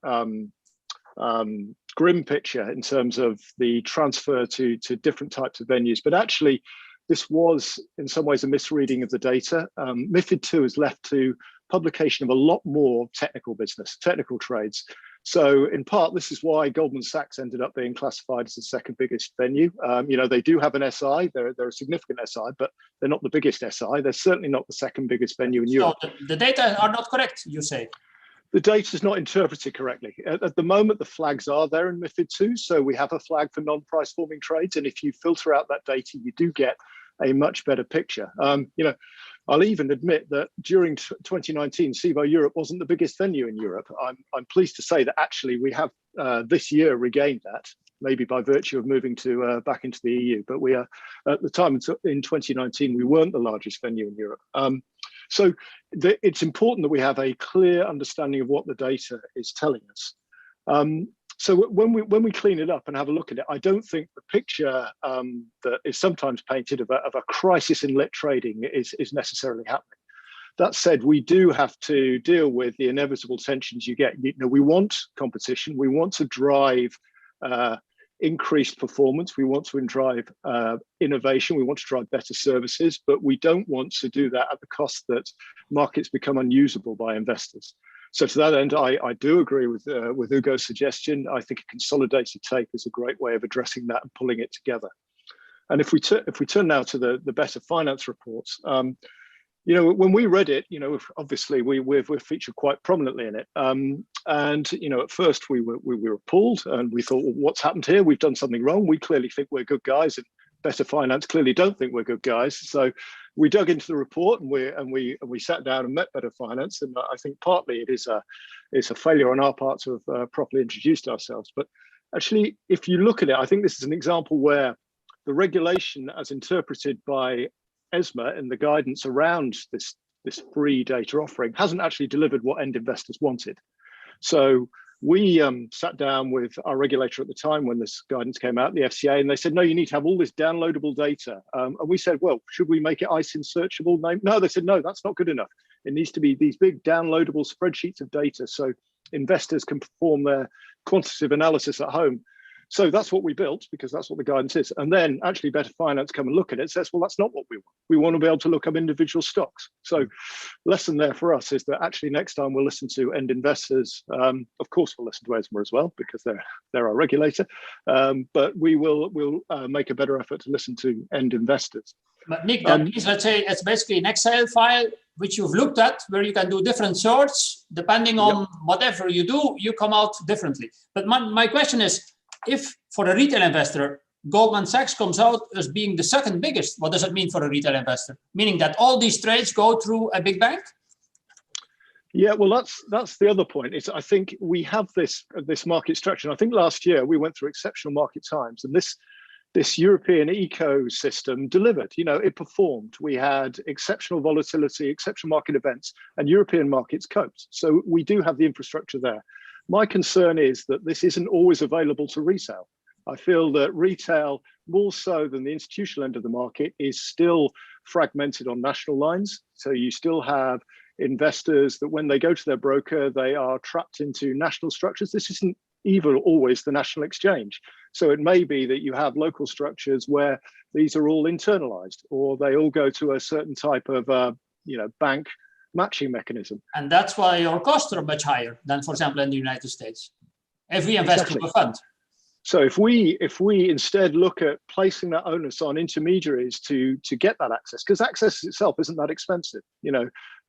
grim picture in terms of the transfer to different types of venues. But actually, this was in some ways a misreading of the data. MiFID II has left to publication of a lot more technical business, technical trades. So in part, this is why Goldman Sachs ended up being classified as the second biggest venue. They do have an SI, they're a significant SI, but they're not the biggest SI. They're certainly not the second biggest venue in Europe. So the data are not correct, you say? The data is not interpreted correctly. At the moment, the flags are there in MiFID II. So we have a flag for non-price forming trades. And if you filter out that data, you do get a much better picture. I'll even admit that during 2019, CBOE Europe wasn't the biggest venue in Europe. I'm pleased to say that actually we have this year regained that, maybe by virtue of moving to back into the EU. But we are at the time in 2019, we weren't the largest venue in Europe. So it's important that we have a clear understanding of what the data is telling us. So when we clean it up and have a look at it, I don't think the picture that is sometimes painted of a crisis in lit trading is necessarily happening. That said, we do have to deal with the inevitable tensions you get. We want competition. We want to drive increased performance. We want to drive innovation. We want to drive better services, but we don't want to do that at the cost that markets become unusable by investors. So to that end, I do agree with Ugo's suggestion. I think a consolidated take is a great way of addressing that and pulling it together. And if we turn now to the Better Finance reports, when we read it, obviously we're featured quite prominently in it. At first we were appalled and we thought, well, what's happened here? We've done something wrong. We clearly think we're good guys, and Better Finance clearly don't think we're good guys. So we dug into the report and we sat down and met Better Finance. And I think partly it is a failure on our part to have properly introduced ourselves. But actually, if you look at it, I think this is an example where the regulation as interpreted by ESMA and the guidance around this free data offering hasn't actually delivered what end investors wanted. So we sat down with our regulator at the time when this guidance came out, the FCA, and they said, no, you need to have all this downloadable data. And we said, well, should we make it ISIN searchable? No, they said, no, that's not good enough. It needs to be these big downloadable spreadsheets of data so investors can perform their quantitative analysis at home. So that's what we built, because that's what the guidance is. And then actually Better Finance come and look at it and says, well, that's not what we want. We want to be able to look up individual stocks. So lesson there for us is that actually next time we'll listen to end investors. Of course, we'll listen to ESMA as well, because they're our regulator. But we'll make a better effort to listen to end investors. But Nick, that means, let's say, it's basically an Excel file which you've looked at, where you can do different sorts. Depending on whatever you do, you come out differently. But my question is, if for a retail investor, Goldman Sachs comes out as being the second biggest, what does it mean for a retail investor? Meaning that all these trades go through a big bank? Yeah, well, that's the other point. I think we have this market structure. And I think last year we went through exceptional market times, and this European ecosystem delivered. It performed. We had exceptional volatility, exceptional market events, and European markets coped. So we do have the infrastructure there. My concern is that this isn't always available to retail. I feel that retail, more so than the institutional end of the market, is still fragmented on national lines. So you still have investors that when they go to their broker, they are trapped into national structures. This isn't even always the national exchange. So it may be that you have local structures where these are all internalized, or they all go to a certain type of bank matching mechanism. And that's why your costs are much higher than, for example, in the United States, if we invest in a fund. So if we instead look at placing that onus on intermediaries to get that access, because access itself isn't that expensive,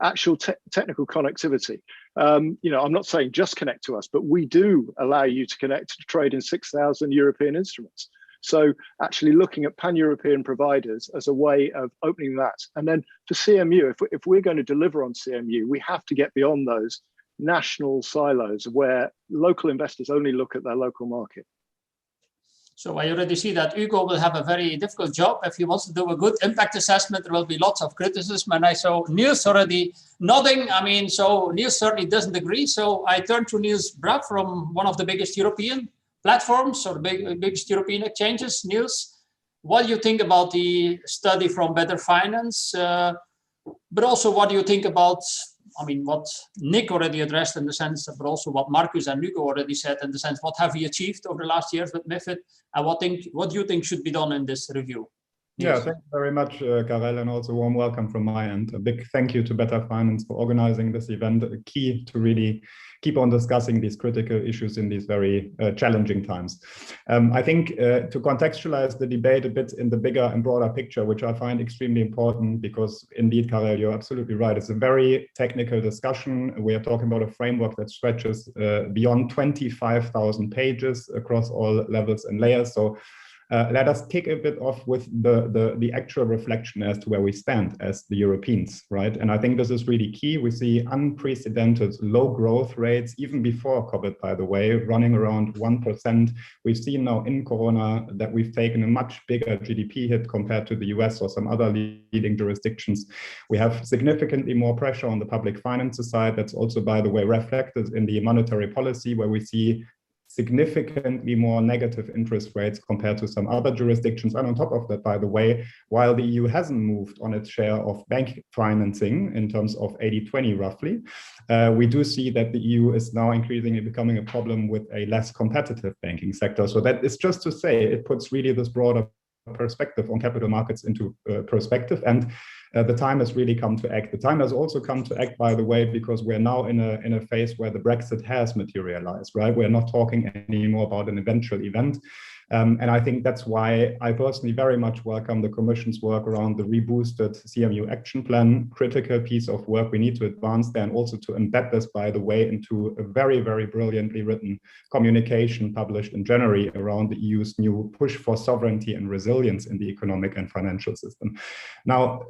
actual technical connectivity. I'm not saying just connect to us, but we do allow you to connect to trade in 6,000 European instruments. So actually looking at pan-European providers as a way of opening that. And then for CMU, if we're going to deliver on CMU, we have to get beyond those national silos where local investors only look at their local market. So I already see that Hugo will have a very difficult job. If he wants to do a good impact assessment, there will be lots of criticism. And I saw Niels already nodding. I mean, so Niels certainly doesn't agree. So I turn to Niels Brack from one of the biggest European platforms or biggest European exchanges. Niels, what do you think about the study from Better Finance? But also what do you think about, I mean, what Nick already addressed in the sense, but also what Marcus and Hugo already said in the sense, what have we achieved over the last years with MiFID, and what do you think should be done in this review? Yeah, thank you very much, Karel, and also warm welcome from my end. A big thank you to Better Finance for organizing this event, key to really keep on discussing these critical issues in these very challenging times. I think to contextualize the debate a bit in the bigger and broader picture, which I find extremely important, because indeed, Karel, you're absolutely right. It's a very technical discussion. We are talking about a framework that stretches beyond 25,000 pages across all levels and layers. So let us kick a bit off with the actual reflection as to where we stand as the Europeans, right? And I think this is really key. We see unprecedented low growth rates, even before COVID, by the way, running around 1%. We've seen now in Corona that we've taken a much bigger GDP hit compared to the US or some other leading jurisdictions. We have significantly more pressure on the public finances side. That's also, by the way, reflected in the monetary policy, where we see significantly more negative interest rates compared to some other jurisdictions. And on top of that, by the way, while the EU hasn't moved on its share of bank financing in terms of 80-20 roughly, we do see that the EU is now increasingly becoming a problem with a less competitive banking sector. So that is just to say, it puts really this broader perspective on capital markets into perspective. And the time has really come to act. The time has also come to act, by the way, because we're now in a phase where the Brexit has materialized, right? We're not talking anymore about an eventual event. And I think that's why I personally very much welcome the Commission's work around the reboosted CMU action plan, critical piece of work we need to advance there, and also to embed this, by the way, into a very, very brilliantly written communication published in January around the EU's new push for sovereignty and resilience in the economic and financial system. Now,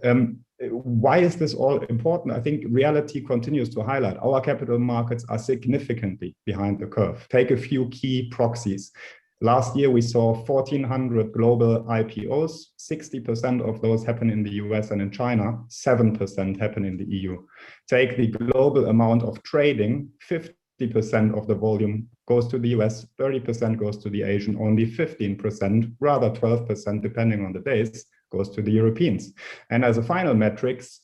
why is this all important? I think reality continues to highlight our capital markets are significantly behind the curve. Take a few key proxies. Last year, we saw 1,400 global IPOs. 60% of those happen in the US and in China. 7% happen in the EU. Take the global amount of trading. 50% of the volume goes to the US, 30% goes to the Asian, only 15%, rather 12%, depending on the days, goes to the Europeans. And as a final metrics,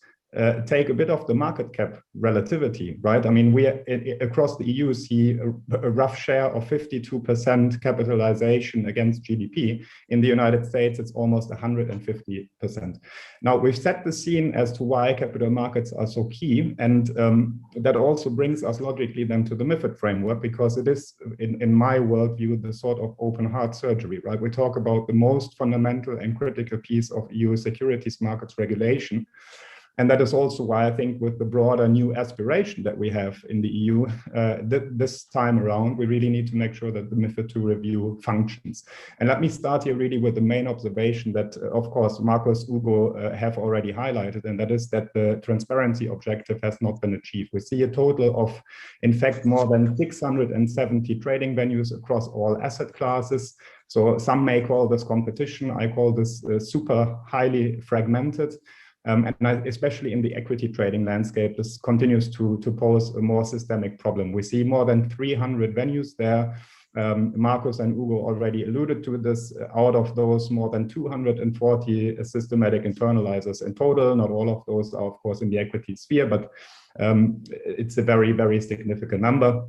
take a bit of the market cap relativity, right? I mean, we across the EU see a rough share of 52% capitalization against GDP. In the United States, it's almost 150%. Now, we've set the scene as to why capital markets are so key. And that also brings us logically then to the MiFID framework, because it is, in my worldview, the sort of open heart surgery, right? We talk about the most fundamental and critical piece of EU securities markets regulation. And that is also why I think with the broader new aspiration that we have in the EU, this time around, we really need to make sure that the MiFID II review functions. And let me start here really with the main observation that, of course, Marcus, Hugo have already highlighted, and that is that the transparency objective has not been achieved. We see a total of, in fact, more than 670 trading venues across all asset classes. So some may call this competition. I call this super highly fragmented. And especially in the equity trading landscape, this continues to pose a more systemic problem. We see more than 300 venues there. Marcus and Hugo already alluded to this. Out of those, more than 240 systematic internalizers in total. Not all of those are, of course, in the equity sphere, but it's a very, very significant number.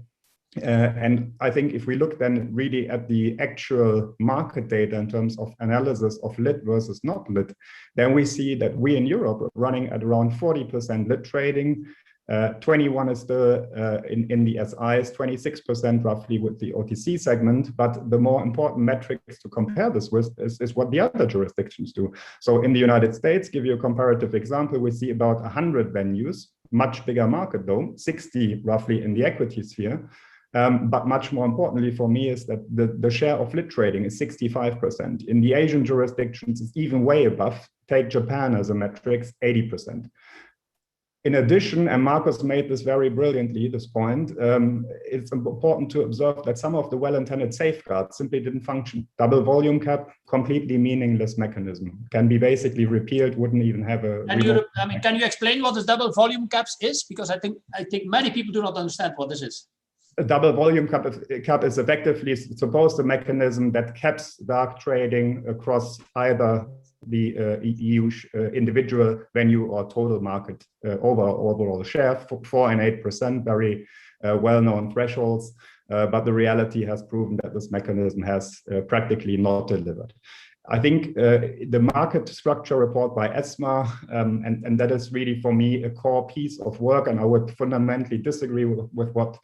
And I think if we look then really at the actual market data in terms of analysis of lit versus not lit, then we see that we in Europe are running at around 40% lit trading. 21 is still in the SIs, 26% roughly with the OTC segment. But the more important metrics to compare this with is what the other jurisdictions do. So in the United States, give you a comparative example, we see about 100 venues, much bigger market though, 60 roughly in the equity sphere. But much more importantly for me is that the share of lit trading is 65%. In the Asian jurisdictions, it's even way above. Take Japan as a metric, 80%. In addition, and Markus made this very brilliantly, this point, it's important to observe that some of the well-intended safeguards simply didn't function. Double volume cap, completely meaningless mechanism. Can be basically repealed, wouldn't even have a... Can you explain what this double volume caps is? Because I think many people do not understand what this is. A double volume cap is effectively supposed a mechanism that caps dark trading across either the EU individual venue or total market overall share, 4 and 8%, very well-known thresholds. But the reality has proven that this mechanism has practically not delivered. I think the market structure report by ESMA, and that is really for me a core piece of work, and I would fundamentally disagree with what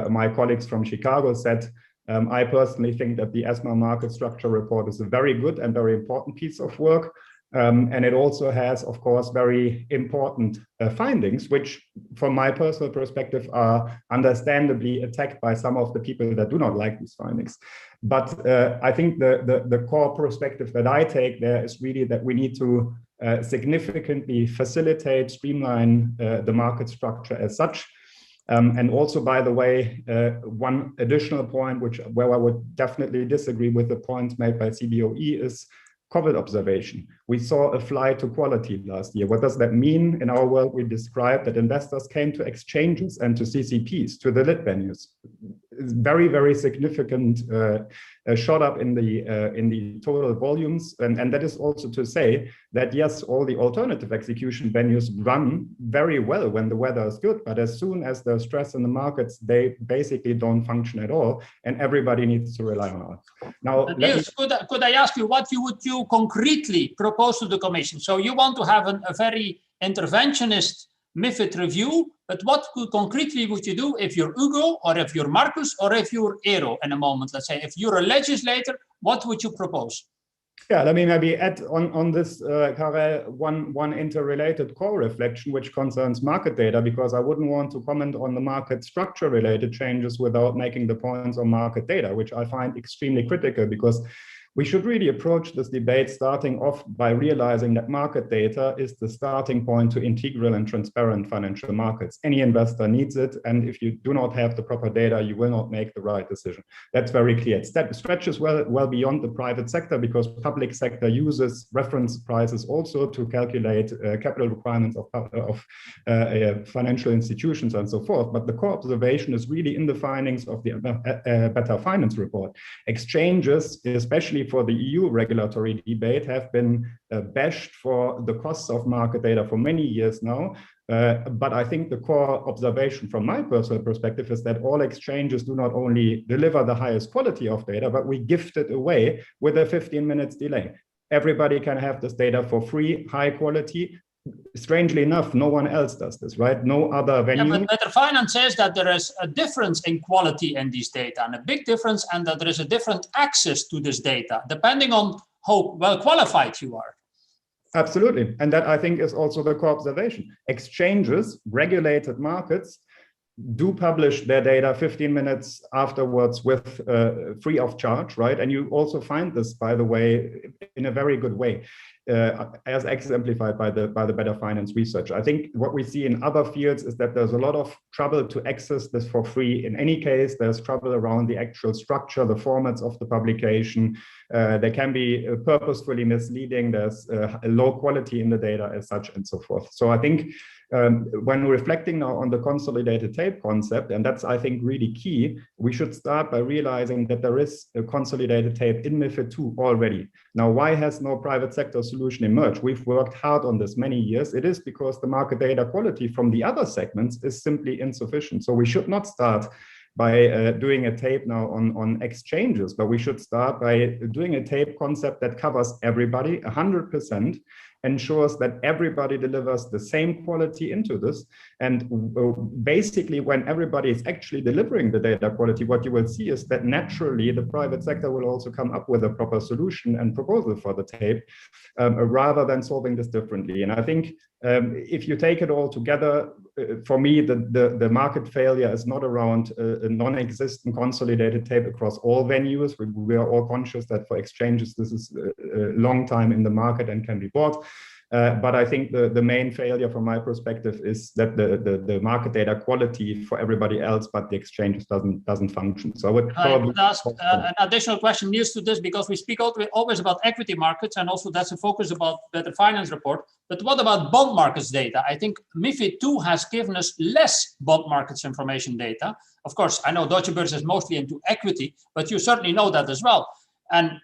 my colleagues from Chicago said. I personally think that the ESMA market structure report is a very good and very important piece of work. And it also has, of course, very important findings, which from my personal perspective are understandably attacked by some of the people that do not like these findings. But I think the core perspective that I take there is really that we need to significantly facilitate, streamline the market structure as such. And also, by the way, one additional point where I would definitely disagree with the points made by CBOE is COVID observation. We saw a flight to quality last year. What does that mean? In our world, we described that investors came to exchanges and to CCPs, to the lit venues. Very, very significant shot up in the total volumes. And that is also to say that, yes, all the alternative execution venues run very well when the weather is good. But as soon as there's stress in the markets, they basically don't function at all. And everybody needs to rely on us. Now, Niels, could I ask you, what would you concretely propose to the Commission? So you want to have a very interventionist MiFID review, but what concretely would you do if you're Hugo or if you're Marcus or if you're Eero in a moment? Let's say if you're a legislator, what would you propose? Yeah, let me maybe add on this, Karel, one interrelated core reflection, which concerns market data, because I wouldn't want to comment on the market structure related changes without making the points on market data, which I find extremely critical, because we should really approach this debate starting off by realizing that market data is the starting point to integral and transparent financial markets. Any investor needs it, and if you do not have the proper data, you will not make the right decision. That's very clear. It stretches well beyond the private sector, because public sector uses reference prices also to calculate capital requirements of financial institutions and so forth. But the core observation is really in the findings of the Better Finance report. Exchanges, especially for the EU regulatory debate, have been bashed for the costs of market data for many years now. But I think the core observation from my personal perspective is that all exchanges do not only deliver the highest quality of data, but we gift it away with a 15 minutes delay. Everybody can have this data for free, high quality. Strangely enough, no one else does this, right? No other venue. Yeah, but Better Finance says that there is a difference in quality in these data, and a big difference, and that there is a different access to this data, depending on how well qualified you are. Absolutely. And that, I think, is also the core observation. Exchanges, regulated markets, do publish their data 15 minutes afterwards with free of charge, right? And you also find this, by the way, in a very good way, as exemplified by the Better Finance research. I think what we see in other fields is that there's a lot of trouble to access this for free. In any case, there's trouble around the actual structure, the formats of the publication. They can be purposefully misleading. There's a low quality in the data as such, and so forth. So I think when reflecting now on the consolidated tape concept, and that's, I think, really key, we should start by realizing that there is a consolidated tape in MiFID II already. Now, why has no private sector solution emerged? We've worked hard on this many years. It is because the market data quality from the other segments is simply insufficient. So we should not start by doing a tape now on exchanges, but we should start by doing a tape concept that covers everybody 100%, ensures that everybody delivers the same quality into this. And basically, when everybody is actually delivering the data quality, what you will see is that naturally the private sector will also come up with a proper solution and proposal for the tape, rather than solving this differently. And I think if you take it all together, for me, the market failure is not around a non-existent consolidated tape across all venues. We are all conscious that for exchanges, this is a long time in the market and can be bought. But I think the main failure from my perspective is that the market data quality for everybody else, but the exchanges doesn't function. So I would probably ask an additional question, Niels, to this, because we speak always about equity markets, and also that's a focus about Better Finance report. But what about bond markets data? I think MiFID II has given us less bond markets information data. Of course, I know Deutsche Börse is mostly into equity, but you certainly know that as well. And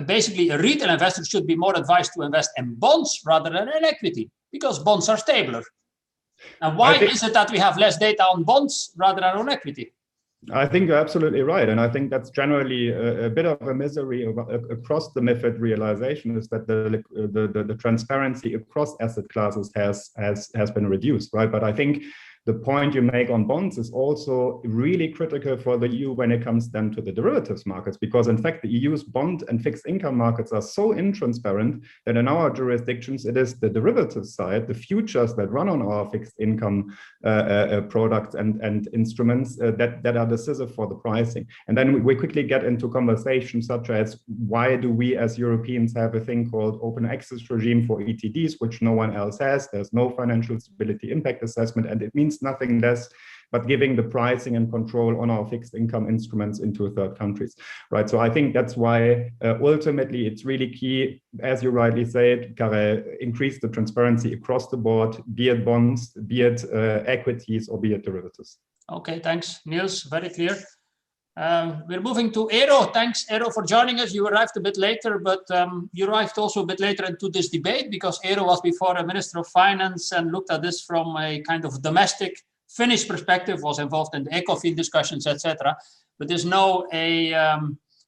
basically, a retail investor should be more advised to invest in bonds rather than in equity, because bonds are stabler. And why is it that we have less data on bonds rather than on equity? I think you're absolutely right. And I think that's generally a bit of a misery across the MiFID realization, is that the transparency across asset classes has been reduced, right? But I think the point you make on bonds is also really critical for the EU when it comes then to the derivatives markets, because in fact, the EU's bond and fixed income markets are so intransparent that in our jurisdictions, it is the derivatives side, the futures that run on our fixed income products and instruments that are decisive for the pricing. And then we quickly get into conversations such as, why do we as Europeans have a thing called open access regime for ETDs, which no one else has? There's no financial stability impact assessment, and it means nothing less but giving the pricing and control on our fixed income instruments into third countries, right? So I think that's why ultimately it's really key, as you rightly said, Karel, increase the transparency across the board, be it bonds, be it equities, or be it derivatives. Okay, thanks, Niels, very clear. We're moving to Eero. Thanks, Eero, for joining us. You arrived a bit later, but you arrived also a bit later into this debate, because Eero was before a Minister of Finance and looked at this from a kind of domestic Finnish perspective, was involved in the ECOFIN discussions, etc. But there's a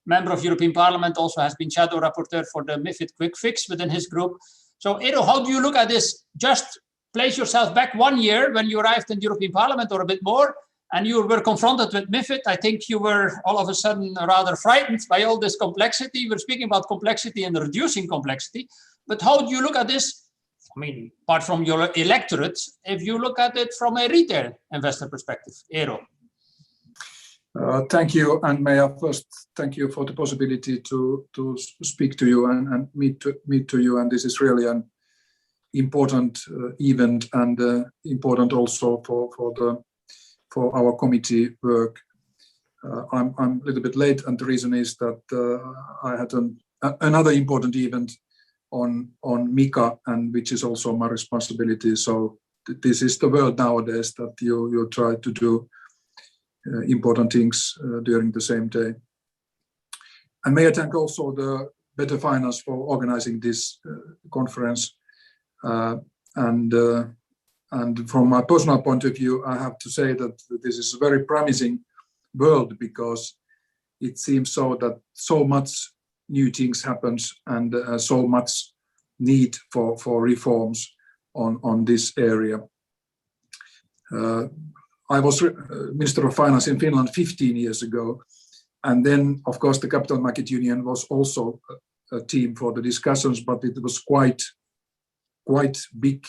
member of European Parliament, also has been shadow rapporteur for the MiFID quick fix within his group. So Eero, how do you look at this? Just place yourself back 1 year when you arrived in the European Parliament, or a bit more, and you were confronted with MiFID. I think you were all of a sudden rather frightened by all this complexity. We're speaking about complexity and reducing complexity. But how do you look at this? I mean, apart from your electorate, if you look at it from a retail investor perspective, Eero. Thank you, and may I first thank you for the possibility to speak to you and meet to you. And this is really an important event, and important also for our committee work. I'm a little bit late, and the reason is that I had another important event on MiCA, and which is also my responsibility. So this is the world nowadays, that you try to do important things during the same day. And may I thank also the Better Finance for organizing this conference. And from my personal point of view, I have to say that this is a very promising world, because it seems so that so much new things happens, and so much need for reforms on this area. I was Minister of Finance in Finland 15 years ago, and then of course the Capital Market Union was also a team for the discussions, but it was quite big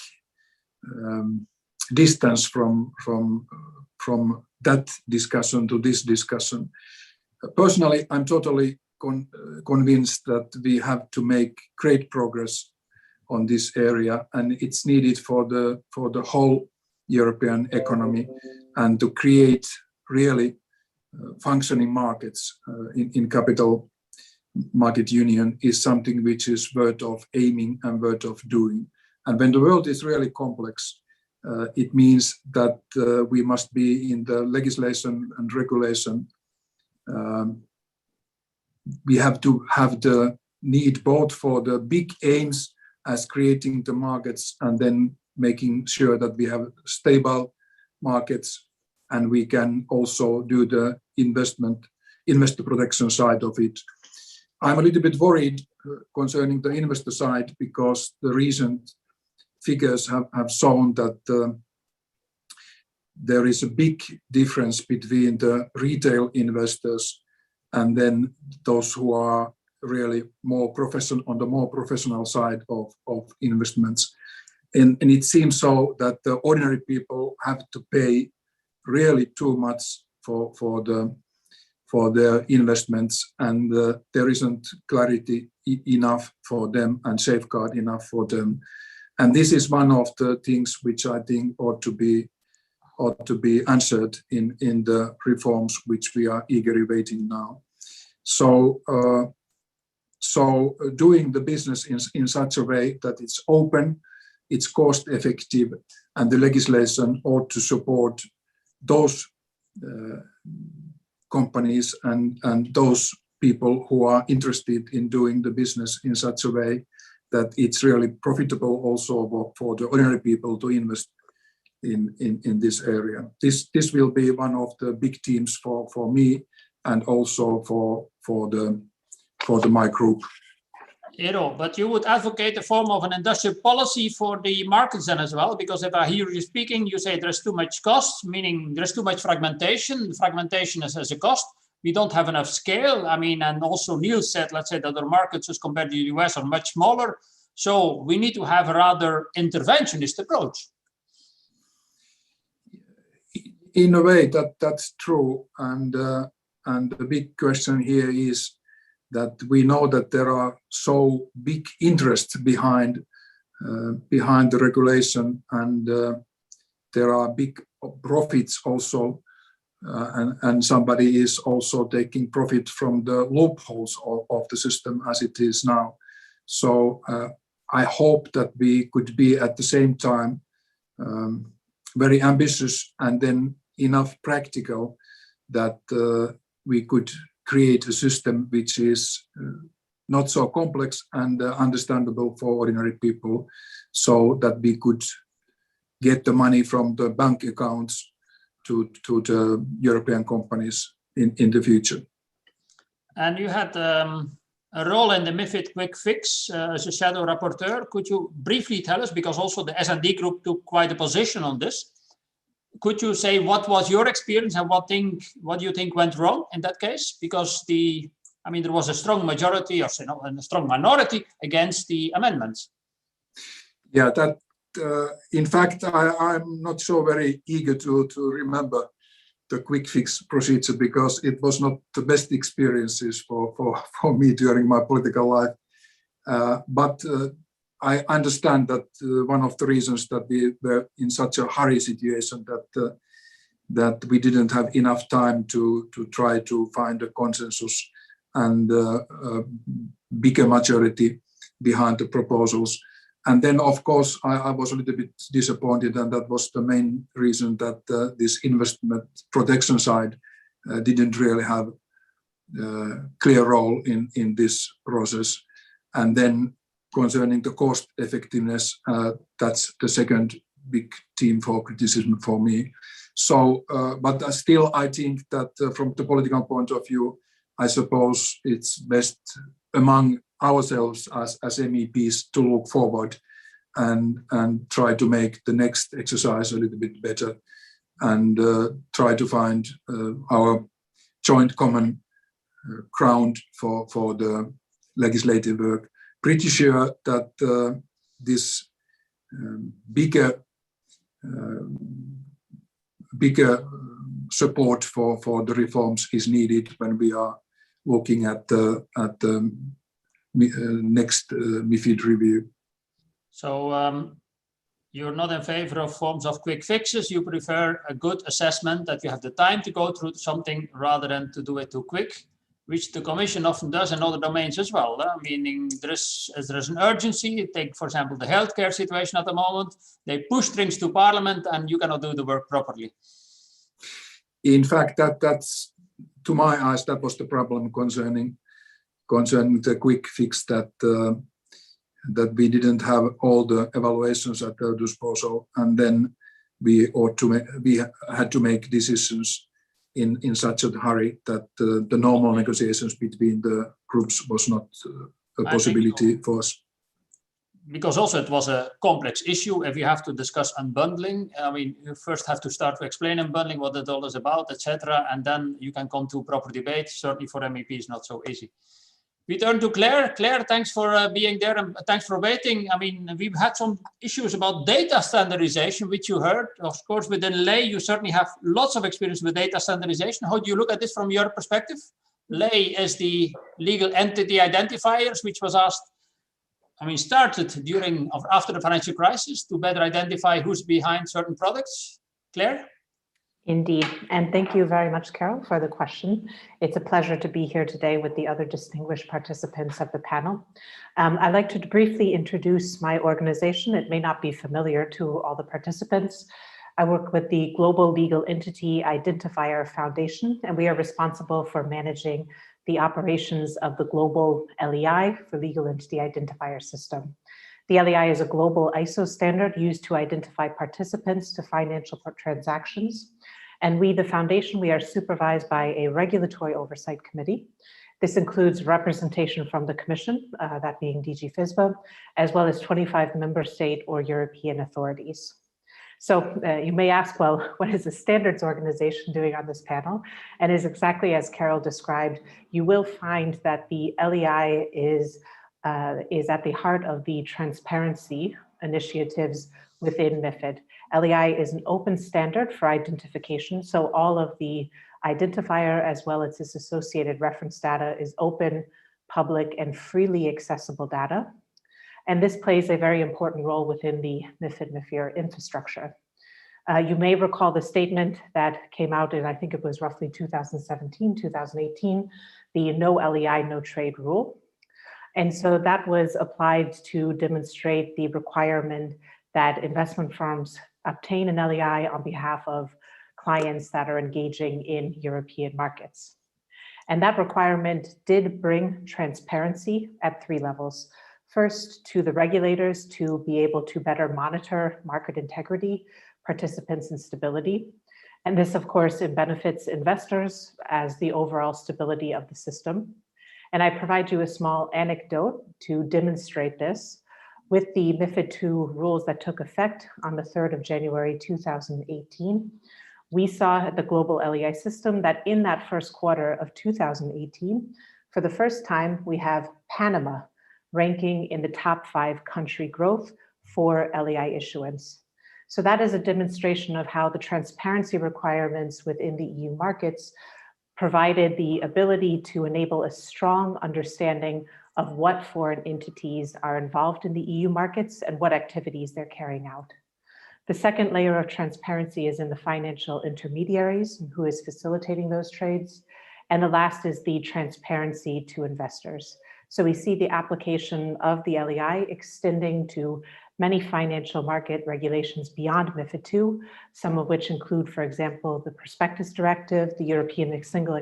distance from that discussion to this discussion. Personally, I'm totally convinced that we have to make great progress on this area, and it's needed for the whole European economy, and to create really functioning markets in Capital Market Union is something which is worth of aiming and worth of doing. And when the world is really complex, it means that we must be in the legislation and regulation. We have to have the need both for the big aims as creating the markets, and then making sure that we have stable markets, and we can also do the investor protection side of it. I'm a little bit worried concerning the investor side, because the recent figures have shown that there is a big difference between the retail investors and then those who are really more professional, on the more professional side of investments. And it seems so that the ordinary people have to pay really too much for their investments, and there isn't clarity enough for them and safeguard enough for them. And this is one of the things which I think ought to be answered in the reforms which we are eagerly waiting now. So doing the business in such a way that it's open, it's cost effective, and the legislation ought to support those companies and those people who are interested in doing the business in such a way that it's really profitable also for the ordinary people to invest in this area. This will be one of the big themes for me and also for my group. Eero, but you would advocate a form of an industrial policy for the markets then as well, because if I hear you speaking, you say there's too much cost, meaning there's too much fragmentation. Fragmentation is a cost. We don't have enough scale. I mean, and also Neil said, let's say that the markets as compared to the US are much smaller. So we need to have a rather interventionist approach. In a way, that's true. And the big question here is that we know that there are so big interests behind the regulation, and there are big profits also, and somebody is also taking profit from the loopholes of the system as it is now. So I hope that we could be at the same time very ambitious and then enough practical that we could create a system which is not so complex and understandable for ordinary people, so that we could get the money from the bank accounts to the European companies in the future. And you had a role in the MiFID quick fix as a shadow rapporteur. Could you briefly tell us, because also the S&D group took quite a position on this, could you say what was your experience and what do you think went wrong in that case? Because there was a strong majority, or a strong minority against the amendments. Yeah, that in fact, I'm not so very eager to remember the quick fix procedure, because it was not the best experiences for me during my political life. But I understand that one of the reasons that we were in such a hurry situation that we didn't have enough time to try to find a consensus and a bigger majority behind the proposals. And then, of course, I was a little bit disappointed, and that was the main reason that this investment protection side didn't really have a clear role in this process. And then concerning the cost effectiveness, that's the second big theme for criticism for me. So, but still, I think that from the political point of view, I suppose it's best among ourselves as MEPs to look forward and try to make the next exercise a little bit better, and try to find our joint common ground for the legislative work. Pretty sure that this bigger support for the reforms is needed when we are looking at the next MiFID review. So you're not in favor of forms of quick fixes. You prefer a good assessment, that you have the time to go through something rather than to do it too quick, which the Commission often does in other domains as well. Meaning there's an urgency. Take, for example, the healthcare situation at the moment. They push things to Parliament and you cannot do the work properly. In fact, that's, to my eyes, that was the problem concerning the quick fix, that we didn't have all the evaluations at our disposal, and then we had to make decisions in such a hurry that the normal negotiations between the groups was not a possibility for us. Because also it was a complex issue. If you have to discuss unbundling, you first have to start to explain unbundling, what it all is about, etc., and then you can come to proper debate. Certainly for MEPs, not so easy. We turn to Claire. Claire, thanks for being there and thanks for waiting. We've had some issues about data standardization, which you heard. Of course, within lay, you certainly have lots of experience with data standardization. How do you look at this from your perspective? Lay is the legal entity identifiers, which was asked started during or after the financial crisis to better identify who's behind certain products? Claire? Indeed, and thank you very much, Carol, for the question. It's a pleasure to be here today with the other distinguished participants of the panel. I'd like to briefly introduce my organization. It may not be familiar to all the participants. I work with the Global Legal Entity Identifier Foundation, and we are responsible for managing the operations of the global LEI, for Legal Entity Identifier System. The LEI is a global ISO standard used to identify participants to financial transactions. And we, the foundation, we are supervised by a regulatory oversight committee. This includes representation from the Commission, that being DG FISBA, as well as 25 member state or European authorities. So you may ask, well, what is a standards organization doing on this panel? And is exactly as Carol described. You will find that the LEI is at the heart of the transparency initiatives within MiFID. LEI is an open standard for identification, so all of the identifier as well as its associated reference data is open, public, and freely accessible data. And this plays a very important role within the MiFID-MiFIR infrastructure. You may recall the statement that came out in, I think it was roughly 2017, 2018, the no LEI, no trade rule. And so that was applied to demonstrate the requirement that investment firms obtain an LEI on behalf of clients that are engaging in European markets. And that requirement did bring transparency at 3 levels. First, to the regulators to be able to better monitor market integrity, participants, and stability. And this, of course, it benefits investors as the overall stability of the system. And I provide you a small anecdote to demonstrate this. With the MiFID II rules that took effect on the 3rd of January 2018, we saw the global LEI system that in that first quarter of 2018, for the first time, we have Panama ranking in the top 5 country growth for LEI issuance. So that is a demonstration of how the transparency requirements within the EU markets provided the ability to enable a strong understanding of what foreign entities are involved in the EU markets and what activities they're carrying out. The second layer of transparency is in the financial intermediaries and who is facilitating those trades. And the last is the transparency to investors. So we see the application of the LEI extending to many financial market regulations beyond MiFID II, some of which include, for example, the Prospectus Directive, the European single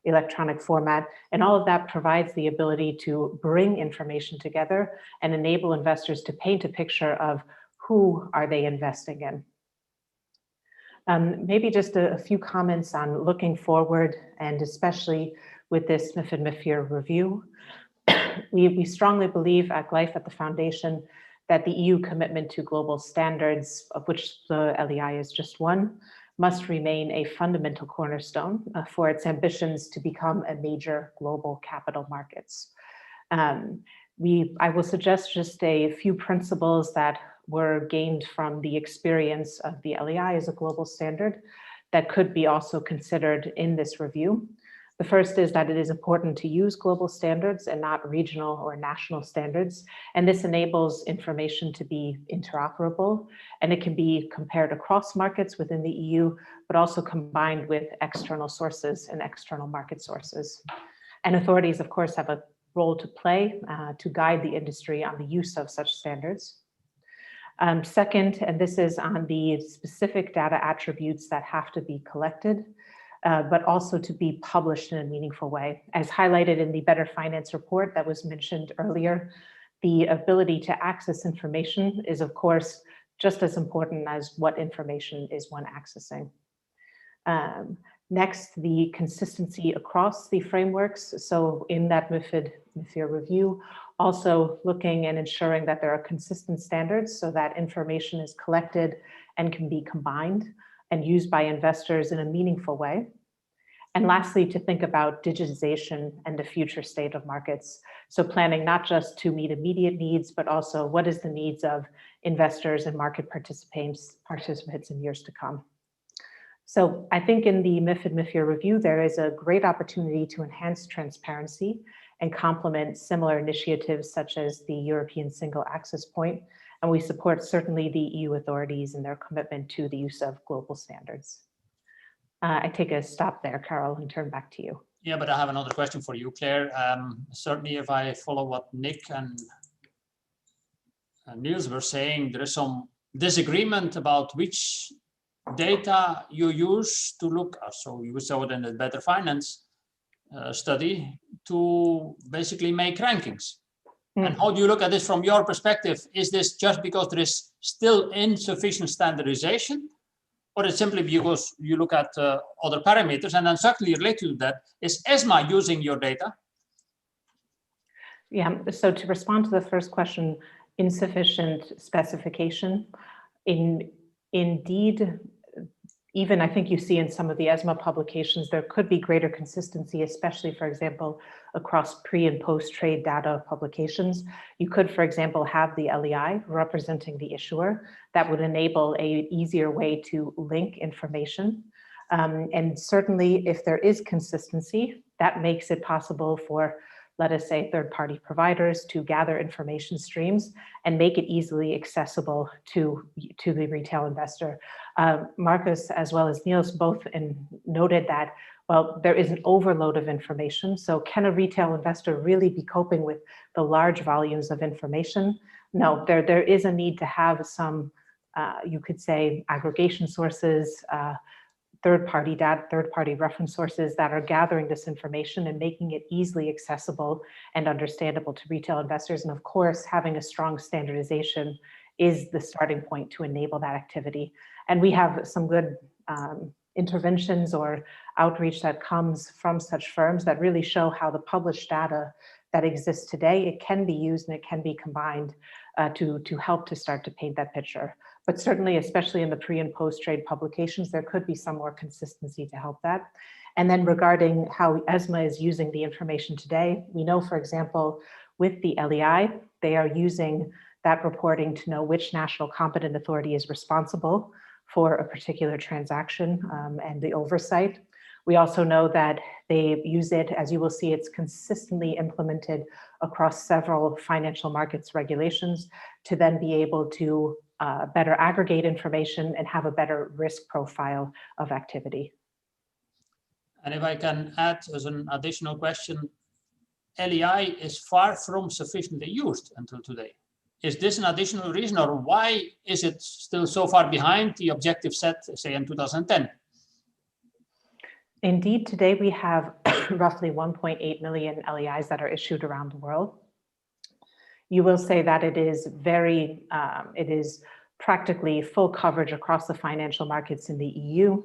electronic format, and all of that provides the ability to bring information together and enable investors to paint a picture of who are they investing in. Maybe just a few comments on looking forward, and especially with this MiFID-MiFIR review. We strongly believe at Glyph at the Foundation that the EU commitment to global standards, of which the LEI is just one, must remain a fundamental cornerstone for its ambitions to become a major global capital markets. I will suggest just a few principles that were gained from the experience of the LEI as a global standard that could be also considered in this review. The first is that it is important to use global standards and not regional or national standards. And this enables information to be interoperable, and it can be compared across markets within the EU, but also combined with external sources and external market sources. And authorities, of course, have a role to play to guide the industry on the use of such standards. Second, and this is on the specific data attributes that have to be collected, but also to be published in a meaningful way. As highlighted in the Better Finance report that was mentioned earlier, the ability to access information is, of course, just as important as what information is one accessing. Next, the consistency across the frameworks. So in that MiFID-MiFIR review, also looking and ensuring that there are consistent standards so that information is collected and can be combined and used by investors in a meaningful way. And lastly, to think about digitization and the future state of markets. So planning not just to meet immediate needs, but also what is the needs of investors and market participants in years to come. So I think in the MiFID-MiFIR review, there is a great opportunity to enhance transparency and complement similar initiatives such as the European Single Access Point. And we support certainly the EU authorities in their commitment to the use of global standards. I take a stop there, Carol, and turn back to you. Yeah, but I have another question for you, Claire. Certainly, if I follow what Nick and Niels were saying, there is some disagreement about which data you use to look. So you saw it in the Better Finance study to basically make rankings. And how do you look at this from your perspective? Is this just because there is still insufficient standardization, or is it simply because you look at other parameters? And then certainly related to that, is ESMA using your data? Yeah, so to respond to the first question, insufficient specification, indeed, even I think you see in some of the ESMA publications, there could be greater consistency, especially, for example, across pre and post trade data publications. You could, for example, have the LEI representing the issuer. That would enable an easier way to link information. And certainly if there is consistency, that makes it possible for, let us say, third-party providers to gather information streams and make it easily accessible to the retail investor. Marcus, as well as Niels, both noted that, well, there is an overload of information. So can a retail investor really be coping with the large volumes of information? No, there is a need to have some, you could say, aggregation sources, third-party data, third-party reference sources that are gathering this information and making it easily accessible and understandable to retail investors. And of course, having a strong standardization is the starting point to enable that activity. And we have some good interventions or outreach that comes from such firms that really show how the published data that exists today, it can be used and it can be combined to help to start to paint that picture. But certainly, especially in the pre and post trade publications, there could be some more consistency to help that. And then regarding how ESMA is using the information today, we know, for example, with the LEI, they are using that reporting to know which national competent authority is responsible for a particular transaction and the oversight. We also know that they use it, as you will see, it's consistently implemented across several financial markets regulations to then be able to better aggregate information and have a better risk profile of activity. And if I can add as an additional question, LEI is far from sufficiently used until today. Is this an additional reason, or why is it still so far behind the objective set, say, in 2010? Indeed, today we have roughly 1.8 million LEIs that are issued around the world. You will say that it is practically full coverage across the financial markets in the EU.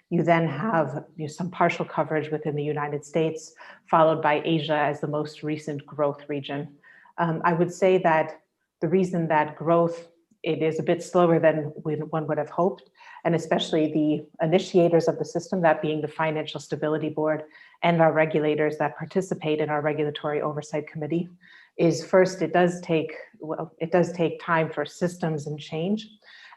You then have some partial coverage within the United States, followed by Asia as the most recent growth region. I would say that the reason that growth, it is a bit slower than one would have hoped, and especially the initiators of the system, that being the Financial Stability Board and our regulators that participate in our Regulatory Oversight Committee, is first, it does take time for systems and change.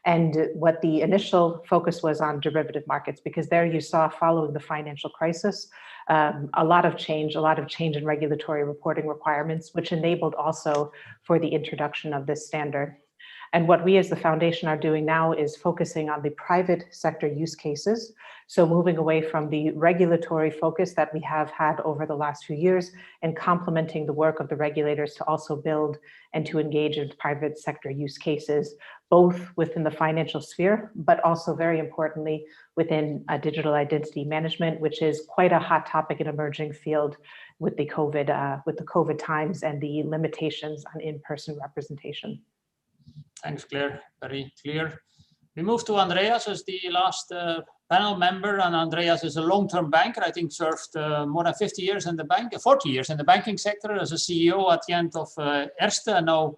And what the initial focus was on derivative markets, because there you saw, following the financial crisis, a lot of change in regulatory reporting requirements, which enabled also for the introduction of this standard. And what we as the foundation are doing now is focusing on the private sector use cases. So moving away from the regulatory focus that we have had over the last few years and complementing the work of the regulators to also build and to engage in private sector use cases, both within the financial sphere, but also very importantly within digital identity management, which is quite a hot topic and emerging field with the COVID times and the limitations on in-person representation. Thanks, Claire. Very clear. We move to Andreas as the last panel member, and Andreas is a long-term banker. I think served more than 40 years in the banking sector as a CEO at the end of Erste, and now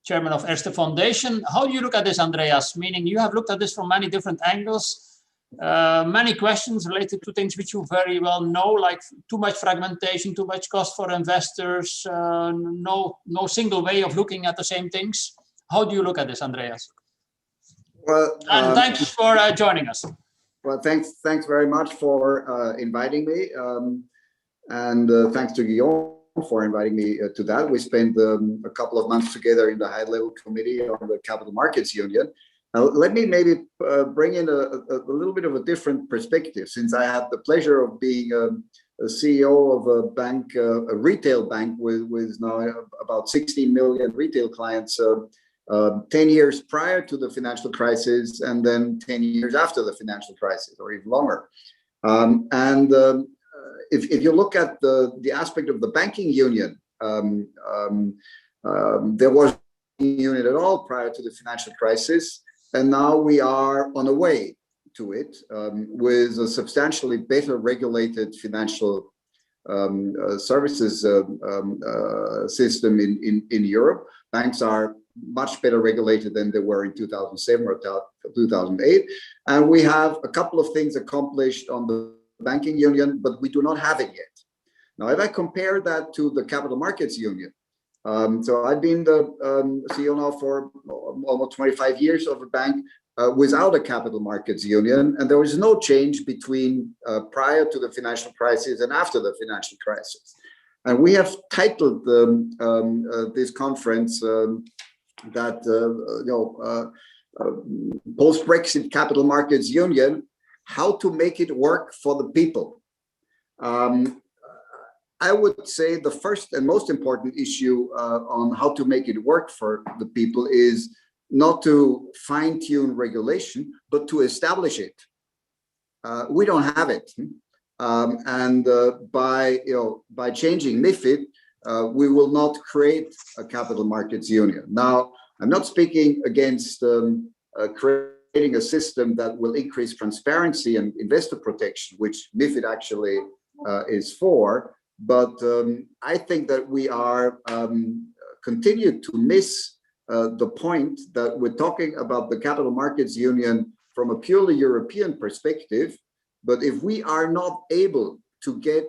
chairman of Erste Foundation. How do you look at this, Andreas? Meaning you have looked at this from many different angles, many questions related to things which you very well know, like too much fragmentation, too much cost for investors, no single way of looking at the same things. How do you look at this, Andreas? Well, and thanks for joining us. Well, thanks very much for inviting me, and thanks to Guillaume for inviting me to that. We spent a couple of months together in the high-level committee on the Capital Markets Union. Let me maybe bring in a little bit of a different perspective, since I had the pleasure of being a CEO of a bank, a retail bank with now about 16 million retail clients, 10 years prior to the financial crisis, and then 10 years after the financial crisis, or even longer. If you look at the aspect of the banking union, there was no union at all prior to the financial crisis, and now we are on a way to it with a substantially better regulated financial services system in Europe. Banks are much better regulated than they were in 2007 or 2008, and we have a couple of things accomplished on the banking union, but we do not have it yet. Now, if I compare that to the Capital Markets Union, so I've been the CEO now for almost 25 years of a bank without a Capital Markets Union, and there was no change between prior to the financial crisis and after the financial crisis. And we have titled this conference that Post-Brexit Capital Markets Union, how to make it work for the people. I would say the first and most important issue on how to make it work for the people is not to fine-tune regulation, but to establish it. We don't have it, and by changing MiFID, we will not create a capital markets union. Now, I'm not speaking against creating a system that will increase transparency and investor protection, which MiFID actually is for. But I think that we are continue to miss the point that we're talking about the Capital Markets Union from a purely European perspective. But if we are not able to get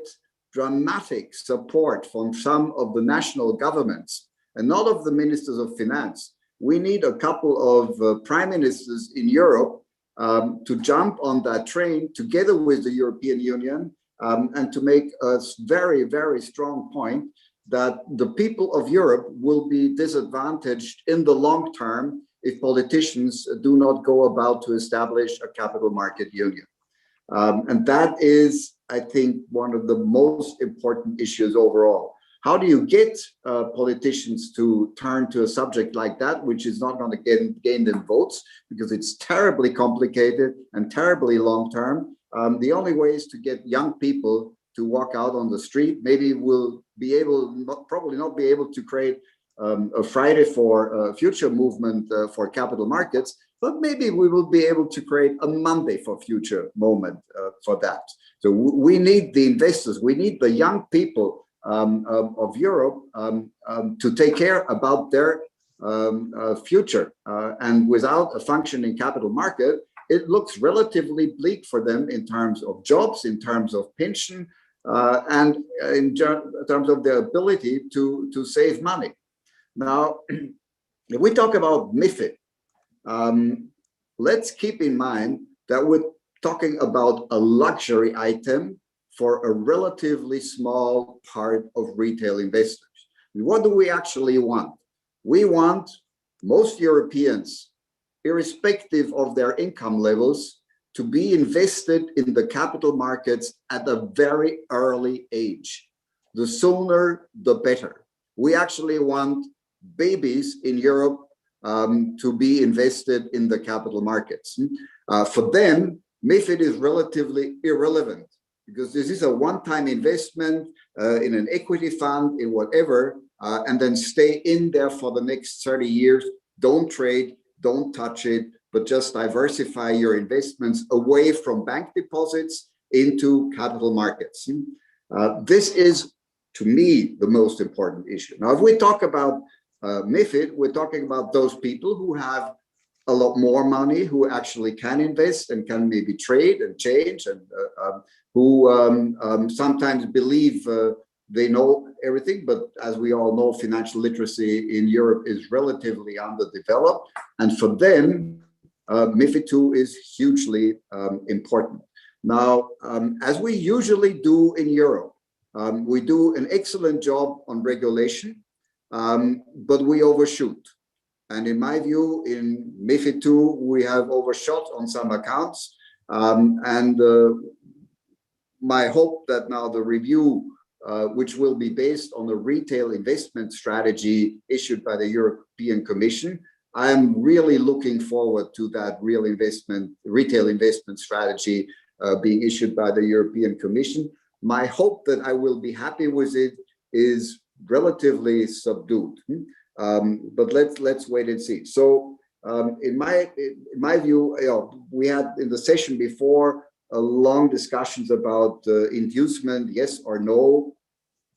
dramatic support from some of the national governments and not of the ministers of finance, we need a couple of prime ministers in Europe to jump on that train together with the European Union and to make a very, very strong point that the people of Europe will be disadvantaged in the long term if politicians do not go about to establish a capital market union. And that is, I think, one of the most important issues overall. How do you get politicians to turn to a subject like that, which is not going to gain them votes because it's terribly complicated and terribly long term? The only way is to get young people to walk out on the street. Maybe we'll be able, probably not be able to create a Friday for Future movement for capital markets, but maybe we will be able to create a Monday for Future moment for that. So we need the investors, we need the young people of Europe to take care about their future. And without a functioning capital market, it looks relatively bleak for them in terms of jobs, in terms of pension, and in terms of their ability to save money. Now, if we talk about MiFID, let's keep in mind that we're talking about a luxury item for a relatively small part of retail investors. What do we actually want? We want most Europeans, irrespective of their income levels, to be invested in the capital markets at a very early age. The sooner, the better. We actually want babies in Europe to be invested in the capital markets. For them, MiFID is relatively irrelevant because this is a one-time investment in an equity fund, in whatever, and then stay in there for the next 30 years. Don't trade, don't touch it, but just diversify your investments away from bank deposits into capital markets. This is, to me, the most important issue. Now, if we talk about MiFID, we're talking about those people who have a lot more money, who actually can invest and can maybe trade and change, and who sometimes believe they know everything. But as we all know, financial literacy in Europe is relatively underdeveloped. And for them, MiFID II is hugely important. Now, as we usually do in Europe, We do an excellent job on regulation, but we overshoot. And in my view, in MiFID II, we have overshot on some accounts. My hope that now the review, which will be based on a retail investment strategy issued by the European Commission, I am really looking forward to that retail investment strategy being issued by the European Commission. My hope that I will be happy with it is relatively subdued, but let's wait and see. So in my view, we had in the session before long discussions about inducement, yes or no.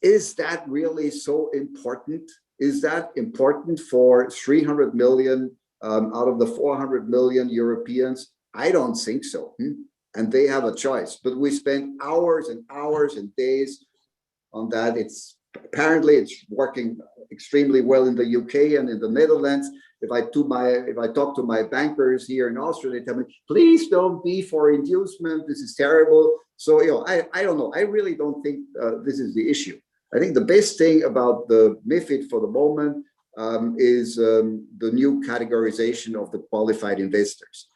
Is that really so important? Is that important for 300 million out of the 400 million Europeans? I don't think so. And they have a choice. But we spend hours and hours and days on that. Apparently it's working extremely well in the UK and in the Netherlands. If I talk to my bankers here in Austria, they tell me, please don't be for inducement. This is terrible. So I don't know. I really don't think this is the issue. I think the best thing about the MiFID for the moment is the new categorization of the qualified investors,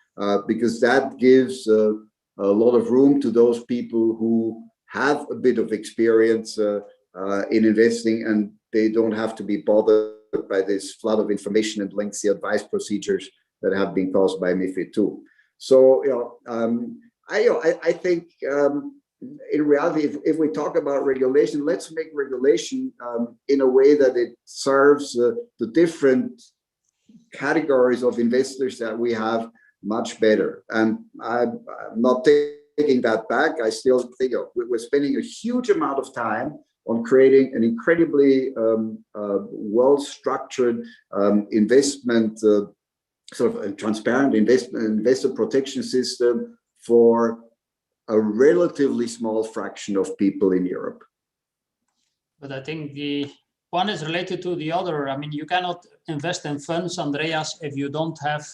because that gives a lot of room to those people who have a bit of experience in investing, and they don't have to be bothered by this flood of information and lengthy advice procedures that have been caused by MiFID II. So I think in reality, if we talk about regulation, let's make regulation in a way that it serves the different categories of investors that we have much better. And I'm not taking that back. I still think we're spending a huge amount of time on creating an incredibly well-structured investment, sort of a transparent investor protection system for a relatively small fraction of people in Europe. But I think the one is related to the other. I mean, you cannot invest in funds, Andreas, if you don't have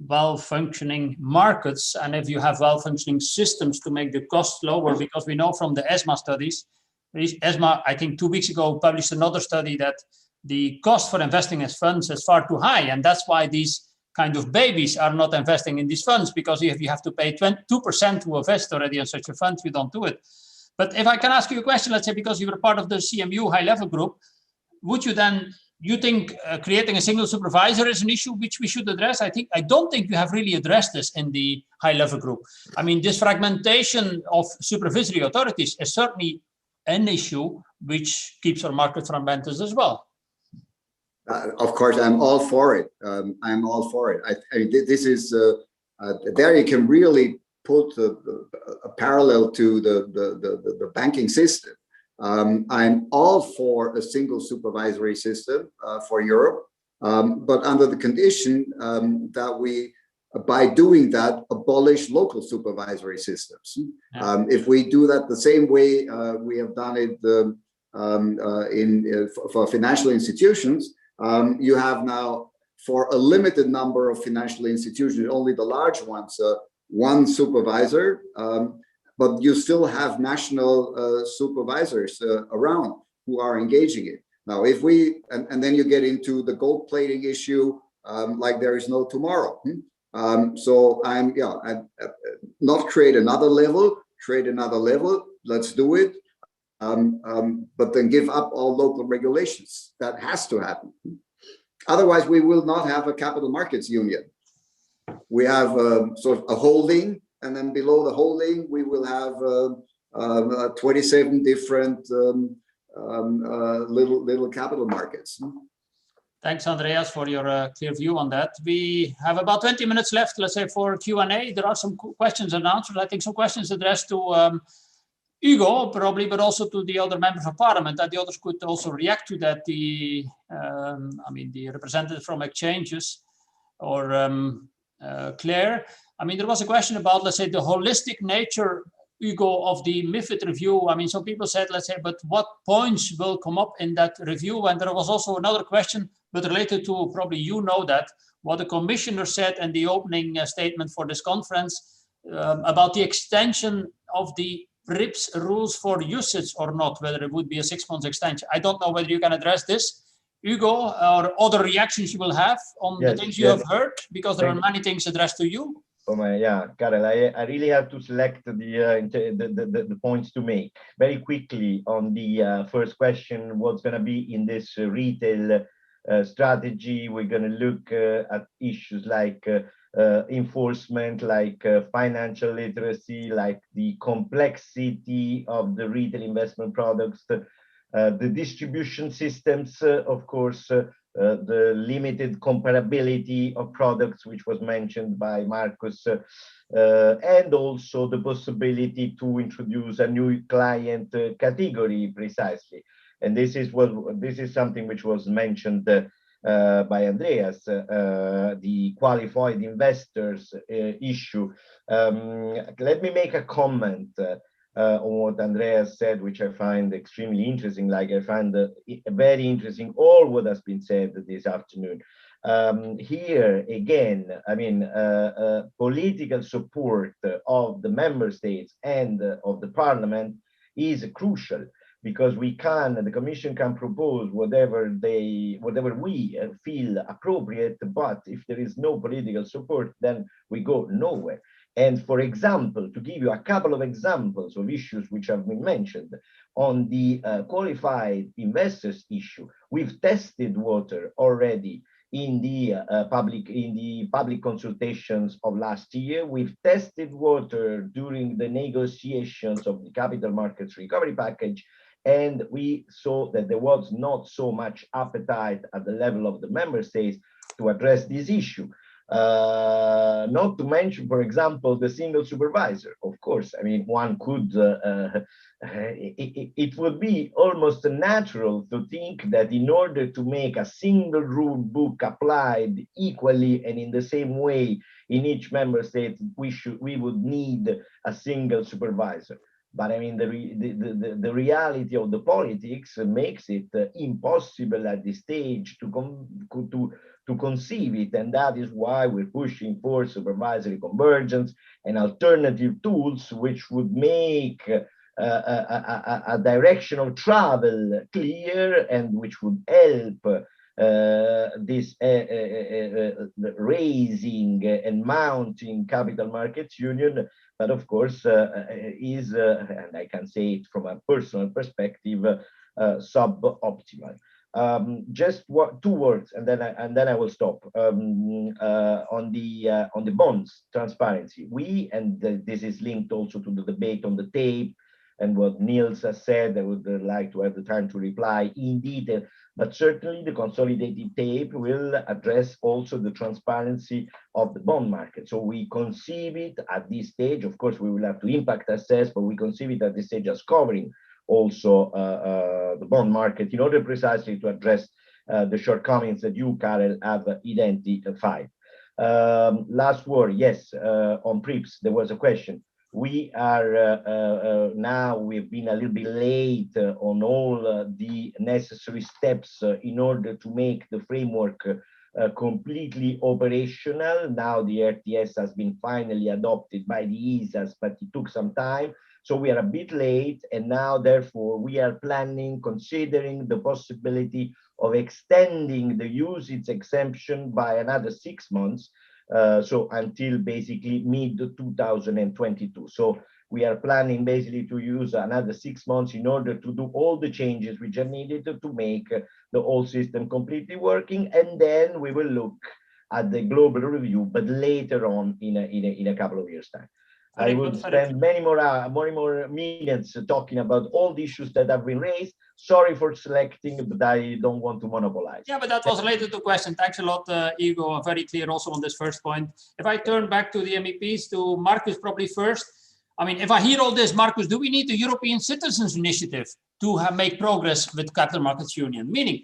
well-functioning markets and if you have well-functioning systems to make the costs lower, because we know from the ESMA studies, ESMA, I think 2 weeks ago, published another study that the cost for investing in funds is far too high. And that's why these kind of babies are not investing in these funds, because if you have to pay 2% to invest already in such a fund, you don't do it. But if I can ask you a question, let's say, because you were part of the CMU high-level group, would you then, you think creating a single supervisor is an issue which we should address? I don't think you have really addressed this in the high-level group. I mean, this fragmentation of supervisory authorities is certainly an issue which keeps our market fragmented as well. Of course, I'm all for it. I'm all for it. I mean, this is there you can really put a parallel to the banking system. I'm all for a single supervisory system for Europe, but under the condition that we, by doing that, abolish local supervisory systems. If we do that the same way we have done it for financial institutions, you have now, for a limited number of financial institutions, only the large ones, one supervisor, but you still have national supervisors around who are engaging it. Now, if we, and then you get into the gold plating issue, like there is no tomorrow. So I'm not create another level, let's do it. But then give up all local regulations. That has to happen. Otherwise, we will not have a capital markets union. We have sort of a holding, and then below the holding, we will have 27 different little capital markets. Thanks, Andreas, for your clear view on that. We have about 20 minutes left, let's say, for Q&A. There are some questions and answers. I think some questions addressed to Hugo, probably, but also to the other members of parliament, that the others could also react to that. The representative from exchanges, or Claire. I mean, there was a question about, let's say, the holistic nature, Hugo, of the MiFID review. I mean, some people said, let's say, but what points will come up in that review? And there was also another question, but related to, probably you know that, what the commissioner said in the opening statement for this conference about the extension of the PRIPS rules for usage or not, whether it would be a 6 months extension. I don't know whether you can address this, Hugo, or other reactions you will have on the things you have heard, because there are many things addressed to you. Yeah, Karel, I really have to select the points to make. Very quickly on the first question, what's going to be in this retail strategy? We're going to look at issues like enforcement, like financial literacy, like the complexity of the retail investment products, the distribution systems, of course, the limited comparability of products, which was mentioned by Marcus, and also the possibility to introduce a new client category precisely. And this is something which was mentioned by Andreas, the qualified investors issue. Let me make a comment on what Andreas said, which I find extremely interesting. Like I find very interesting all what has been said this afternoon. Here again, I mean, political support of the member states and of the parliament is crucial, because we can, the Commission can propose whatever we feel appropriate, but if there is no political support, then we go nowhere. And for example, to give you a couple of examples of issues which have been mentioned, on the qualified investors issue, we've tested water already in the public consultations of last year. We've tested water during the negotiations of the capital markets recovery package, and we saw that there was not so much appetite at the level of the member states to address this issue. Not to mention, for example, the single supervisor. Of course, I mean, one could, it would be almost natural to think that in order to make a single rule book applied equally and in the same way in each member state, we would need a single supervisor. But I mean, the reality of the politics makes it impossible at this stage to conceive it, and that is why we're pushing for supervisory convergence and alternative tools which would make a direction of travel clear and which would help this raising and mounting capital markets union, but of course is, and I can say it from a personal perspective, suboptimal. Just two words, and then I will stop. On the bonds transparency, this is linked also to the debate on the tape and what Niels has said. I would like to have the time to reply in detail, but certainly the consolidated tape will address also the transparency of the bond market. So we conceive it at this stage. Of course, we will have to impact assess, but we conceive it at this stage as covering also the bond market in order precisely to address the shortcomings that you, Karel, have identified. Last word, yes, on PRIPS, there was a question. We are now, we've been a little bit late on all the necessary steps in order to make the framework completely operational. Now the RTS has been finally adopted by the ESAs, but it took some time. So we are a bit late, and now therefore we are planning, considering the possibility of extending the usage exemption by another 6 months. So until basically mid-2022. So we are planning basically to use another 6 months in order to do all the changes which are needed to make the whole system completely working, and then we will look at the global review, but later on in a couple of years' time. I would spend many more minutes talking about all the issues that have been raised. Sorry for selecting, but I don't want to monopolize. Yeah, but that was related to question. Thanks a lot, Hugo. Very clear also on this first point. If I turn back to the MEPs, to Marcus probably first. I mean, if I hear all this, Marcus, do we need a European Citizens Initiative to make progress with Capital Markets Union? Meaning,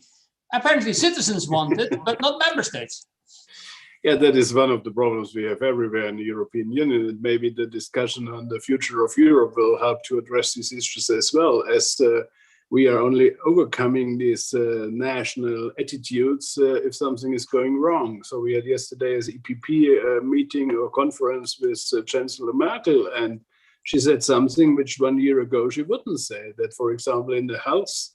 apparently citizens want it, but not member states. Yeah, that is one of the problems we have everywhere in the European Union, and maybe the discussion on the future of Europe will help to address these issues as well, as we are only overcoming these national attitudes if something is going wrong. So we had yesterday as EPP meeting or conference with Chancellor Merkel, and she said something which 1 year ago she wouldn't say, that, for example, in the health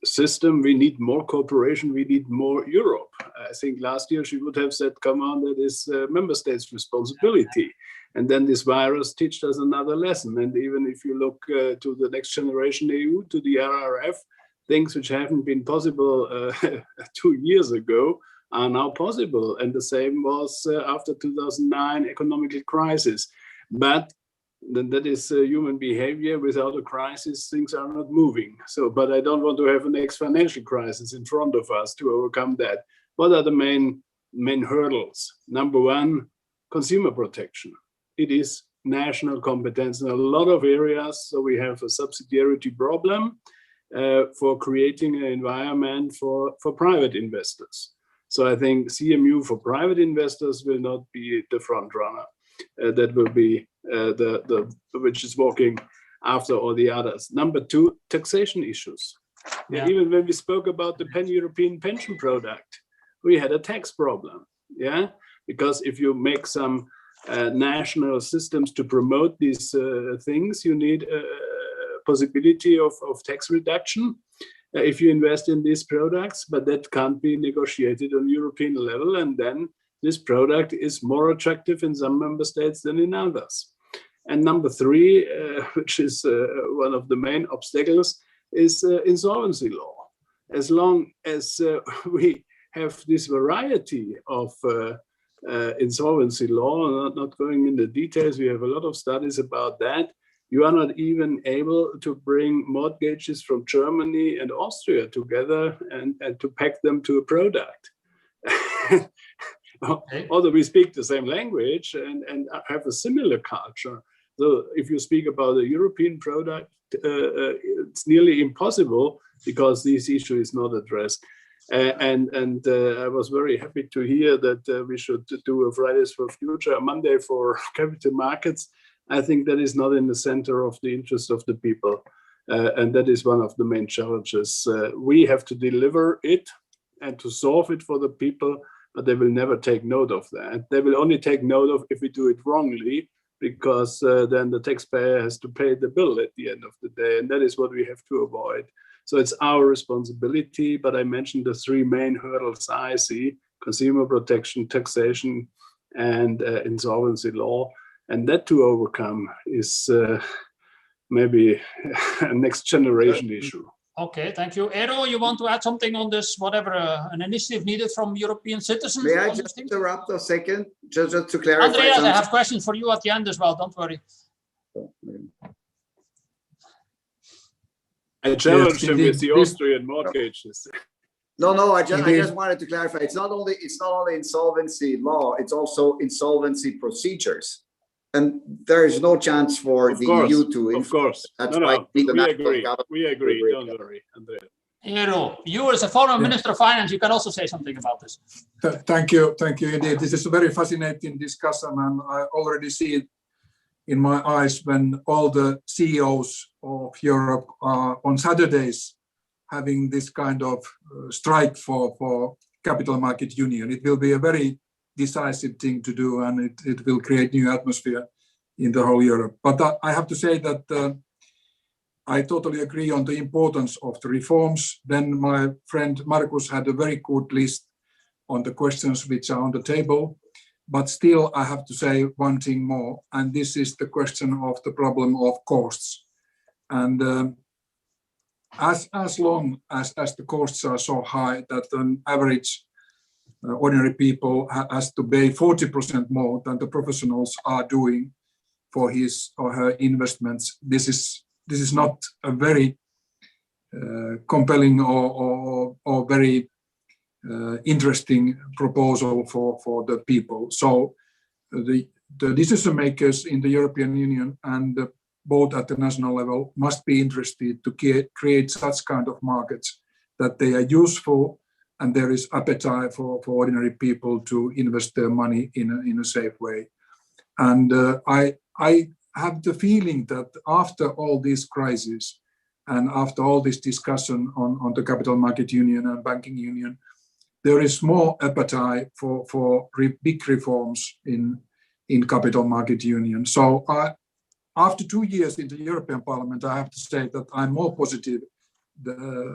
system, we need more cooperation, we need more Europe. I think last year she would have said, come on, that is member states' responsibility. And then this virus teaches us another lesson. And even if you look to the next generation EU, to the RRF, things which haven't been possible 2 years ago are now possible. And the same was after 2009 economic crisis. But then that is human behavior. Without a crisis, things are not moving. So, but I don't want to have a next financial crisis in front of us to overcome that. What are the main hurdles? Number one, consumer protection. It is national competence in a lot of areas. So we have a subsidiarity problem for creating an environment for private investors. So I think CMU for private investors will not be the front runner. That will be which is walking after all the others. Number two, taxation issues. Yeah. Even when we spoke about the pan-European pension product, we had a tax problem. Yeah, because if you make some national systems to promote these things, you need a possibility of tax reduction if you invest in these products, but that can't be negotiated on European level, and then this product is more attractive in some member states than in others. And number three, which is one of the main obstacles, is insolvency law. As long as we have this variety of insolvency law, not going into details, we have a lot of studies about that. You are not even able to bring mortgages from Germany and Austria together and to pack them to a product. Okay. Although we speak the same language and have a similar culture. So if you speak about a European product, it's nearly impossible because this issue is not addressed. And I was very happy to hear that we should do a Fridays for Future, a Monday for capital markets. I think that is not in the center of the interest of the people. And that is one of the main challenges. We have to deliver it and to solve it for the people, but they will never take note of that. They will only take note of if we do it wrongly, because then the taxpayer has to pay the bill at the end of the day. And that is what we have to avoid. So it's our responsibility, but I mentioned the three main hurdles I see: consumer protection, taxation, and insolvency law. And that to overcome is maybe a next generation issue. Okay, thank you. Eero, you want to add something on this, whatever, an initiative needed from European citizens? May I just interrupt a second, just to clarify Andreas, something? I have questions for you at the end as well, don't worry. I challenged him with the Austrian mortgages. No, I just wanted to clarify. It's not only insolvency law, it's also insolvency procedures. And there is no chance for the EU to influence. Of course. That's we agree. Don't worry, Andrea. Eero, you as a former Minister of Finance, you can also say something about this. Thank you indeed. This is a very fascinating discussion, and I already see it in my eyes when all the CEOs of Europe are on Saturdays having this kind of strike for capital market union. It will be a very decisive thing to do, and it will create new atmosphere in the whole Europe. But I have to say that I totally agree on the importance of the reforms. Then my friend Markus had a very good list on the questions which are on the table. But still, I have to say one thing more, and this is the question of the problem of costs. And as long as the costs are so high that an average ordinary people has to pay 40% more than the professionals are doing for his or her investments, this is not a very compelling or very interesting proposal for the people. So the decision makers in the European Union and both at the national level must be interested to create such kind of markets that they are useful and there is appetite for ordinary people to invest their money in a safe way. And I have the feeling that after all these crises and after all this discussion on the capital market union and banking union, there is more appetite for big reforms in capital market union. So after 2 years in the European Parliament, I have to say that I'm more positive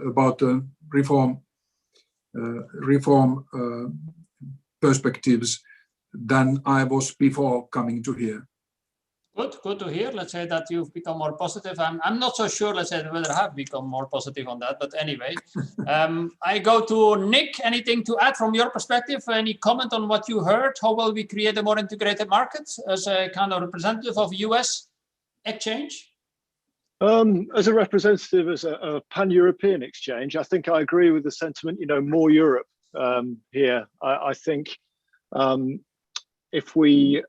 about the reform perspectives than I was before coming to here. Good to hear. Let's say that you've become more positive. I'm not so sure, let's say, whether I have become more positive on that, but anyway. I go to Nick. Anything to add from your perspective? Any comment on what you heard? How will we create a more integrated market as a kind of representative of US exchange? As a representative, as a pan-European exchange, I think I agree with the sentiment, more Europe here. I think if we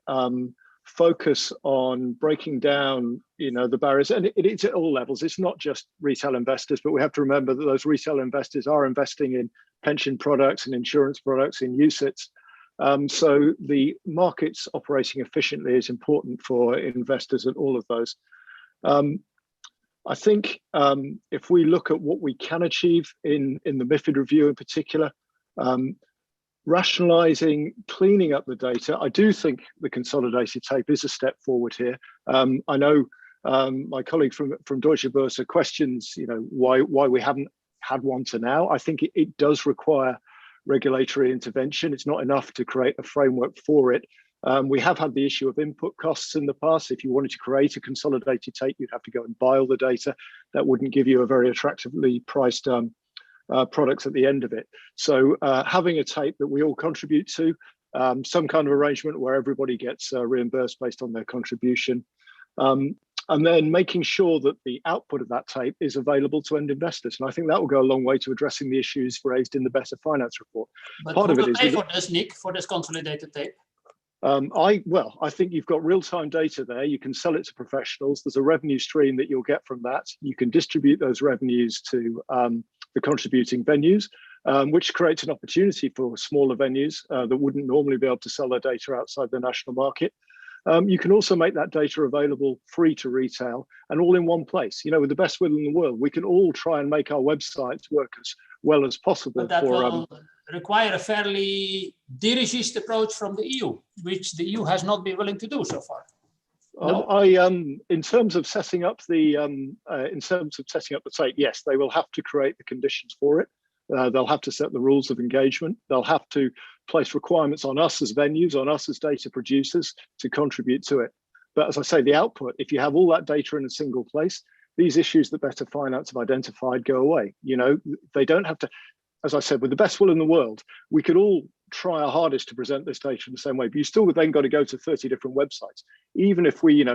focus on breaking down, the barriers, and it's at all levels. It's not just retail investors, but we have to remember that those retail investors are investing in pension products and insurance products, in UCITS. So the markets operating efficiently is important for investors at all of those. I think if we look at what we can achieve in the MiFID review in particular, rationalizing, cleaning up the data, I do think the consolidated tape is a step forward here. I know my colleague from Deutsche Börse questions, why we haven't had one to now. I think it does require regulatory intervention. It's not enough to create a framework for it. We have had the issue of input costs in the past. If you wanted to create a consolidated tape, you'd have to go and buy all the data. That wouldn't give you a very attractively priced products at the end of it. So having a tape that we all contribute to, some kind of arrangement where everybody gets reimbursed based on their contribution, and then making sure that the output of that tape is available to end investors. And I think that will go a long way to addressing the issues raised in the Better Finance report. But part of it is pay for this, Nick, for this consolidated tape? I think you've got real-time data there. You can sell it to professionals. There's a revenue stream that you'll get from that. You can distribute those revenues to the contributing venues, which creates an opportunity for smaller venues that wouldn't normally be able to sell their data outside the national market. You can also make that data available free to retail and all in one place. With the best will in the world, we can all try and make our websites work as well as possible. But that will require a fairly dirigist approach from the EU, which the EU has not been willing to do so far. No? In terms of setting up the tape, yes, they will have to create the conditions for it. They'll have to set the rules of engagement. They'll have to place requirements on us as venues, on us as data producers to contribute to it. But as I say, the output, if you have all that data in a single place, these issues that Better Finance have identified go away. They don't have to, as I said, with the best will in the world, we could all try our hardest to present this data in the same way, but you still would then got to go to 30 different websites. Even if we,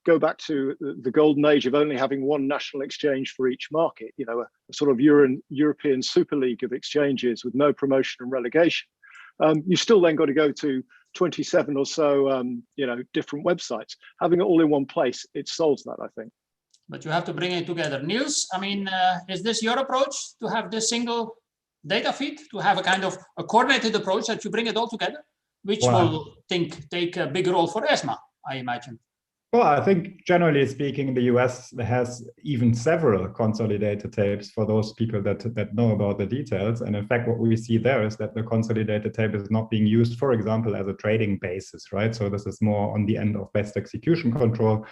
go back to the golden age of only having one national exchange for each market, a sort of European super league of exchanges with no promotion and relegation, you still then got to go to 27 or so, different websites. Having it all in one place, it solves that, I think. But you have to bring it together. Niels, is this your approach to have this single data feed, to have a kind of a coordinated approach that you bring it all together, which will take a big role for ESMA, I imagine? Well, I think generally speaking, the US has even several consolidated tapes for those people that know about the details. And in fact, what we see there is that the consolidated tape is not being used, for example, as a trading basis, right? So this is more on the end of best execution control.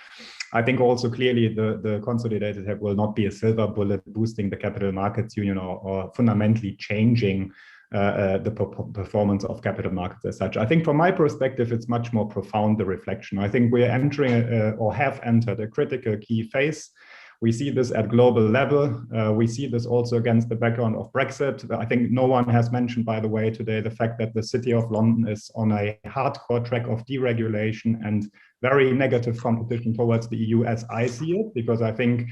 I think also clearly the consolidated tape will not be a silver bullet boosting the capital markets union or fundamentally changing the performance of capital markets as such. I think from my perspective, it's much more profound, the reflection. I think we're entering or have entered a critical key phase. We see this at global level. We see this also against the background of Brexit. I think no one has mentioned, by the way, today, the fact that the City of London is on a hardcore track of deregulation and very negative competition towards the EU as I see it, because I think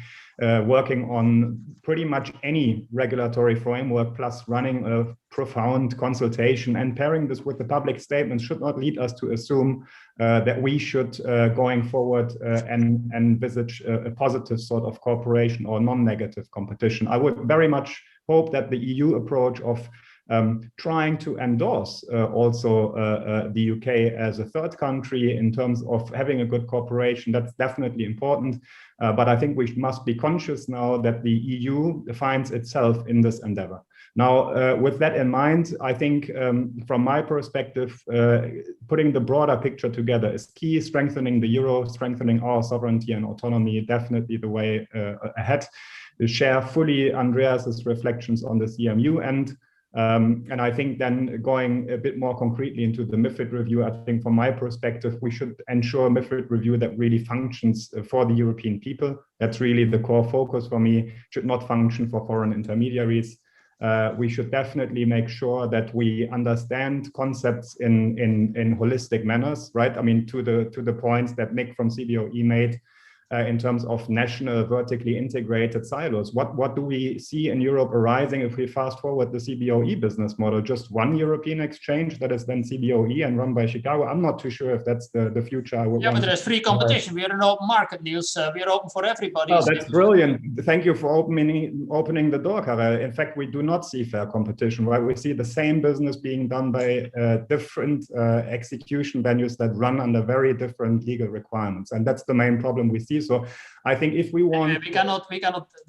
working on pretty much any regulatory framework plus running a profound consultation and pairing this with the public statements should not lead us to assume that we should, going forward, envisage a positive sort of cooperation or non-negative competition. I would very much hope that the EU approach of trying to endorse also the UK as a third country in terms of having a good cooperation. That's definitely important. But I think we must be conscious now that the EU finds itself in this endeavor. Now, with that in mind, I think from my perspective, putting the broader picture together is key. Strengthening the euro, strengthening our sovereignty and autonomy, definitely the way ahead. We share fully Andreas's reflections on the CMU end. And I think then going a bit more concretely into the MiFID review, I think from my perspective, we should ensure MiFID review that really functions for the European people. That's really the core focus for me. Should not function for foreign intermediaries. We should definitely make sure that we understand concepts in holistic manners, right? I mean, to the points that Nick from CBOE made. In terms of national vertically integrated silos. What do we see in Europe arising if we fast forward the CBOE business model? Just one European exchange that is then CBOE and run by Chicago? I'm not too sure if that's the future I would want. But there's free competition. We are an open market, Niels. We are open for everybody. Oh, that's brilliant. Thank you for opening the door, Karel. In fact, we do not see fair competition, right? We see the same business being done by different execution venues that run under very different legal requirements. And that's the main problem we see. So I think if we want, we cannot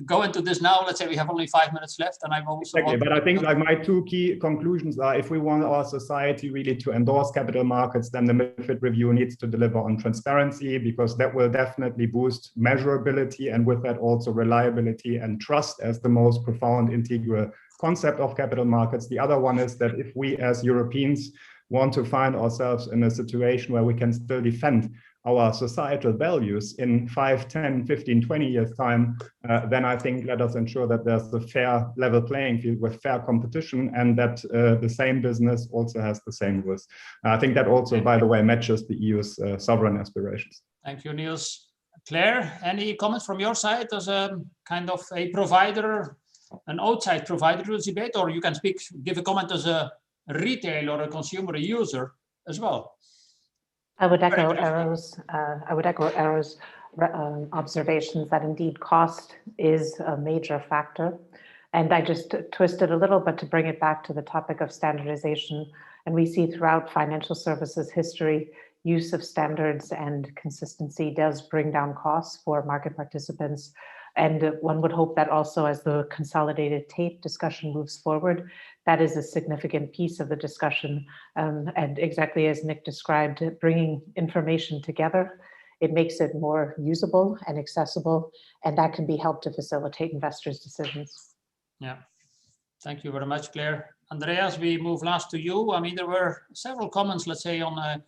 go into this now. Let's say we have only 5 minutes left, and I'm also. Exactly, but I think like my two key conclusions are: if we want our society really to endorse capital markets, then the MiFID review needs to deliver on transparency, because that will definitely boost measurability, and with that also reliability and trust as the most profound integral concept of capital markets. The other one is that if we as Europeans want to find ourselves in a situation where we can still defend our societal values in 5, 10, 15, 20 years time, then I think let us ensure that there's a fair level playing field with fair competition, and that the same business also has the same rules. I think that also, by the way, matches the EU's sovereign aspirations. Thank you, Niels. Claire, any comments from your side as a kind of a provider, an outside provider to the debate, or you can give a comment as a retail or a consumer, a user as well? I would echo Ero's observations that indeed cost is a major factor. And I just twisted a little, but to bring it back to the topic of standardization, and we see throughout financial services history, use of standards and consistency does bring down costs for market participants. And one would hope that also as the consolidated tape discussion moves forward, that is a significant piece of the discussion. And exactly as Nick described, bringing information together, it makes it more usable and accessible, and that can be helped to facilitate investors' decisions. Yeah, thank you very much, Claire. Andreas, we move last to you. I mean, there were several comments, let's say, on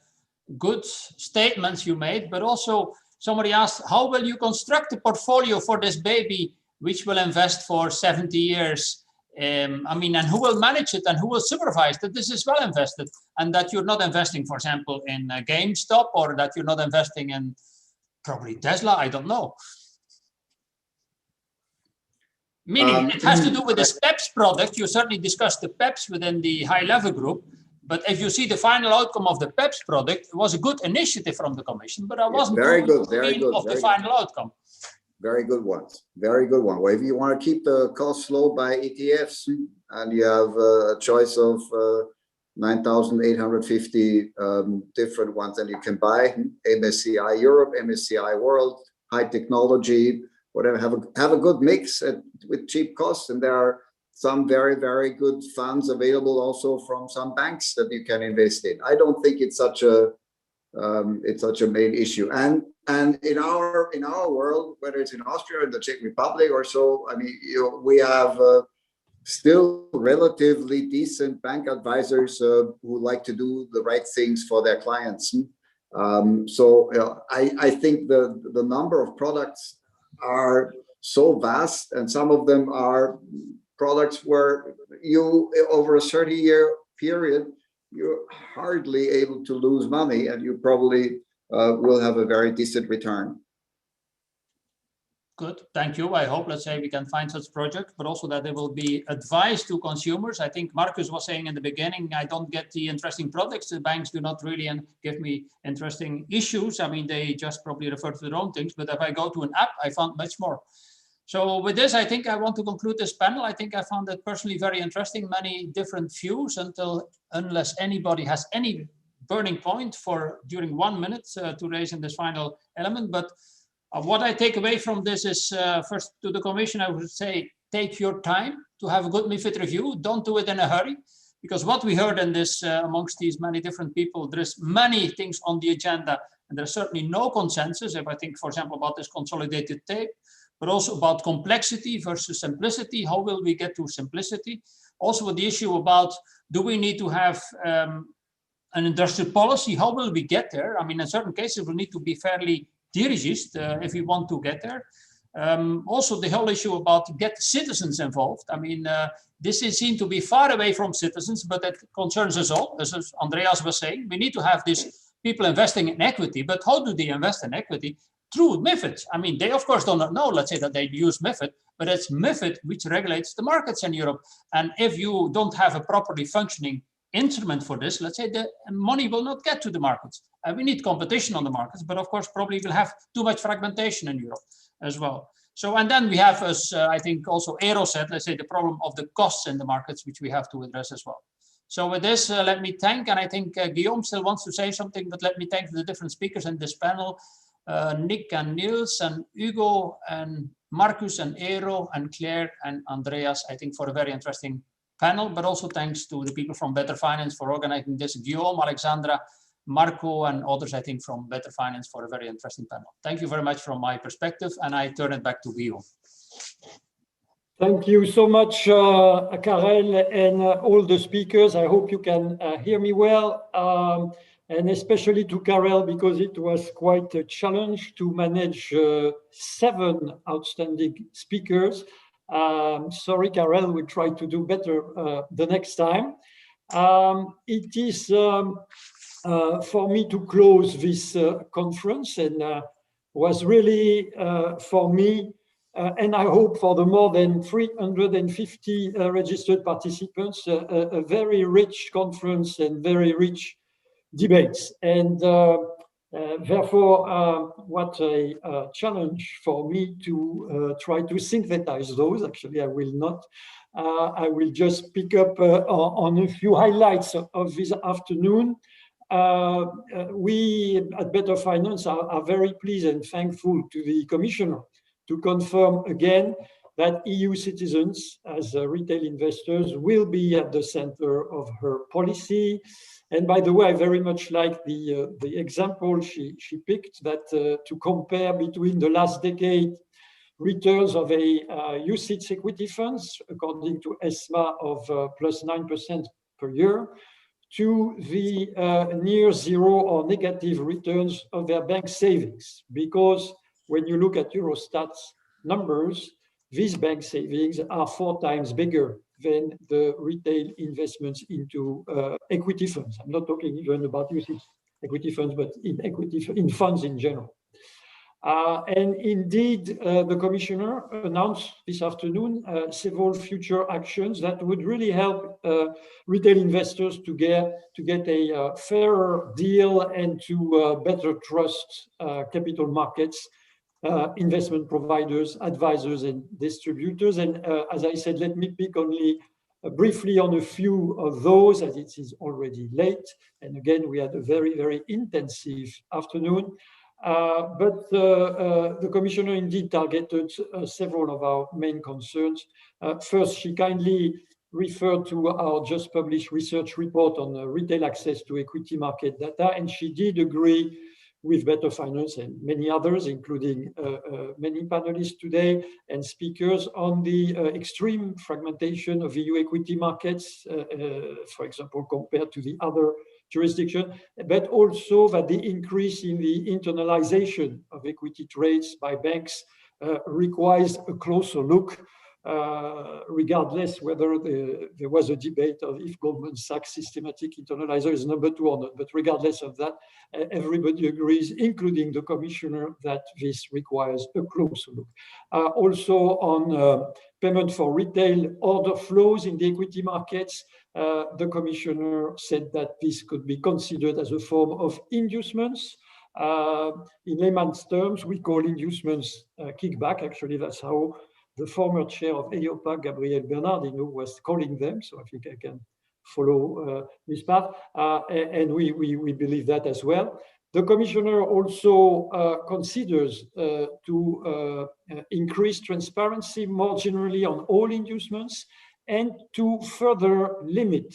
good statements you made, but also somebody asked, how will you construct a portfolio for this baby, which will invest for 70 years? I mean, and who will manage it and who will supervise that this is well invested, and that you're not investing, for example, in GameStop, or that you're not investing in probably Tesla, I don't know. Meaning it has to do with this PEPS product. You certainly discussed the PEPS within the high level group, but if you see the final outcome of the PEPS product, it was a good initiative from the Commission, but I wasn't very good of the final outcome. Very good ones. Very good one. Well, if you want to keep the cost low by ETFs, and you have a choice of 9,850 different ones that you can buy, MSCI Europe, MSCI World, high technology, whatever, have a good mix with cheap costs. And there are some very, very good funds available also from some banks that you can invest in. I don't think it's such a main issue. And in our world, whether it's in Austria or the Czech Republic or so, I mean, we have still relatively decent bank advisors who like to do the right things for their clients. I think the number of products are so vast, and some of them are products where you, over a 30-year period, you're hardly able to lose money, and you probably will have a very decent return. Good, thank you. I hope, let's say, we can find such projects, but also that there will be advice to consumers. I think Marcus was saying in the beginning, I don't get the interesting products. The banks do not really give me interesting issues. I mean, they just probably refer to their own things, but if I go to an app, I found much more. So with this, I think I want to conclude this panel. I think I found it personally very interesting, many different views unless anybody has any burning point for during 1 minute to raise in this final element. But what I take away from this is first to the Commission, I would say, take your time to have a good MiFID review. Don't do it in a hurry, because what we heard in this amongst these many different people, there's many things on the agenda and there's certainly no consensus. If I think, for example, about this consolidated tape, but also about complexity versus simplicity. How will we get to simplicity? Also with the issue about, do we need to have an industrial policy? How will we get there? I mean, in certain cases, we need to be fairly dirigist if we want to get there. Also, the whole issue about get citizens involved. I mean, this is seen to be far away from citizens, but it concerns us all. As Andreas was saying, we need to have these people investing in equity, but how do they invest in equity? Through MiFID. I mean, they of course do not know, let's say, that they use MiFID, but it's MiFID which regulates the markets in Europe. And if you don't have a properly functioning instrument for this, let's say the money will not get to the markets. We need competition on the markets, but of course, probably we'll have too much fragmentation in Europe as well. So, and then we have, as I think also Eero said, let's say the problem of the costs in the markets, which we have to address as well. So with this, let me thank, and I think Guillaume still wants to say something, but let me thank the different speakers in this panel. Nick and Niels and Hugo and Marcus and Eero and Claire and Andreas, I think, for a very interesting panel, but also thanks to the people from Better Finance for organizing this, Guillaume, Alexandra, Marco and others, I think, from Better Finance for a very interesting panel. Thank you very much from my perspective, and I turn it back to Guillaume. Thank you so much, Karel, and all the speakers. I hope you can hear me well. And especially to Karel, because it was quite a challenge to manage 7 outstanding speakers. Sorry, Karel, we'll try to do better the next time. It is for me to close this conference, and was really for me, and I hope for the more than 350 registered participants, a very rich conference and very rich debates. And therefore, what a challenge for me to try to synthesize those. Actually, I will not. I will just pick up on a few highlights of this afternoon. We at Better Finance are very pleased and thankful to the Commissioner to confirm again that EU citizens as retail investors will be at the center of her policy. And by the way, I very much like the example she picked, that to compare between the last decade returns of a UCITS equity funds, according to ESMA, of plus 9% per year, to the near zero or negative returns of their bank savings. Because when you look at Eurostat's numbers, these bank savings are 4 times bigger than the retail investments into equity funds. I'm not talking even about UCITS equity funds, but in funds in general. And indeed, the Commissioner announced this afternoon several future actions that would really help retail investors to get a fairer deal and to better trust capital markets, investment providers, advisors, and distributors. And as I said, let me pick only briefly on a few of those, as it is already late. And again, we had a very, very intensive afternoon. But the Commissioner indeed targeted several of our main concerns. First, she kindly referred to our just published research report on retail access to equity market data, and she did agree with Better Finance and many others, including many panelists today and speakers, on the extreme fragmentation of EU equity markets, for example, compared to the other jurisdiction, but also that the increase in the internalization of equity trades by banks requires a closer look, regardless whether there was a debate of if Goldman Sachs systematic internalizer is number 2 or not. But regardless of that, everybody agrees, including the Commissioner, that this requires a closer look. Also on payment for retail order flows in the equity markets, the Commissioner said that this could be considered as a form of inducements. In layman's terms, we call inducements kickback. Actually, that's how the former chair of EIOPA, Gabriel Bernardino, was calling them. So I think I can follow this path, and we believe that as well. The Commissioner also considers to increase transparency more generally on all inducements and to further limit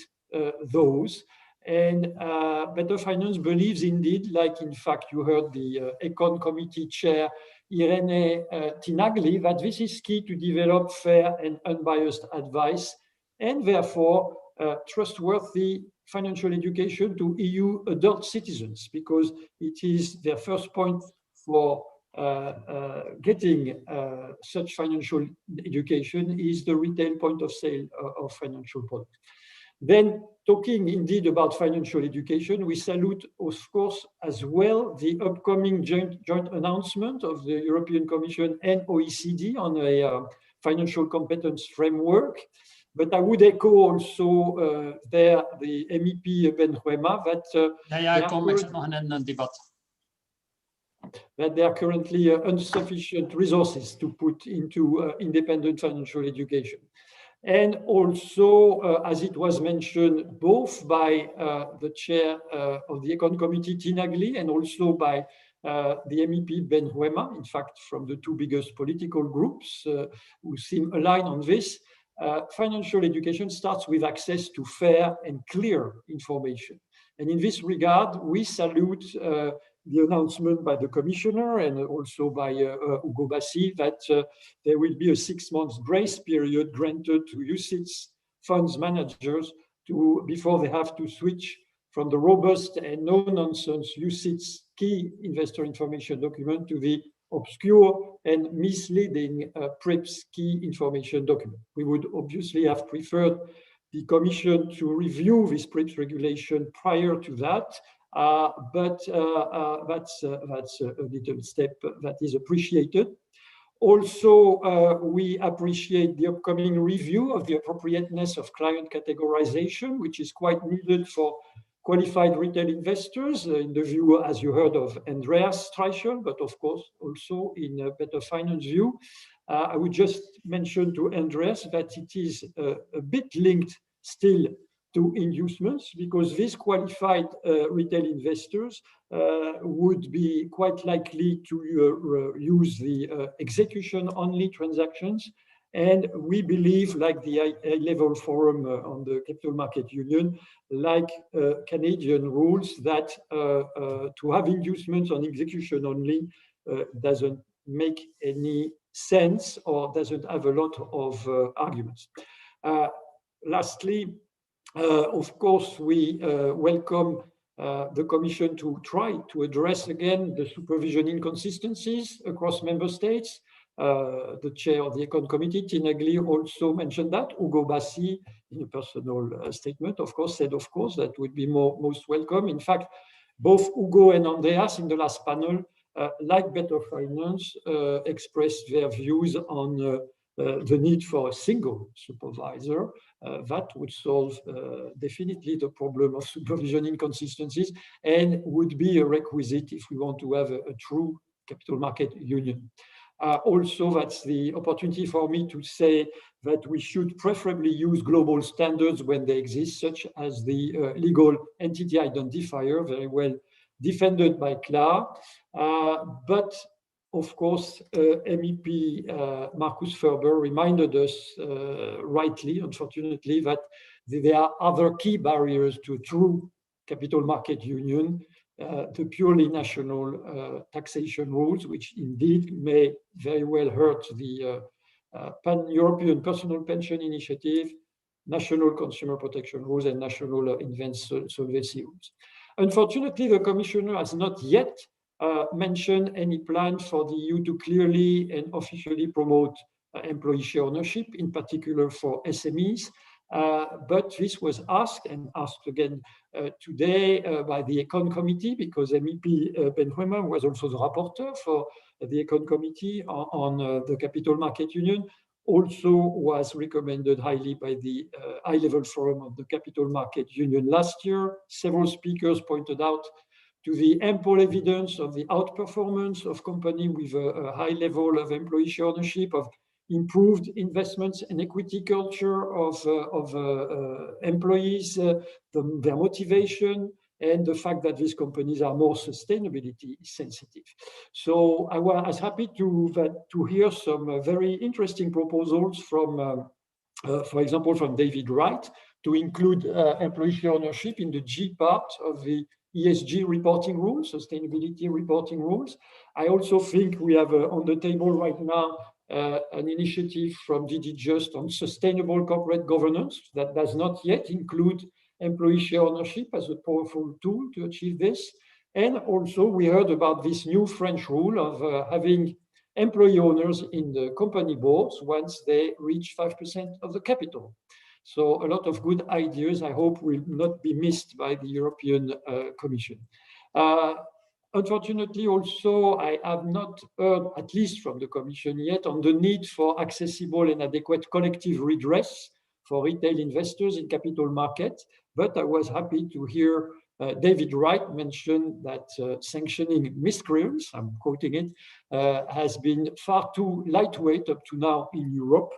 those. And Better Finance believes indeed, like in fact you heard the Econ Committee Chair Irene Tinagli, that this is key to develop fair and unbiased advice and therefore trustworthy financial education to EU adult citizens, because it is their first point for getting such financial education is the retail point of sale of financial products. Then, talking indeed about financial education, we salute, of course, as well the upcoming joint announcement of the European Commission and OECD on a financial competence framework. But I would echo also the MEP Benjuema that that there are currently insufficient resources to put into independent financial education. And also, as it was mentioned both by the chair of the Econ Committee, Tinagli, and also by the MEP Benjuema, in fact, from the two biggest political groups who seem aligned on this, financial education starts with access to fair and clear information. And in this regard, we salute the announcement by the Commissioner and also by Ugo Bassi that there will be a 6 months grace period granted to UCITS funds managers before they have to switch from the robust and no-nonsense UCITS key investor information document to the obscure and misleading PRIPS key information document. We would obviously have preferred the Commission to review this PRIPS regulation prior to that, but that's a little step that is appreciated. Also, we appreciate the upcoming review of the appropriateness of client categorization, which is quite needed for qualified retail investors in the view, as you heard, of Andreas Streichel, but of course also in a Better Finance view. I would just mention to Andreas that it is a bit linked still to inducements, because these qualified retail investors would be quite likely to use the execution-only transactions. And we believe, like the high-level forum on the Capital Market Union, like Canadian rules, that to have inducements on execution only doesn't make any sense or doesn't have a lot of arguments. Lastly, of course, we welcome the Commission to try to address again the supervision inconsistencies across member states. The chair of the Econ Committee, Tinagli, also mentioned that. Ugo Bassi, in a personal statement, of course, said, of course, that would be most welcome. In fact, both Ugo and Andreas in the last panel, like Better Finance, expressed their views on the need for a single supervisor. That would solve definitely the problem of supervision inconsistencies and would be a requisite if we want to have a true capital market union. Also, that's the opportunity for me to say that we should preferably use global standards when they exist, such as the legal entity identifier, very well defended by CLAR. But of course, MEP Markus Ferber reminded us rightly, unfortunately, that there are other key barriers to a true capital market union, the purely national taxation rules, which indeed may very well hurt the Pan-European Personal Pension Initiative, national consumer protection rules, and national insolvency rules. Unfortunately, the Commissioner has not yet mentioned any plan for the EU to clearly and officially promote employee share ownership, in particular for SMEs. But this was asked and asked again today by the Econ Committee, because MEP Benjuema was also the rapporteur for the Econ Committee on the Capital Market Union, also was recommended highly by the high-level forum of the Capital Market Union last year. Several speakers pointed out to the ample evidence of the outperformance of companies with a high level of employee share ownership, of improved investments and equity culture of employees, their motivation, and the fact that these companies are more sustainability sensitive. So I was happy to hear some very interesting proposals from, for example, from David Wright, to include employee share ownership in the G part of the ESG reporting rules, sustainability reporting rules. I also think we have on the table right now an initiative from DG Just on sustainable corporate governance that does not yet include employee share ownership as a powerful tool to achieve this. And also we heard about this new French rule of having employee owners in the company boards once they reach 5% of the capital. So a lot of good ideas, I hope, will not be missed by the European Commission. Unfortunately, also, I have not heard, at least from the Commission yet, on the need for accessible and adequate collective redress for retail investors in capital markets. But I was happy to hear David Wright mention that sanctioning miscreants, I'm quoting it, has been far too lightweight up to now in Europe.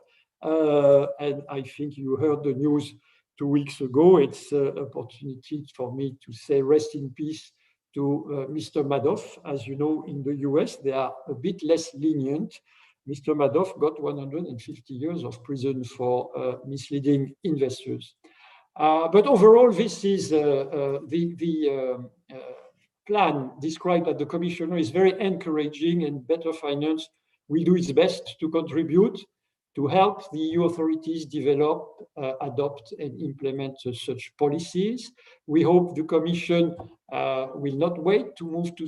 And I think you heard the news 2 weeks ago. It's an opportunity for me to say rest in peace to Mr. Madoff. As you know, in the US, they are a bit less lenient. Mr. Madoff got 150 years of prison for misleading investors. But overall, this is the plan described by the Commissioner is very encouraging, and Better Finance will do its best to contribute to help the EU authorities develop, adopt, and implement such policies. We hope the Commission will not wait to move to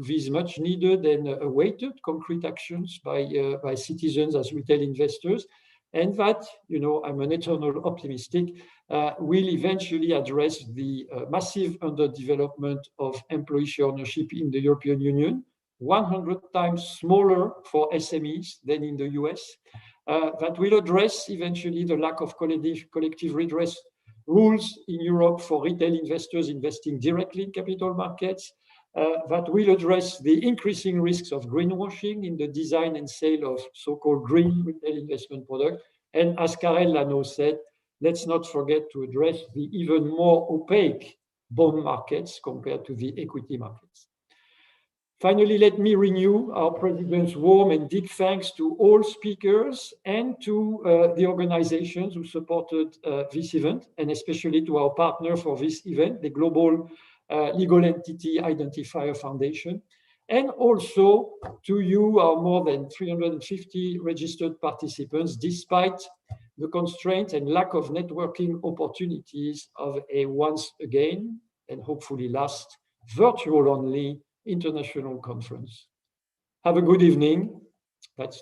these much needed and awaited concrete actions by citizens as retail investors, and that, you know, I'm an eternal optimistic, will eventually address the massive underdevelopment of employee share ownership in the European Union, 100 times smaller for SMEs than in the US, that will address eventually the lack of collective redress rules in Europe for retail investors investing directly in capital markets, that will address the increasing risks of greenwashing in the design and sale of so-called green retail investment products. And as Karel Lano said, let's not forget to address the even more opaque bond markets compared to the equity markets. Finally, let me renew our President's warm and deep thanks to all speakers and to the organizations who supported this event, and especially to our partner for this event, the Global Legal Entity Identifier Foundation, and also to you, our more than 350 registered participants, despite the constraints and lack of networking opportunities of a once again, and hopefully last, virtual-only international conference. Have a good evening. That's